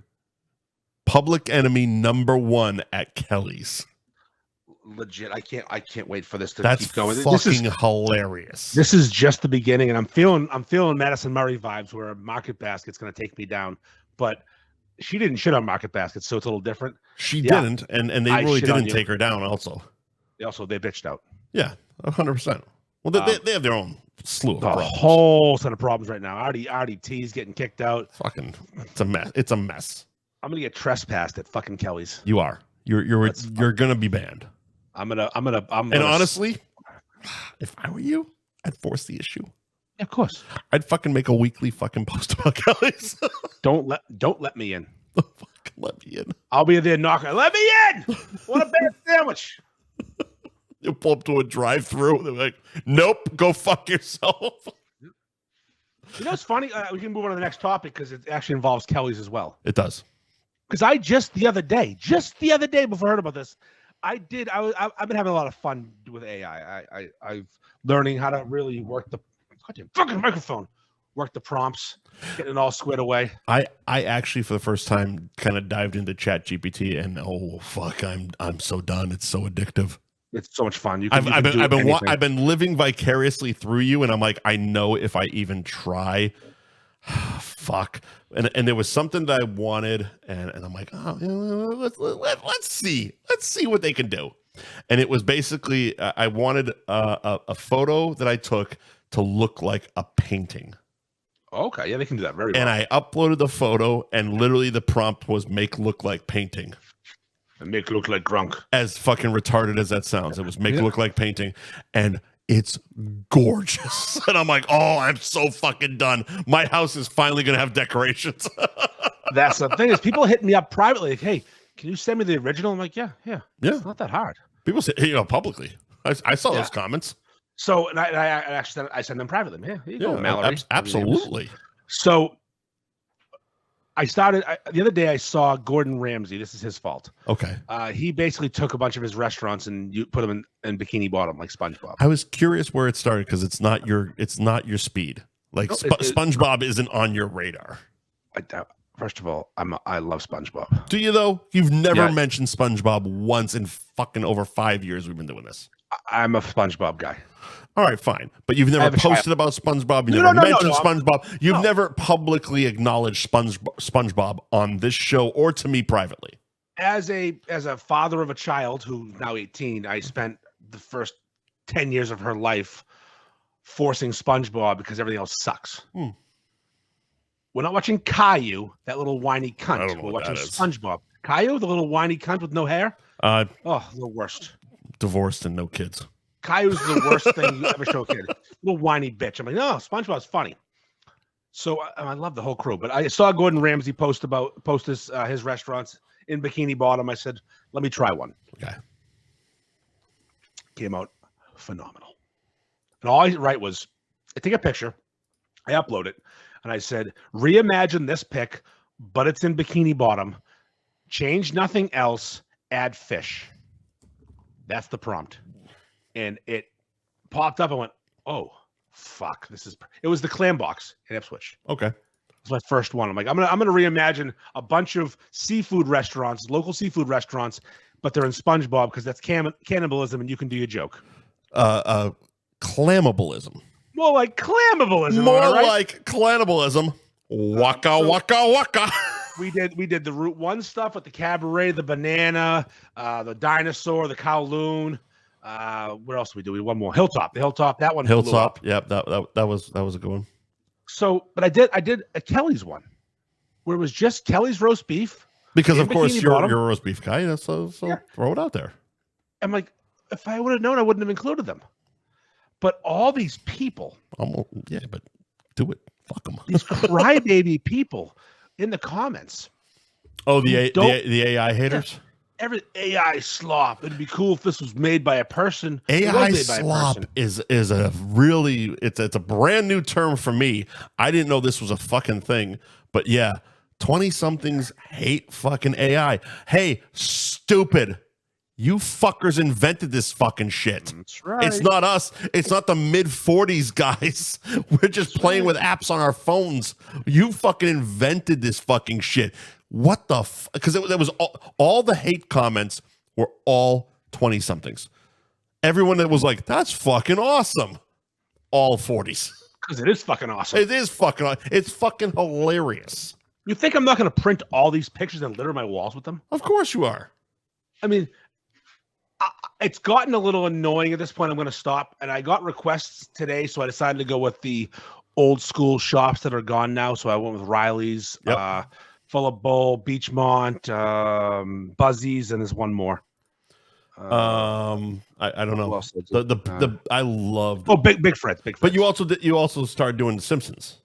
public enemy #1 at Kelly's. Legit, I can't wait for this to keep going. This is hilarious. This is just the beginning, and I'm feeling Madison Murray vibes where Market Basket's going to take me down, but she didn't shit on Market Basket, so it's a little different. She didn't, and they really didn't take her down. Also, they bitched out. Yeah, 100%. Well, they have their own slew of problems. A whole set of problems right now. RDT's getting kicked out. Fucking, it's a mess. It's a mess. I'm gonna get trespassed at fucking Kelly's. You are. You're gonna be banned. I'm gonna. And honestly, if I were you, I'd force the issue. Yeah, of course. I'd fucking make a weekly fucking post about Kelly's. Don't let me in. Fucking let me in. I'll be there knocking. Let me in. Want a bad sandwich? You'll pull up to a drive-through. They're like, "Nope, go fuck yourself." You know what's funny? We can move on to the next topic because it actually involves Kelly's as well. It does. Because I just the other day before I heard about this. I've been having a lot of fun with AI. I've learning how to really work the goddamn fucking microphone, work the prompts, getting it all squared away. I actually for the first time kind of dived into ChatGPT and oh fuck, I'm so done. It's so addictive. It's so much fun. I've been living vicariously through you, and I'm like, I know if I even try. Fuck. And there was something that I wanted, and I'm like, oh, let's see what they can do. And it was basically I wanted a photo that I took to look like a painting. Okay, yeah, they can do that very well. And I uploaded the photo, and literally the prompt was make look like painting. And make look like drunk. As fucking retarded as that sounds, it was make look like painting, and it's gorgeous. And I'm like, oh, I'm so fucking done. My house is finally going to have decorations. That's the thing is people hit me up privately. Like, hey, can you send me the original? I'm like, yeah. It's not that hard. People say, publicly. I saw those comments. So, and I actually send them privately. Yeah, here you go, Mallory. Absolutely. So I started the other day. I saw Gordon Ramsay. This is his fault. Okay. He basically took a bunch of his restaurants and you put them in Bikini Bottom like SpongeBob. I was curious where it started because it's not your speed. Like SpongeBob isn't on your radar. First of all, I love SpongeBob. Do you though? You've never mentioned SpongeBob once in fucking over 5 years we've been doing this. I'm a SpongeBob guy. All right, fine. But you've never posted about SpongeBob. You've never mentioned SpongeBob. You've never publicly acknowledged SpongeBob on this show or to me privately. As a father of a child who's now 18, I spent the first 10 years of her life forcing SpongeBob because everything else sucks. We're not watching Caillou, that little whiny cunt. We're watching SpongeBob. Caillou, the little whiny cunt with no hair? The worst. Divorced and no kids. Caillou's the worst thing you ever show a kid. Little whiny bitch. I'm like, no, SpongeBob's funny. So I love the whole crew, but I saw Gordon Ramsay post his restaurants in Bikini Bottom. I said, let me try one. Okay. Came out phenomenal. And all I write was, I take a picture, I upload it, and I said, reimagine this pic, but it's in Bikini Bottom. Change nothing else, add fish. That's the prompt. And it popped up. I went, oh, fuck. It was the clam box in Ipswich. Okay. It's my first one. I'm like, I'm gonna reimagine a bunch of seafood restaurants, local seafood restaurants, but they're in SpongeBob because that's cannibalism and you can do your joke. Clamabalism. More like clamabalism. More right? like cannibalism. Waka waka waka. We did the Route 1 stuff with the Cabaret, the banana, the dinosaur, the Kowloon. What else did we do? We did one more. Hilltop. The Hilltop. That one. Hilltop. Yep. That was a good one. So, but I did a Kelly's one, where it was just Kelly's roast beef. Because of course you're a roast beef guy. So yeah. Throw it out there. I'm like, if I would have known, I wouldn't have included them. But all these people. Yeah, but do it. Fuck them. These crybaby people in the comments. Oh, the AI haters. Every AI slop. It'd be cool if this was made by a person. AI slop is a really it's a brand new term for me. I didn't know this was a fucking thing, but yeah, 20-somethings hate fucking AI. Hey, stupid. You fuckers invented this fucking shit. That's right. It's not us. It's not the mid-40s guys. We're just playing with apps on our phones. You fucking invented this fucking shit. What the because it was all the hate comments were all 20-somethings. Everyone that was like, that's fucking awesome. All 40s. Because it is fucking awesome. It is fucking it's fucking hilarious. You think I'm not going to print all these pictures and litter my walls with them? Of course you are. I mean, it's gotten a little annoying at this point. I'm going to stop. And I got requests today, so I decided to go with the old school shops that are gone now. So I went with Riley's, Full of Bowl, Beachmont, Buzzies, and there's one more. I don't know. I loved. Oh, Big Fred's. But you also started doing The Simpsons.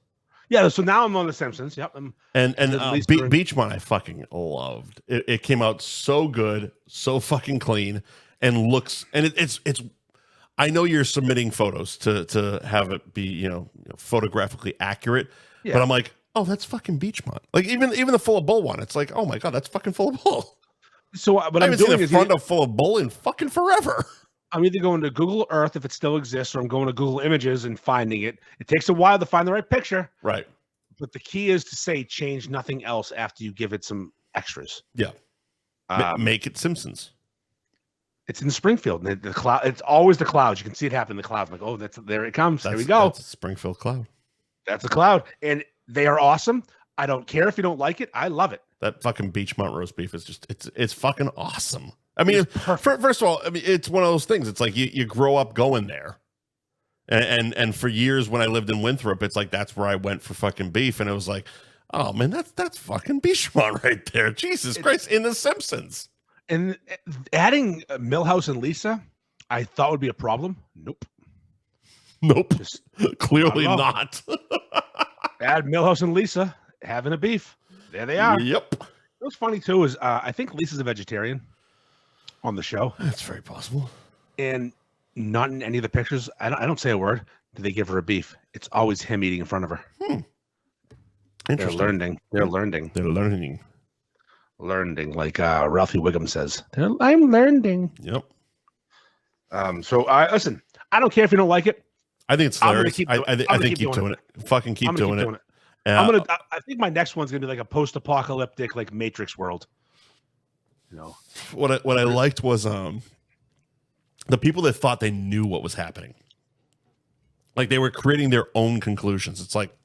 Yeah, so now I'm on The Simpsons. Yep. And Beachmont I fucking loved. It came out so good, so fucking clean, and looks it's. I know you're submitting photos to have it be photographically accurate, but I'm like, oh, that's fucking Beachmont. Like even the Full of Bull one, it's like, oh my god, that's fucking Full of Bull. So what I I'm haven't doing seen a is front of Full of Bull in fucking forever. I'm either going to Google Earth if it still exists, or I'm going to Google Images and finding it. It takes a while to find the right picture. Right. But the key is to say change nothing else after you give it some extras. Yeah. Make it Simpsons. It's in Springfield. The cloud. It's always the clouds. You can see it happen in the clouds. I'm like, oh, there it comes. There we go. That's a Springfield cloud. That's a cloud, and they are awesome. I don't care if you don't like it. I love it. That fucking Beachmont roast beef is just it's fucking awesome. I mean, first of all, I mean, it's one of those things. It's like you grow up going there, and for years when I lived in Winthrop, it's like that's where I went for fucking beef, and it was like, oh man, that's fucking Beachmont right there. Jesus Christ, in The Simpsons. And adding Milhouse and Lisa, I thought would be a problem. Nope. Clearly not. Add Milhouse and Lisa having a beef. There they are. Yep. What's funny too is I think Lisa's a vegetarian on the show. That's very possible. And not in any of the pictures. I don't say a word. Do they give her a beef? It's always him eating in front of her. They're learning. Learning, like Ralphie Wiggum says. I'm learning. Yep. So listen. I don't care if you don't like it. I think it's hilarious. I think keep doing it. Fucking keep doing it. I think my next one's gonna be like a post-apocalyptic, like Matrix world. What I liked was the people that thought they knew what was happening. Like they were creating their own conclusions. It's like,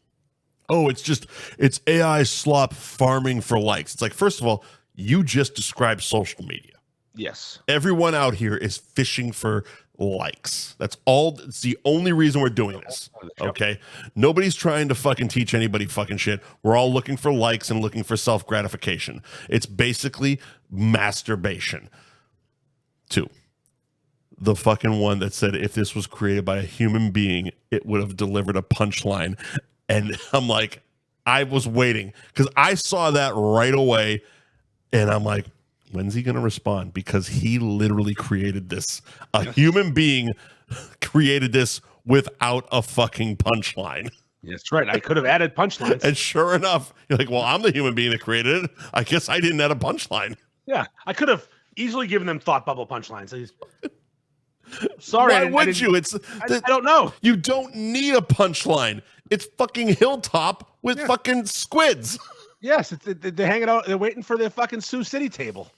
oh, it's AI slop farming for likes. It's like, first of all, you just described social media. Yes. Everyone out here is fishing for likes. That's all. It's the only reason we're doing this. Okay. Nobody's trying to fucking teach anybody fucking shit. We're all looking for likes and looking for self-gratification. It's basically masturbation. 2. the fucking one that said if this was created by a human being, it would have delivered a punchline. And I'm like, I was waiting because I saw that right away. And I'm like, when's he going to respond? Because he literally created this. A human being created this without a fucking punchline. That's right. I could have added punchlines. And sure enough, you're like, well, I'm the human being that created it. I guess I didn't add a punchline. Yeah, I could have easily given them thought bubble punchlines. Sorry. Why would you? I don't know. You don't need a punchline. It's fucking Hilltop with fucking squids. Yes, they're hanging out. They're waiting for their fucking Sioux City table.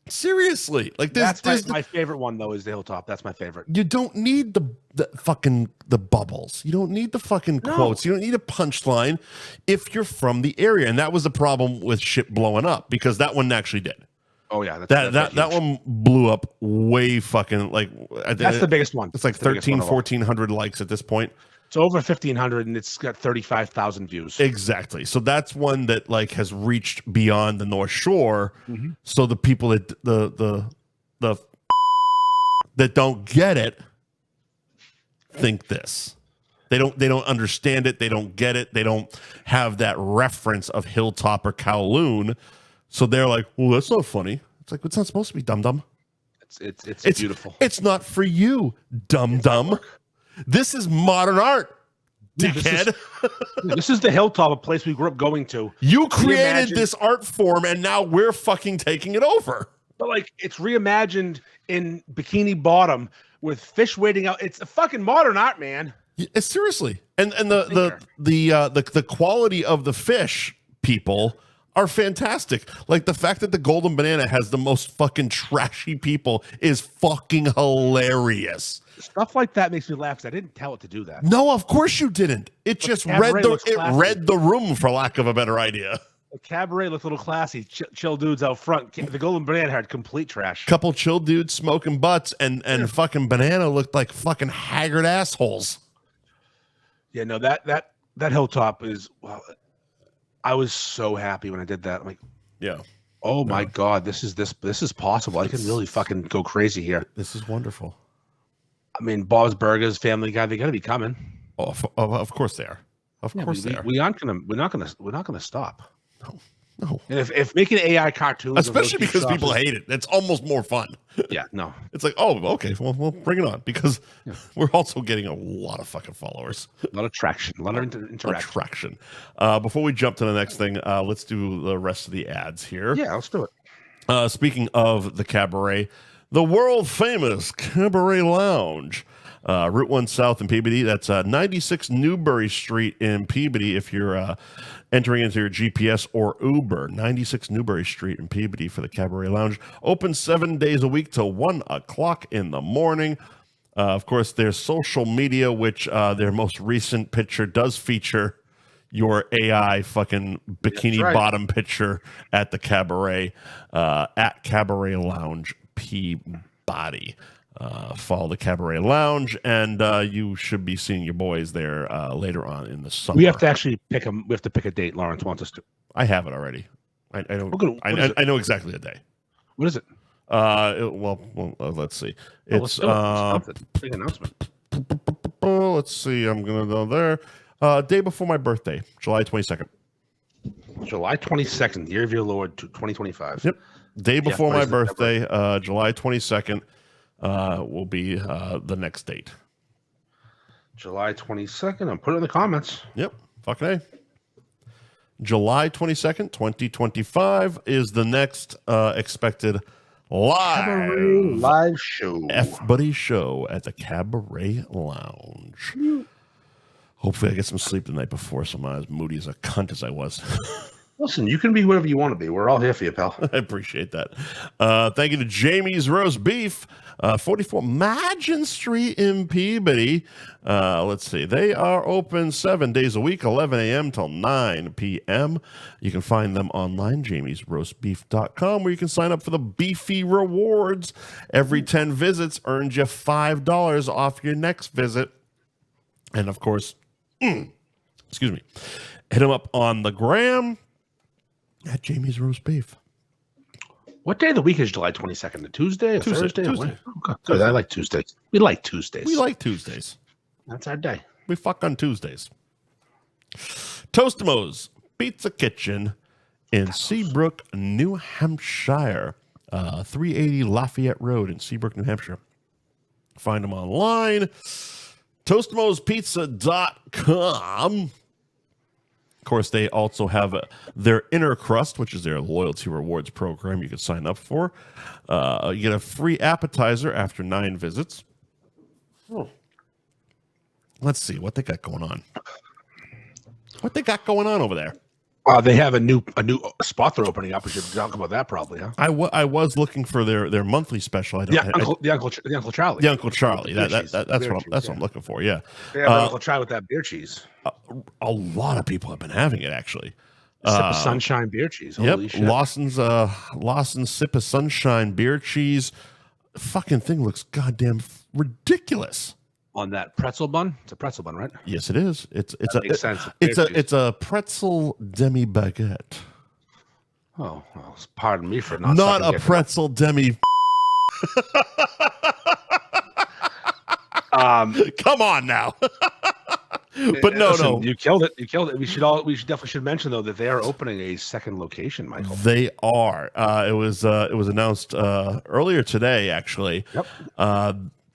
Seriously, like this. That's my favorite one though. Is the Hilltop? That's my favorite. You don't need the fucking the bubbles. You don't need the fucking quotes. You don't need a punchline if you're from the area. And that was the problem with shit blowing up because that one actually did. Oh yeah, that one blew up way fucking like. That's the biggest one. It's like 1,400 likes at this point. It's over 1,500 and it's got 35,000 views. Exactly. So that's one that like has reached beyond the North Shore. Mm-hmm. So the people that the that don't get it think this. They don't understand it. They don't get it. They don't have that reference of Hilltop or Kowloon. So they're like, well, that's not funny. It's like, it's not supposed to be dum-dum. It's beautiful. It's not for you, dum-dum. This is modern art, dickhead. This is the Hilltop, a place we grew up going to. You created this art form, and now we're fucking taking it over. But like, it's reimagined in Bikini Bottom with fish waiting out. It's a fucking modern art, man. Seriously, and the quality of the fish people are fantastic. Like the fact that the Golden Banana has the most fucking trashy people is fucking hilarious. Stuff like that makes me laugh because I didn't tell it to do that. No, of course you didn't. It just read the room, for lack of a better idea. The Cabaret looked a little classy. Chill dudes out front. The Golden Banana had complete trash. Couple chill dudes smoking butts, and fucking Banana looked like fucking haggard assholes. Yeah, no, that Hilltop is. Well, I was so happy when I did that. I'm like, yeah. Oh my God, this is possible. I can really fucking go crazy here. This is wonderful. I mean, Bob's Burgers, Family Guy, they got to be coming. Oh, of course they are. Of course they are. We're not gonna stop. No. And if making AI cartoons, especially because people hate it, it's almost more fun. Yeah, no. It's like, oh, okay, well, bring it on because we're also getting a lot of fucking followers, a lot of traction, a lot of interaction. Before we jump to the next thing, let's do the rest of the ads here. Yeah, let's do it. Speaking of the Cabaret, the world famous Cabaret Lounge, Route 1 South in Peabody. That's 96 Newbury Street in Peabody. If you're entering into your GPS or Uber, 96 Newbury Street in Peabody for the Cabaret Lounge. Open 7 days a week till 1 o'clock in the morning. Of course, there's social media, which their most recent picture does feature your AI fucking bikini bottom picture at the Cabaret, at Cabaret Lounge Peabody. Follow the Cabaret Lounge, and you should be seeing your boys there later on in the summer. We have to actually pick them. We have to pick a date. Lawrence wants us to. I have it already. I know. I know exactly the day. What is it? Let's see. It's big announcement. Let's see. I'm gonna go there. Day before my birthday, July 22nd. July 22nd, year of your Lord, 2025. Yep. Day before my birthday, July 22nd. Will be the next date. July 22nd. I'll put it in the comments. Yep. Fucking A. July 22nd, 2025 is the next expected live show. F-Buddy show at the Cabaret Lounge. Hopefully I get some sleep the night before so I'm not as moody as a cunt as I was. Listen, you can be whatever you want to be. We're all here for you, pal. I appreciate that. Thank you to Jamie's Roast Beef, 44 Magin Street in Peabody. Let's see. They are open 7 days a week, 11 a.m. till 9 p.m. You can find them online, jamiesroastbeef.com, where you can sign up for the beefy rewards. Every 10 visits earns you $5 off your next visit. And, of course, excuse me, hit them up on the gram at Jamie's Roast Beef. What day of the week is July 22nd? A Tuesday? Thursday? Tuesday. Okay, good. I like Tuesdays. We like Tuesdays. We like Tuesdays. That's our day. We fuck on Tuesdays. Tostimo's Pizza Kitchen in Seabrook, New Hampshire. 380 Lafayette Road in Seabrook, New Hampshire. Find them online. Tostimo'sPizza.com. Of course, they also have their Inner Crust, which is their loyalty rewards program you can sign up for. You get a free appetizer after 9 visits. Let's see what they got going on. What they got going on over there? They have a new spot they're opening up. We should talk about that probably, huh? I was looking for their monthly special. The Uncle Charlie. The Uncle Charlie. That's what I'm looking for. Yeah. They have Uncle Charlie with that beer cheese. A lot of people have been having it actually. Sip of Sunshine beer cheese. Holy shit. Lawson's Sip of Sunshine beer cheese. Fucking thing looks goddamn ridiculous. On that pretzel bun? It's a pretzel bun, right? Yes, it is. It's a pretzel demi baguette. Oh, well, pardon me for not. Not a pretzel demi. Come on now. But no. You killed it. We definitely should mention though that they are opening a second location, Michael. They are. It was announced earlier today, actually. Yep.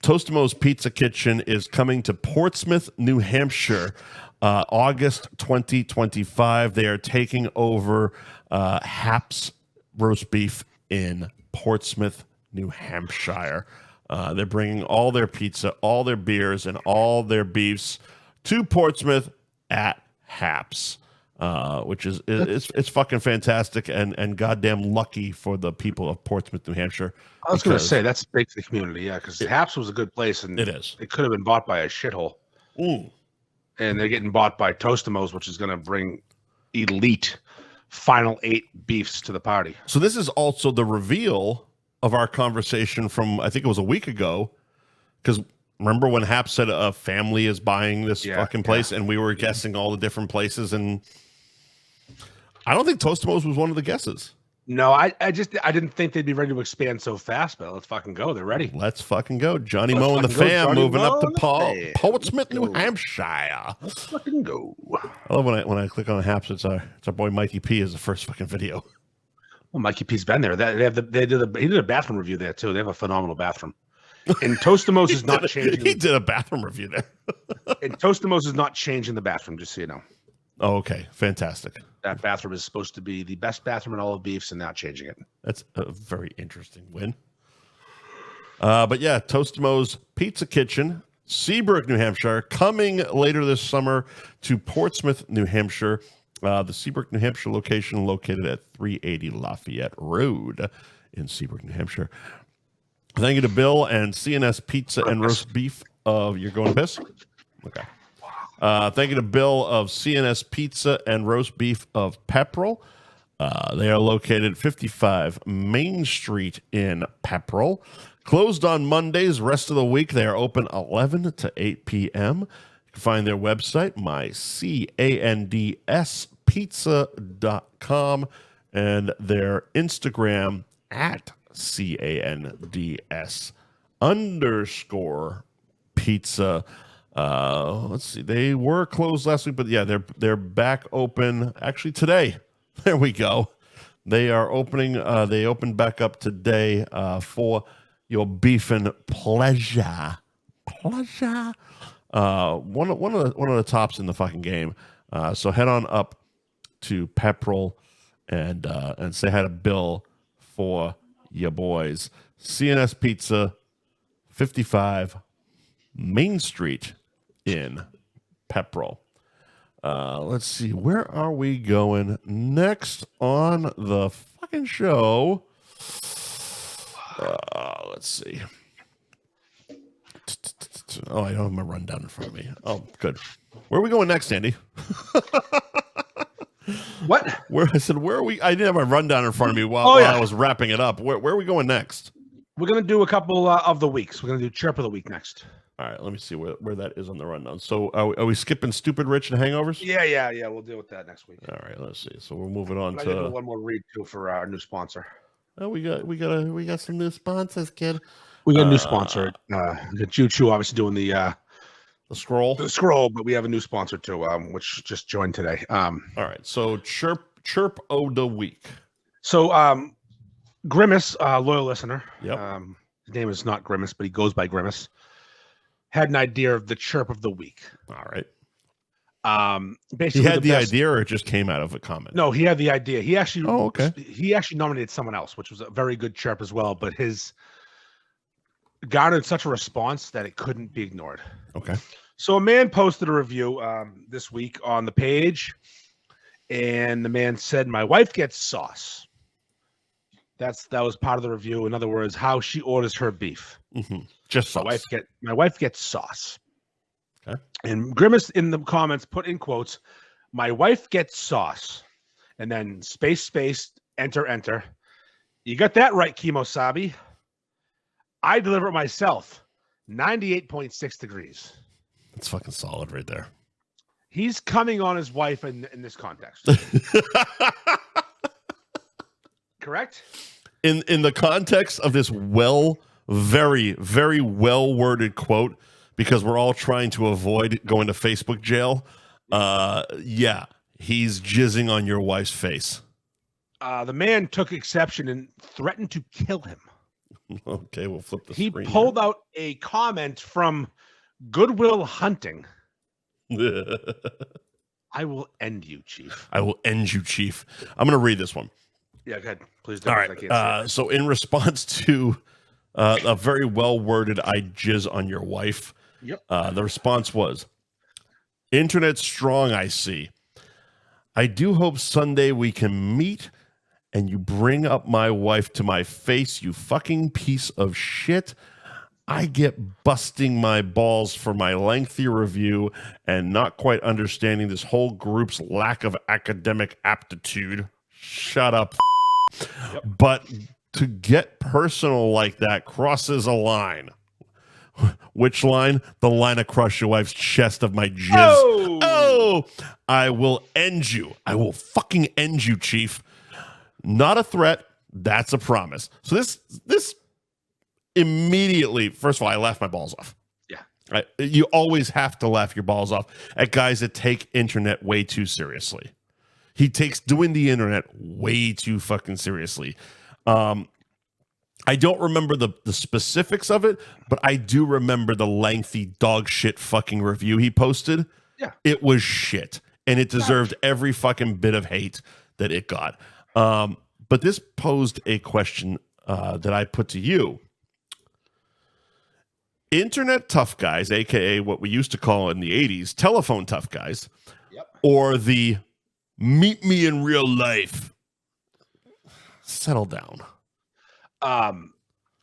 Tostimo's Pizza Kitchen is coming to Portsmouth, New Hampshire, August 2025. They are taking over Hap's Roast Beef in Portsmouth, New Hampshire. They're bringing all their pizza, all their beers, and all their beefs to Portsmouth at Hap's, which is it's fucking fantastic and goddamn lucky for the people of Portsmouth, New Hampshire. I was going to say that's big for the community, yeah, because Hap's was a good place, and it is. It could have been bought by a shithole, and they're getting bought by Tostimo's, which is going to bring elite final 8 beefs to the party. So this is also the reveal of our conversation from I think it was a week ago, because remember when Hap said a family is buying this fucking place, and we were guessing all the different places, and I don't think Tostimo's was one of the guesses. No, I didn't think they'd be ready to expand so fast, but let's fucking go. They're ready. Let's fucking go. Johnny Moe and the fam moving up to Portsmouth, New Hampshire. Let's fucking go. I love when I click on Haps, it's our boy Mikey P is the first fucking video. Well, Mikey P's been there. He did a bathroom review there too. They have a phenomenal bathroom. And Tostimo's is not changing. He did a bathroom review there. And Tostimo's is not changing the bathroom, just so you know. Oh, okay. Fantastic. That bathroom is supposed to be the best bathroom in all of beefs and not changing it. That's a very interesting win. But yeah, Tostimo's Pizza Kitchen, Seabrook, New Hampshire, coming later this summer to Portsmouth, New Hampshire. The Seabrook, New Hampshire location located at 380 Lafayette Road in Seabrook, New Hampshire. Thank you to Bill and CNS Pizza and Roast Beef of... You're going to piss? Okay. Thank you to Bill of CNS Pizza and Roast Beef of Pepperell. They are located 55 Main Street in Pepperell. Closed on Mondays. Rest of the week, they are open 11 to 8 p.m. You can find their website, mycandspizza.com, and their Instagram at CANDS_pizza. Let's see. They were closed last week, but yeah, they're back open actually today. There we go. They are opening. They opened back up today for your beefing pleasure. One of the tops in the fucking game. So head on up to Pepperell and say hi to Bill for your boys. CNS Pizza, 55 Main Street in Pepperell. Let's see. Where are we going next on the fucking show? Let's see. Oh, I don't have my rundown in front of me. Oh, good. Where are we going next, Andy? What? Where are we? I didn't have my rundown in front of me while I was wrapping it up. Where are we going next? We're going to do a couple of the weeks. We're going to do Chirp of the Week next. All right, let me see where that is on the rundown. So are we skipping Stupid Rich and Hangovers? Yeah. We'll deal with that next week. All right, let's see. So we're moving on to... one more read, too, for our new sponsor. Oh, we got some new sponsors, kid. We got a new sponsor. We got Choo obviously doing the scroll. The scroll, but we have a new sponsor too, which just joined today. All right. So chirp o the week. So Grimace, loyal listener. Yep. His name is not Grimace, but he goes by Grimace. Had an idea of the chirp of the week. All right. Basically, he had the idea, or it just came out of a comment. No, he had the idea. He actually, okay. He actually nominated someone else, which was a very good chirp as well. But his garnered such a response that it couldn't be ignored. Okay. So a man posted a review this week on the page, and the man said, "My wife gets sauce." That was part of the review. In other words, how she orders her beef. Mm-hmm. Just sauce. My wife gets sauce. Okay. And Grimace in the comments put in quotes, "My wife gets sauce," and then space, enter. You got that right, Kimosabi. I deliver it myself. 98.6 degrees. That's fucking solid right there. He's coming on his wife in this context. Correct? In the context of this very, very well-worded quote, because we're all trying to avoid going to Facebook jail, yeah, he's jizzing on your wife's face. The man took exception and threatened to kill him. Okay, we'll flip the screen. He here. pulled out a comment from Goodwill Hunting. I will end you, Chief. I will end you, Chief. I'm going to read this one. Yeah, go ahead. Please do. All right. So in response to a very well-worded "I jizz on your wife," yep. The response was, "Internet strong, I see. I do hope Sunday we can meet and you bring up my wife to my face, you fucking piece of shit. I get busting my balls for my lengthy review and not quite understanding this whole group's lack of academic aptitude. Shut up." Yep. But to get personal like that crosses a line. Which line? The line across your wife's chest of my jizz. Oh! I will end you. I will fucking end you, Chief. Not a threat. That's a promise. So this immediately, first of all, I laughed my balls off. Yeah. You always have to laugh your balls off at guys that take internet way too seriously. He takes doing the internet way too fucking seriously. I don't remember the specifics of it, but I do remember the lengthy dog shit fucking review he posted. Yeah. It was shit, and it deserved every fucking bit of hate that it got. But this posed a question that I put to you. Internet tough guys, a.k.a. what we used to call in the 80s, telephone tough guys, yep. Or the meet me in real life. Settle down.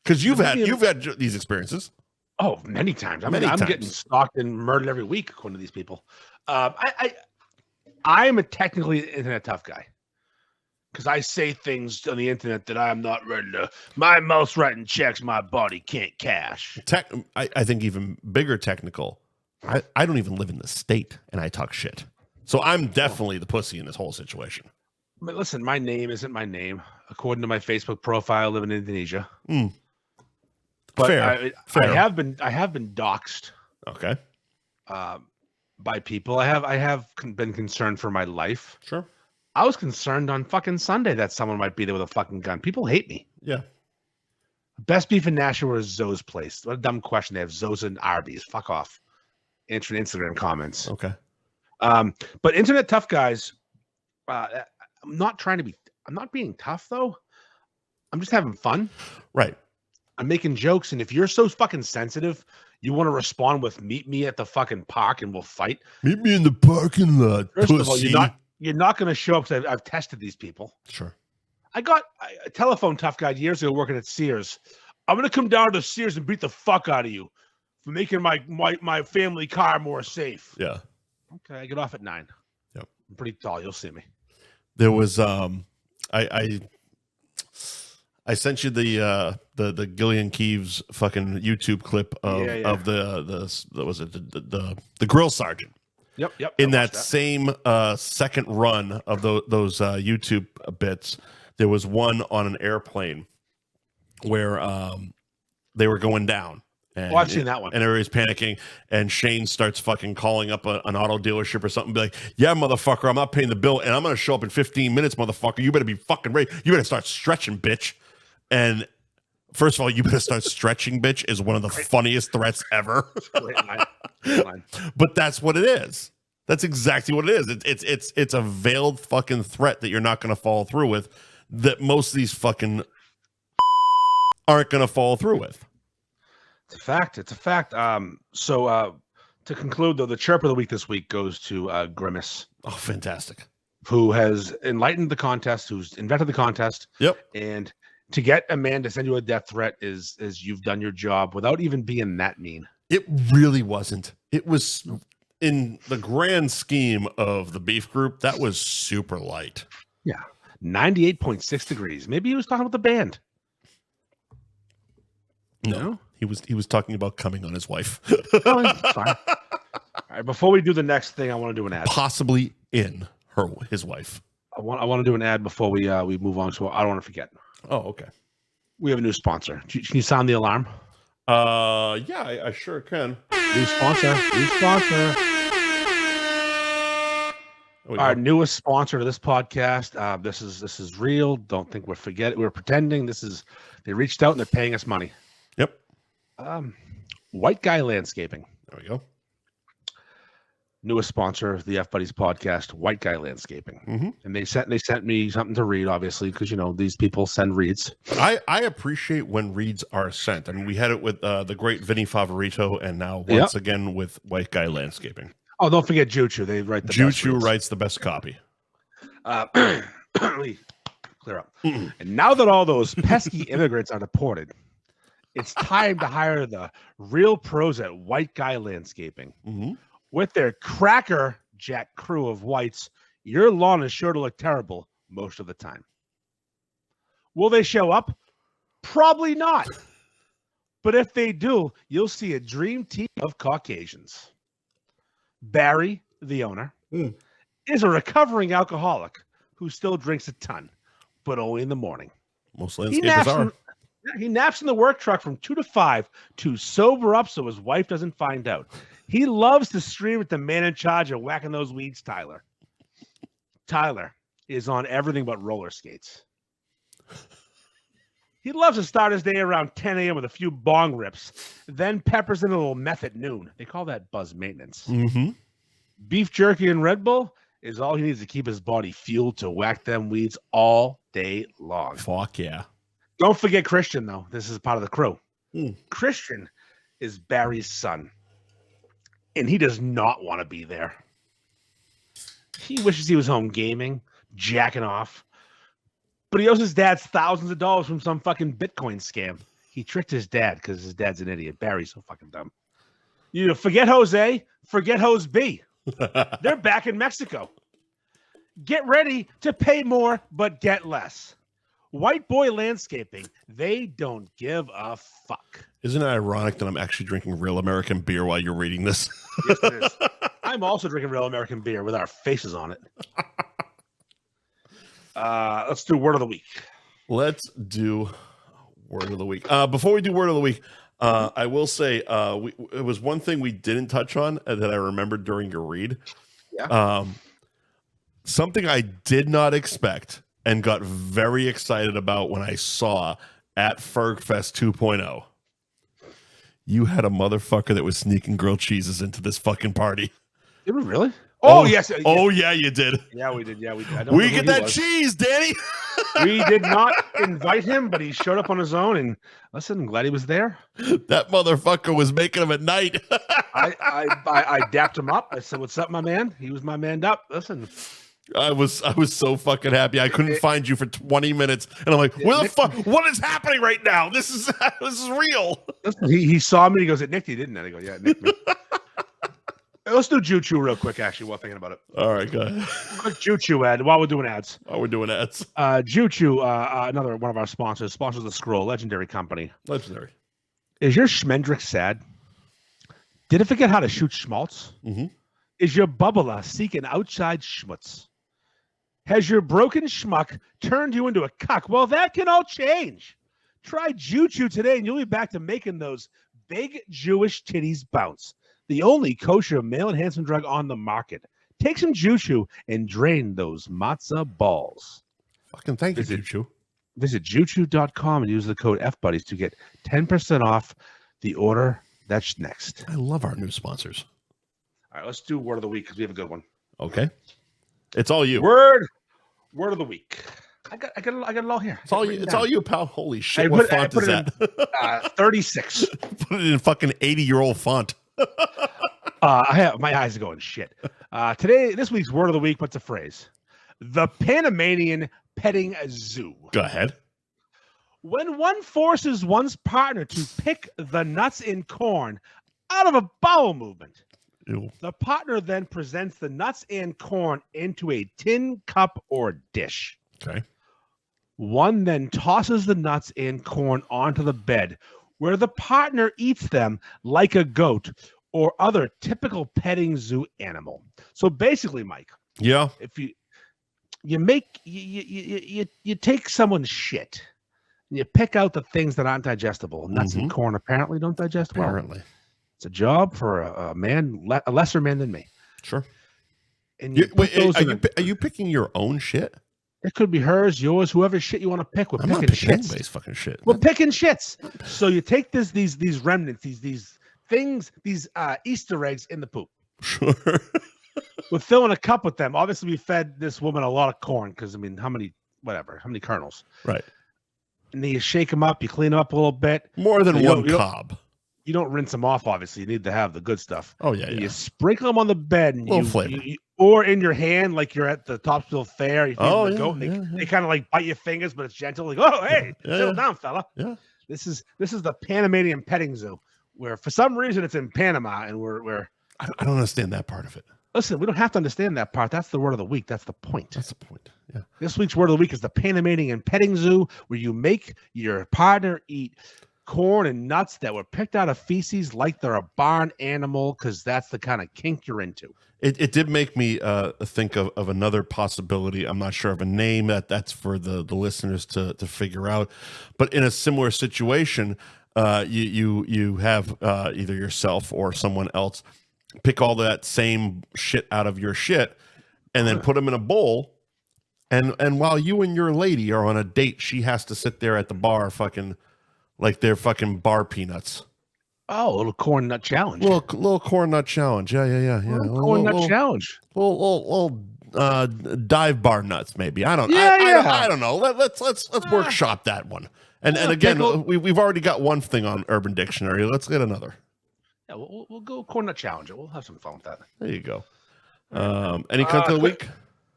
Because you've had these experiences. Oh, many times. I'm getting stalked and murdered every week, according to these people. I'm a technically internet tough guy because I say things on the internet that I'm not ready to. My mouth's writing checks my body can't cash. I think even bigger technical. I don't even live in the state, and I talk shit. So I'm definitely the pussy in this whole situation. But listen, my name isn't my name. According to my Facebook profile, I live in Indonesia. But Fair. I have been doxxed. Okay. By people. I have been concerned for my life. Sure. I was concerned on fucking Sunday that someone might be there with a fucking gun. People hate me. Yeah. Best beef in Nashville is Zoe's place. What a dumb question. They have Zoe's and Arby's. Fuck off. Answering Instagram comments. Okay. But internet tough guys, I'm not being tough though. I'm just having fun. Right. I'm making jokes. And if you're so fucking sensitive, you want to respond with meet me at the fucking park and we'll fight. Meet me in the parking lot. First of all, you're not going to show up. I've tested these people. Sure. I got a telephone tough guy years ago working at Sears. I'm going to come down to Sears and beat the fuck out of you for making my family car more safe. Yeah. Okay, I get off at 9. Yep. I'm pretty tall. You'll see me. There was I sent you the Gillian Keeves fucking YouTube clip of the grill sergeant. Yep. In that same second run of those YouTube bits, There was one on an airplane where they were going down. And, I've seen that one. And everybody's panicking, and Shane starts fucking calling up an auto dealership or something, be like, yeah, motherfucker, I'm not paying the bill, and I'm going to show up in 15 minutes, motherfucker. You better be fucking ready. You better start stretching, bitch. And first of all, you better start stretching, bitch, is one of the funniest threats ever. Great line. But that's what it is. That's exactly what it is. It's a veiled fucking threat that you're not going to follow through with, that most of these fucking aren't going to follow through with. It's a fact. It's a fact. So to conclude, though, the chirp of the week this week goes to Grimace. Oh, fantastic. Who has enlightened the contest, who's invented the contest. Yep. And to get a man to send you a death threat is you've done your job without even being that mean. It really wasn't. It was, in the grand scheme of the beef group, that was super light. Yeah. 98.6 degrees. Maybe he was talking about the band. No. He was talking about coming on his wife. Oh, fine. All right, before we do the next thing, I want to do an ad. Possibly in his wife. I want to do an ad before we move on. So I don't want to forget. Oh, okay. We have a new sponsor. Can you sound the alarm? Yeah, I sure can. New sponsor. Our newest sponsor to this podcast. This is real. Don't think we're pretending. They reached out and they're paying us money. Yep. White Guy Landscaping. There we go. Newest sponsor of the F Buddies podcast, White Guy Landscaping. Mm-hmm. And they sent me something to read, obviously, because these people send reads. I appreciate when reads are sent. I mean, we had it with the great Vinny Favorito, and now once again with White Guy Landscaping. Oh, don't forget Juchu. They write the Juchu writes the best copy. Clear up. Mm-mm. And now that all those pesky immigrants are deported, it's time to hire the real pros at White Guy Landscaping. Mm-hmm. With their cracker jack crew of whites, your lawn is sure to look terrible most of the time. Will they show up? Probably not. But if they do, you'll see a dream team of Caucasians. Barry, the owner, is a recovering alcoholic who still drinks a ton, but only in the morning. Most landscapers are. He naps in the work truck from 2 to 5 to sober up so his wife doesn't find out. He loves to scream at the man in charge of whacking those weeds, Tyler. Tyler is on everything but roller skates. He loves to start his day around 10 a.m. with a few bong rips, then peppers in a little meth at noon. They call that buzz maintenance. Mm-hmm. Beef jerky and Red Bull is all he needs to keep his body fueled to whack them weeds all day long. Fuck yeah. Don't forget Christian, though. This is part of the crew. Christian is Barry's son, and he does not want to be there. He wishes he was home gaming, jacking off, but he owes his dad thousands of dollars from some fucking Bitcoin scam. He tricked his dad because his dad's an idiot. Barry's so fucking dumb. Forget Jose, forget Hose B. They're back in Mexico. Get ready to pay more, but get less. White Boy Landscaping, they don't give a fuck. Isn't it ironic that I'm actually drinking real American beer while you're reading this? Yes, it is. I'm also drinking real American beer with our faces on it. Let's do Word of the Week. Let's do Word of the Week. Before we do Word of the Week, I will say it was one thing we didn't touch on that I remembered during your read. Yeah. Something I did not expect and got very excited about when I saw at FERG Fest 2.0. You had a motherfucker that was sneaking grilled cheeses into this fucking party. Did we really? Oh, yes. Oh, yeah, you did. Yeah, we did. Yeah, we did. We get that cheese, Danny. We did not invite him, but he showed up on his own. And listen, I'm glad he was there. That motherfucker was making them at night. I dapped him up. I said, "What's up, my man?" He was my man up. Listen. I was so fucking happy. I couldn't find you for 20 minutes, and I'm like, "Where the fuck? What is happening right now? This is real." He saw me. He goes, "It nicked you, didn't it?" I go, "Yeah, it nicked me." Let's do Juchu real quick, actually, while thinking about it. All right, go ahead. Quick Juchu ad while we're doing ads. Juchu, another one of our sponsors the Scroll, legendary company. Legendary. Is your Schmendrick sad? Did it forget how to shoot schmaltz? Mm-hmm. Is your bubbler seeking outside schmutz? Has your broken schmuck turned you into a cuck? Well, that can all change. Try Choo today, and you'll be back to making those big Jewish titties bounce. The only kosher male enhancement drug on the market. Take some Choo and drain those matzah balls. Fucking thank you, Choo. Visit Choo.com and use the code FBuddies to get 10% off the order that's next. I love our new sponsors. All right, let's do word of the week because we have a good one. Okay. It's all you. Word of the week. I got it all here. It's all you, pal. Holy shit! What font is that? 36. Put it in fucking 80-year-old font. I have my eyes are going shit. This week's word of the week. What's a phrase? The Panamanian petting zoo. Go ahead. When one forces one's partner to pick the nuts in corn out of a bowel movement. Ew. The partner then presents the nuts and corn into a tin cup or dish. Okay. One then tosses the nuts and corn onto the bed, where the partner eats them like a goat or other typical petting zoo animal. So basically, Mike. Yeah. If you take someone's shit and you pick out the things that aren't digestible. Nuts and corn apparently don't digest well. Apparently. It's a job for a man, a lesser man than me. Sure. And are you picking your own shit? It could be hers, yours, whoever shit you want to pick. We're I'm picking not picking shits. anybody's fucking shit. We're picking shits. So you take these remnants, these things, these Easter eggs in the poop. Sure. We're filling a cup with them. Obviously, we fed this woman a lot of corn because how many kernels? Right. And then you shake them up, you clean them up a little bit. More than one cob. You don't rinse them off, obviously. You need to have the good stuff. Oh, yeah. You sprinkle them on the bed. And flavor. Or in your hand, like you're at the Topsville Fair. You feed the goat, they kind of like bite your fingers, but it's gentle. Like, oh, hey, settle down, fella. Yeah. This is the Panamanian petting zoo, where for some reason it's in Panama, and we're I don't understand that part of it. Listen, we don't have to understand that part. That's the word of the week. That's the point. That's the point. Yeah. This week's word of the week is the Panamanian petting zoo, where you make your partner eat corn and nuts that were picked out of feces like they're a barn animal, because that's the kind of kink you're into. It did make me think of another possibility. I'm not sure of a name. That's for the listeners to figure out. But in a similar situation, you have either yourself or someone else pick all that same shit out of your shit and then put them in a bowl. And while you and your lady are on a date, she has to sit there at the bar fucking like they're fucking bar peanuts. Oh, a little corn nut challenge. Little corn nut challenge. Yeah. Corn nut challenge. Little dive bar nuts, maybe. I don't know. Let's workshop that one. And again, we've already got one thing on Urban Dictionary. Let's get another. Yeah, we'll go corn nut challenge. We'll have some fun with that. There you go. Any cunt of the week?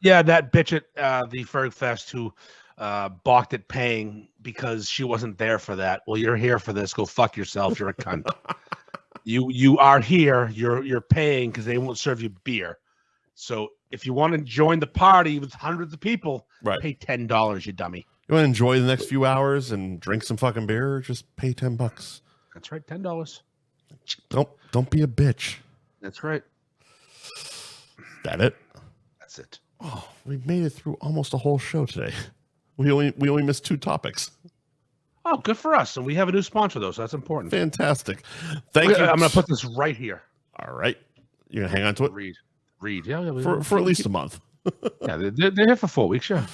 Yeah, that bitch at the FERG Fest who balked at paying because she wasn't there for that. Well, you're here for this. Go fuck yourself. You're a cunt. You are here. You're paying because they won't serve you beer. So if you want to join the party with hundreds of people, pay $10, you dummy. You want to enjoy the next few hours and drink some fucking beer? Just pay $10. That's right, $10. Don't be a bitch. That's right. That it? That's it. Oh, we made it through almost a whole show today. We only missed 2 topics. Oh, good for us. And we have a new sponsor, though, so that's important. Fantastic. Thank you. I'm going to put this right here. All right. You're going to hang on to it? Read. Yeah. For at least a month. Yeah, they're here for 4 weeks, yeah.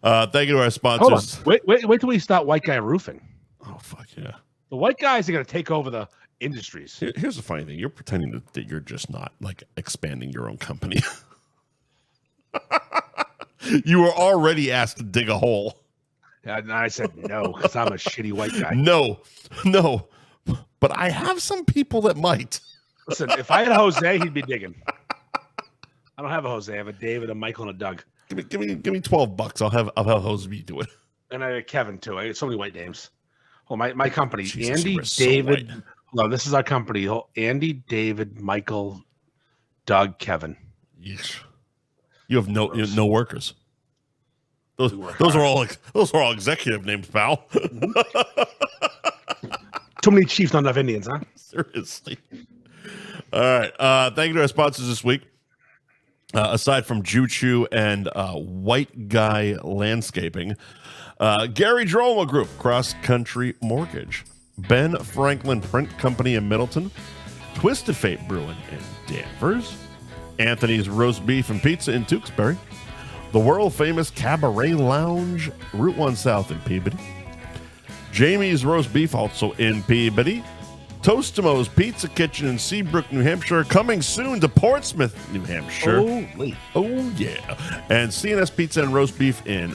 Thank you to our sponsors. Hold on. Wait till we start White Guy Roofing. Oh, fuck yeah. The white guys are going to take over the industries. Here's the funny thing. You're pretending that you're just not, like, expanding your own company. You were already asked to dig a hole. And I said no, because I'm a shitty white guy. No. But I have some people that might. Listen, if I had Jose, he'd be digging. I don't have a Jose. I have a David, a Michael, and a Doug. Give me $12. I'll have Jose do it. And I have Kevin too. I got so many white names. Oh, my company. Jesus, Andy, David. So no, this is our company. Andy, David, Michael, Doug, Kevin. Yeesh. You have no workers. Those are all executive names, pal. Too many chiefs, not enough Indians, huh? Seriously. All right. Thank you to our sponsors this week. aside from Juchu and White Guy Landscaping. Gary Girolamo Group, Cross Country Mortgage. Ben Franklin Print Company in Middleton. Twisted Fate Brewing in Danvers. Anthony's Roast Beef and Pizza in Tewksbury. The world-famous Cabaret Lounge, Route 1 South in Peabody. Jamie's Roast Beef, also in Peabody. Tostimo's Pizza Kitchen in Seabrook, New Hampshire, coming soon to Portsmouth, New Hampshire. Oh, yeah. And CNS Pizza and Roast Beef in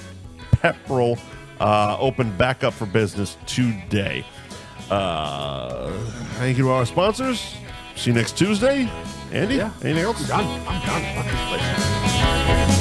Pepperell, open back up for business today. Thank you to our sponsors. See you next Tuesday. Andy, anything else? I'm done. Fuck this place.